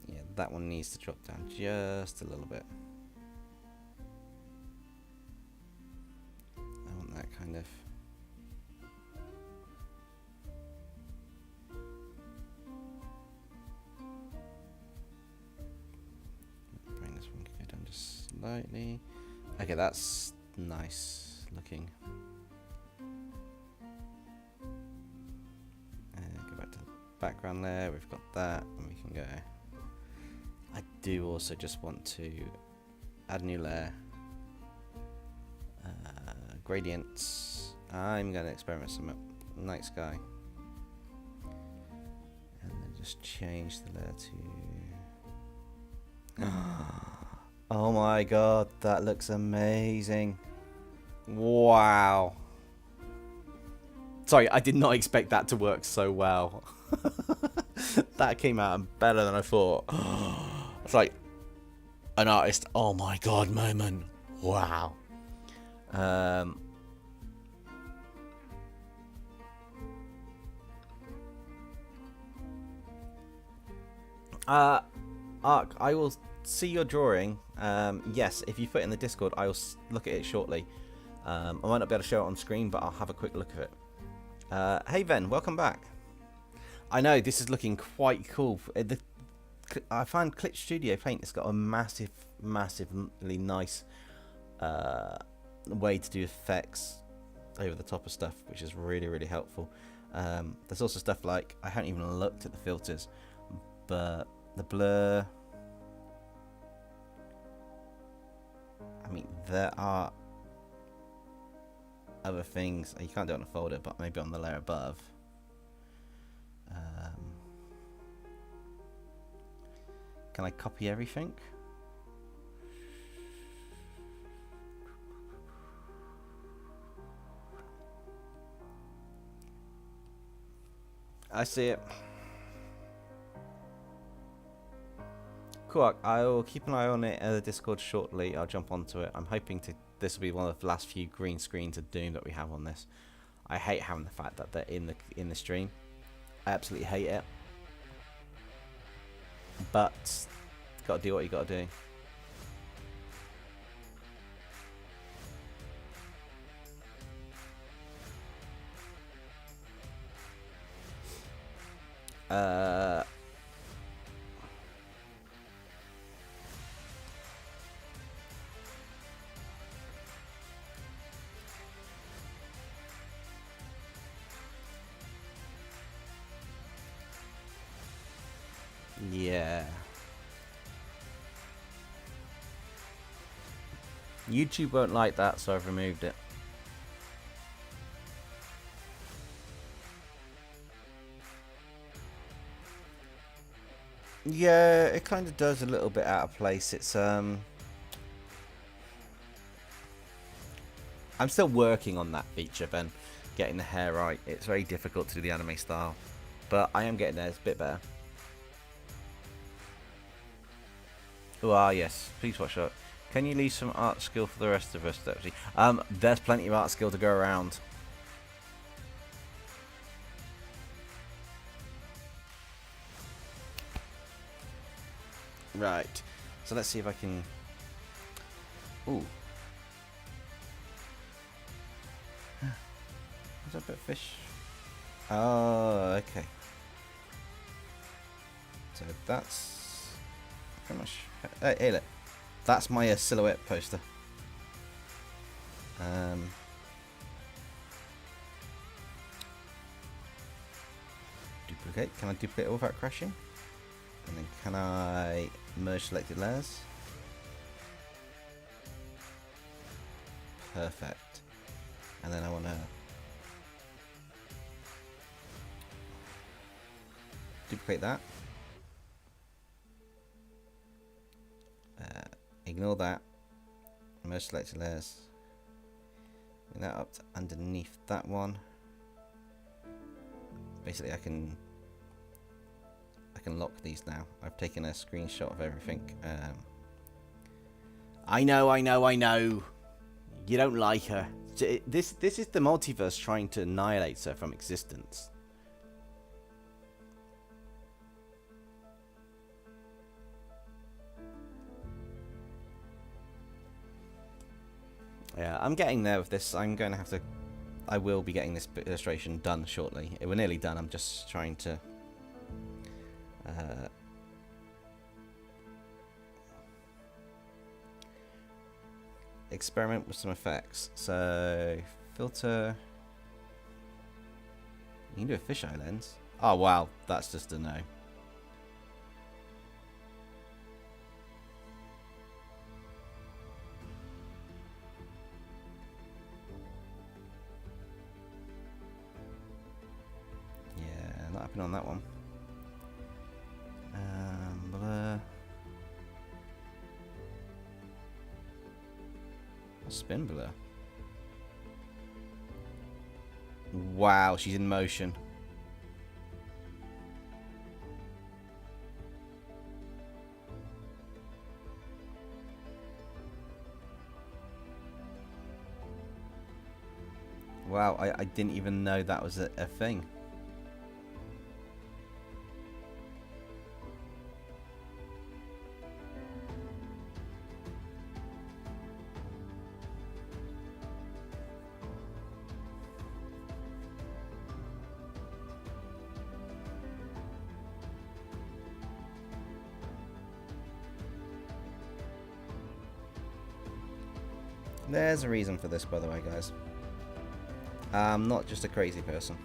Yeah, that one needs to drop down just a little bit. I want that kind of... bring this one go down just slightly. Okay, that's nice looking. Go back to the background there. We've got that, and we can go. I do also just want to add a new layer. Gradients. I'm going to experiment with some night sky. And then just change the layer to... Oh my god, that looks amazing. Wow. Sorry, I did not expect that to work so well. That came out better than I thought. It's like an artist, oh my god moment. Wow. Ark, I will see your drawing. Yes, if you put it in the Discord, I will look at it shortly. I might not be able to show it on screen, but I'll have a quick look at it. Hey Ven, welcome back. I know this is looking quite cool. I find Glitch Studio Paint has got a massively nice way to do effects over the top of stuff, which is really helpful. There's also stuff like, I haven't even looked at the filters, but the blur. I mean, there are other things. You can't do it on a folder, but maybe on the layer above. Can I copy everything? I see it. Cool. I will keep an eye on it in the Discord shortly. I'll jump onto it. I'm hoping this will be one of the last few green screens of Doom that we have on this. I hate having the fact that they're in the stream. I absolutely hate it. But gotta do what you gotta do. Yeah. YouTube won't like that, so I've removed it. Yeah, it kind of does a little bit out of place. It's I'm still working on that feature, Ben. Getting the hair right. It's very difficult to do the anime style, but I am getting there. It's a bit better. Oh, yes. Please watch out. Can you leave some art skill for the rest of us, Dempsey? There's plenty of art skill to go around. Right. So let's see if I can... Ooh. Is that a bit of fish? Oh, okay. So that's... pretty much... Hey, look. That's my silhouette poster. Duplicate. Can I duplicate it without crashing? And then can I merge selected layers? Perfect. And then I want to duplicate that. Ignore that. Merge selected layers. Bring that up to underneath that one. Basically, I can lock these now. I've taken a screenshot of everything. I know. You don't like her. This is the multiverse trying to annihilate her from existence. Yeah, I'm getting there with this. I'm going to have to... I will be getting this illustration done shortly. We're nearly done. I'm just trying to... experiment with some effects. So, filter... You can do a fisheye lens. Oh, wow. That's just a no. Not happening on that one. Blur. Spin blur. Wow, she's in motion. Wow, I didn't even know that was a thing. There's a reason for this, by the way, guys. I'm not just a crazy person.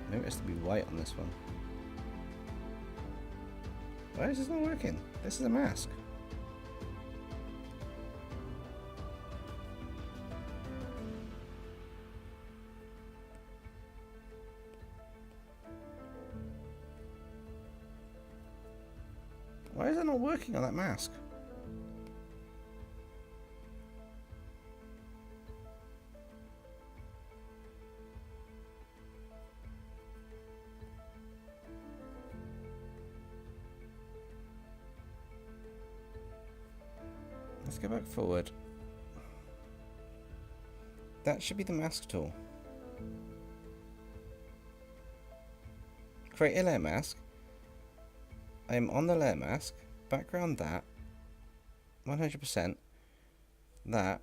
Maybe it has to be white on this one. Why is this not working? This is a mask. Why is it not working on that mask? Let's go back forward. That should be the mask tool. Create a layer mask. I'm on the layer mask. Background that. 100%. That.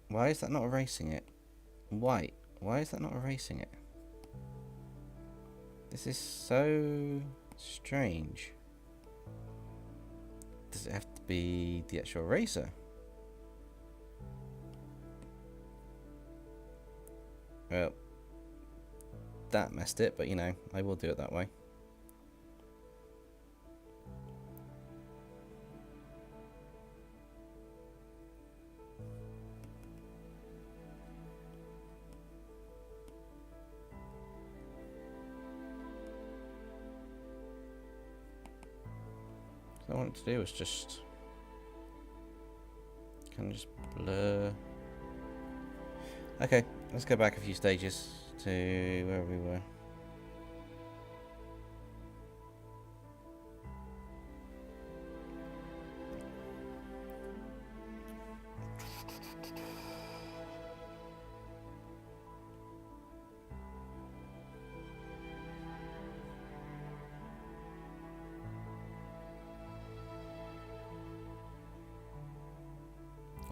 Why is that not erasing it? White. Why is that not erasing it? This is so strange. Does it have to be the actual eraser? Well, that messed it, but you know, I will do it that way. What I wanted to do was just kind of just blur. Okay, let's go back a few stages to where we were.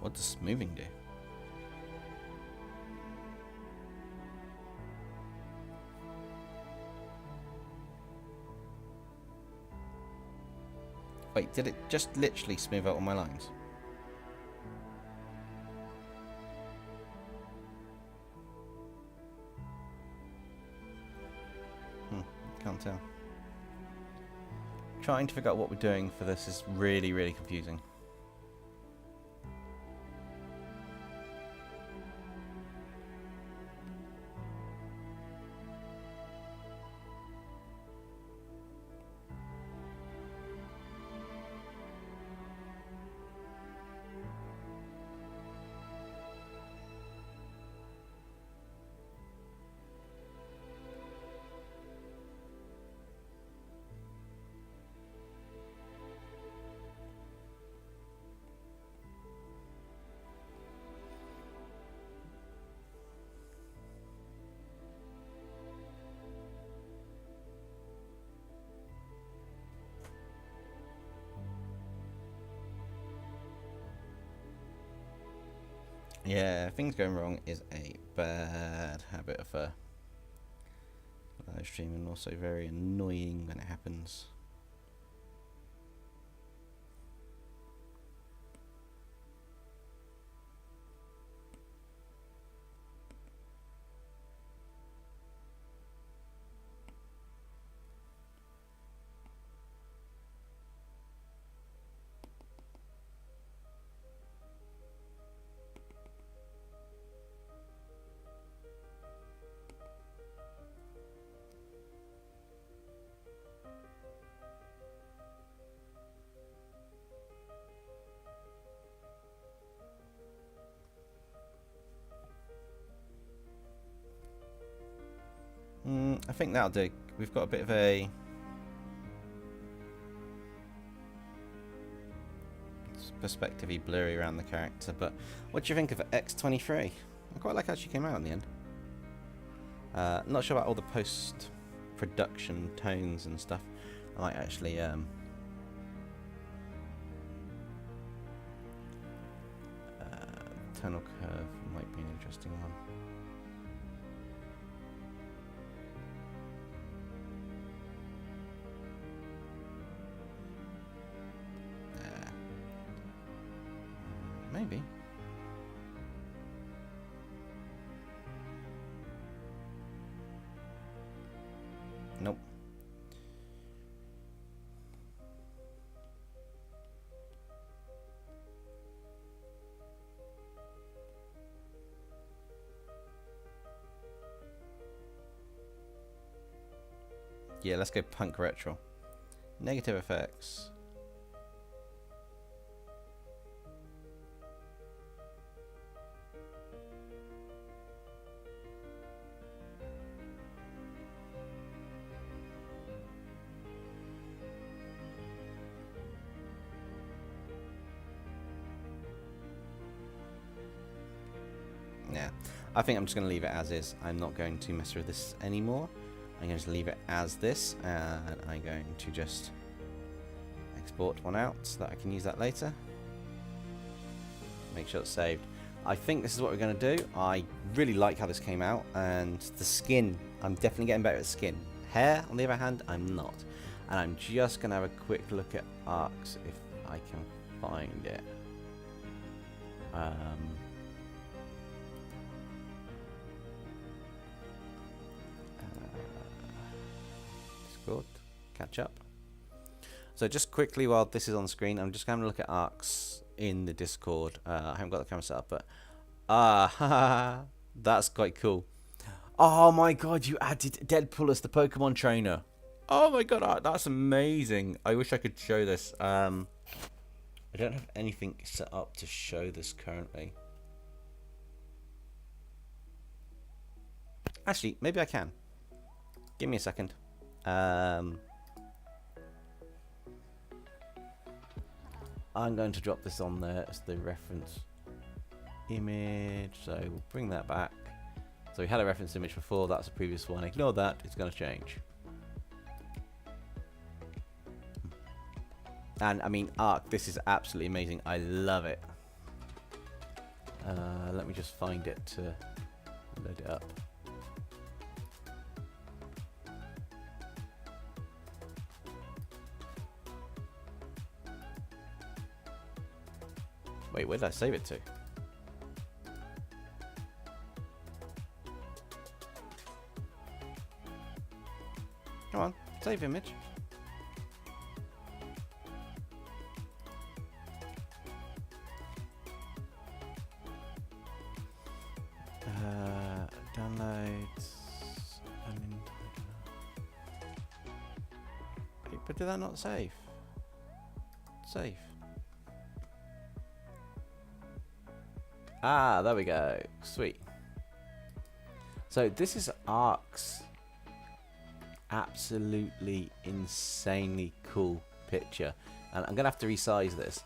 What does smoothing do? Wait, did it just literally smooth out all my lines? can't tell. Trying to figure out what we're doing for this is really, really confusing. Yeah, things going wrong is a bad habit of live stream, and also very annoying when it happens. I think that'll do. We've got a bit of a perspective-y blurry around the character, but what do you think of X-23? I quite like how she came out in the end. Not sure about all the post-production tones and stuff. I might actually tonal curve might be an interesting one. Maybe. Nope. Yeah, let's go punk retro. Negative effects. Yeah, I think I'm just going to leave it as is. I'm not going to mess with this anymore. I'm going to leave it as this, and I'm going to just export one out so that I can use that later. Make sure it's saved. I think this is what we're going to do. I really like how this came out, and the skin, I'm definitely getting better at skin. Hair, on the other hand, I'm not. And I'm just going to have a quick look at arcs if I can find it. Discord, catch up. So just quickly while this is on screen, I'm just going to look at arcs in the Discord. I haven't got the camera set up, but that's quite cool. Oh my god, you added Deadpool as the Pokemon trainer. Oh my god, that's amazing. I wish I could show this. I don't have anything set up to show this currently. Actually, maybe I can. Give me a second. I'm going to drop this on there as the reference image. So we'll bring that back. So we had a reference image before. That's a previous one. Ignore that. It's going to change. And I mean, arc. This is absolutely amazing. I love it. Let me just find it to load it up. Wait, where did I save it to? Come on, Save image. Downloads. But did that not save? Save. Ah, there we go. Sweet. So this is Ark's absolutely insanely cool picture, and I'm gonna have to resize this.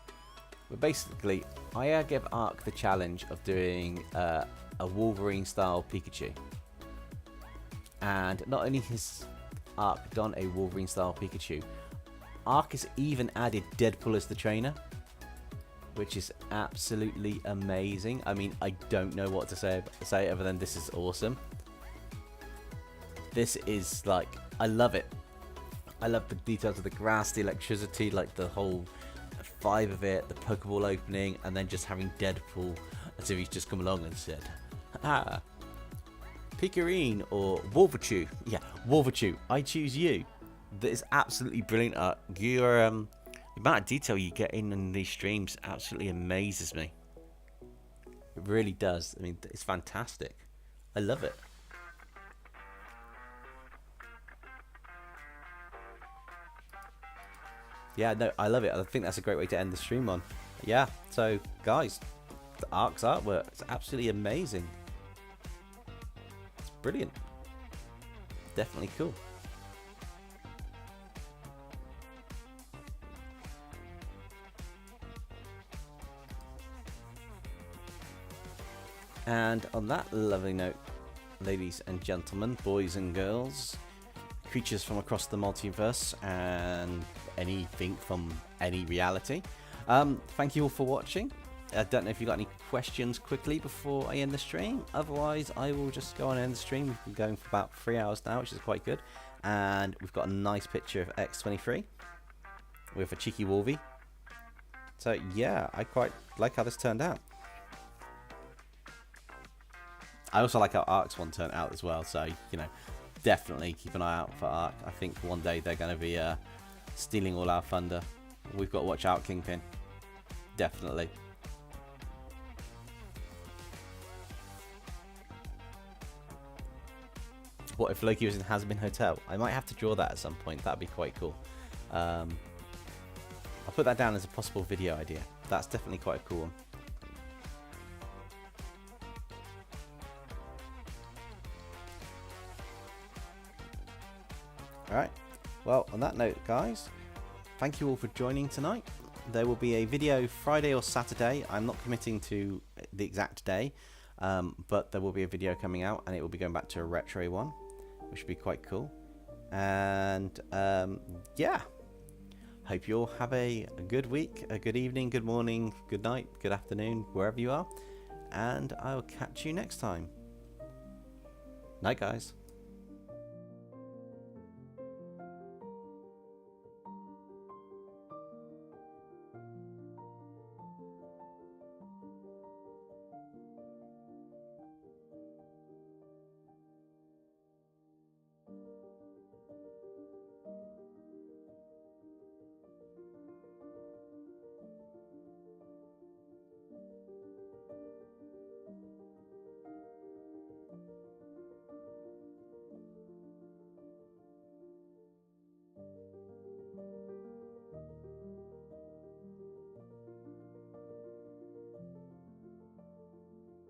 But basically, I give Ark the challenge of doing a Wolverine style Pikachu, and not only has Ark done a Wolverine style Pikachu, Ark has even added Deadpool as the trainer, which is absolutely amazing. I mean, I don't know what to say other than this is awesome. This is like, I love it. I love the details of the grass, the electricity, like the whole vibe of it, the Pokeball opening, and then just having Deadpool as if he's just come along and said, ah, Pikareen or Wolverchew. Yeah, Wolverchew, I choose you. That is absolutely brilliant art. Your the amount of detail you get in these streams absolutely amazes me. It really does. I mean, it's fantastic. I love it. Yeah, no, I love it. I think that's a great way to end the stream on. Yeah, so guys, the Ark's artwork is absolutely amazing. It's brilliant. Definitely cool. And on that lovely note, ladies and gentlemen, boys and girls, creatures from across the multiverse and anything from any reality, thank you all for watching. I don't know if you got any questions quickly before I end the stream. Otherwise, I will just go on and end the stream. We've been going for about 3 hours now, which is quite good. And we've got a nice picture of X-23 with a cheeky Wolvie. So yeah, I quite like how this turned out. I also like how Ark's one turned out as well, so, you know, definitely keep an eye out for Ark. I think one day they're going to be stealing all our thunder. We've got to watch out, Kingpin. Definitely. What if Loki was in Hazbin Hotel? I might have to draw that at some point. That'd be quite cool. I'll put that down as a possible video idea. That's definitely quite a cool one. Alright, well, on that note, guys, thank you all for joining tonight. There will be a video Friday or Saturday. I'm not committing to the exact day, but there will be a video coming out, and it will be going back to a retro one, which would be quite cool. And yeah, hope you all have a good week, a good evening, good morning, good night, good afternoon, wherever you are, and I will catch you next time. Night, guys.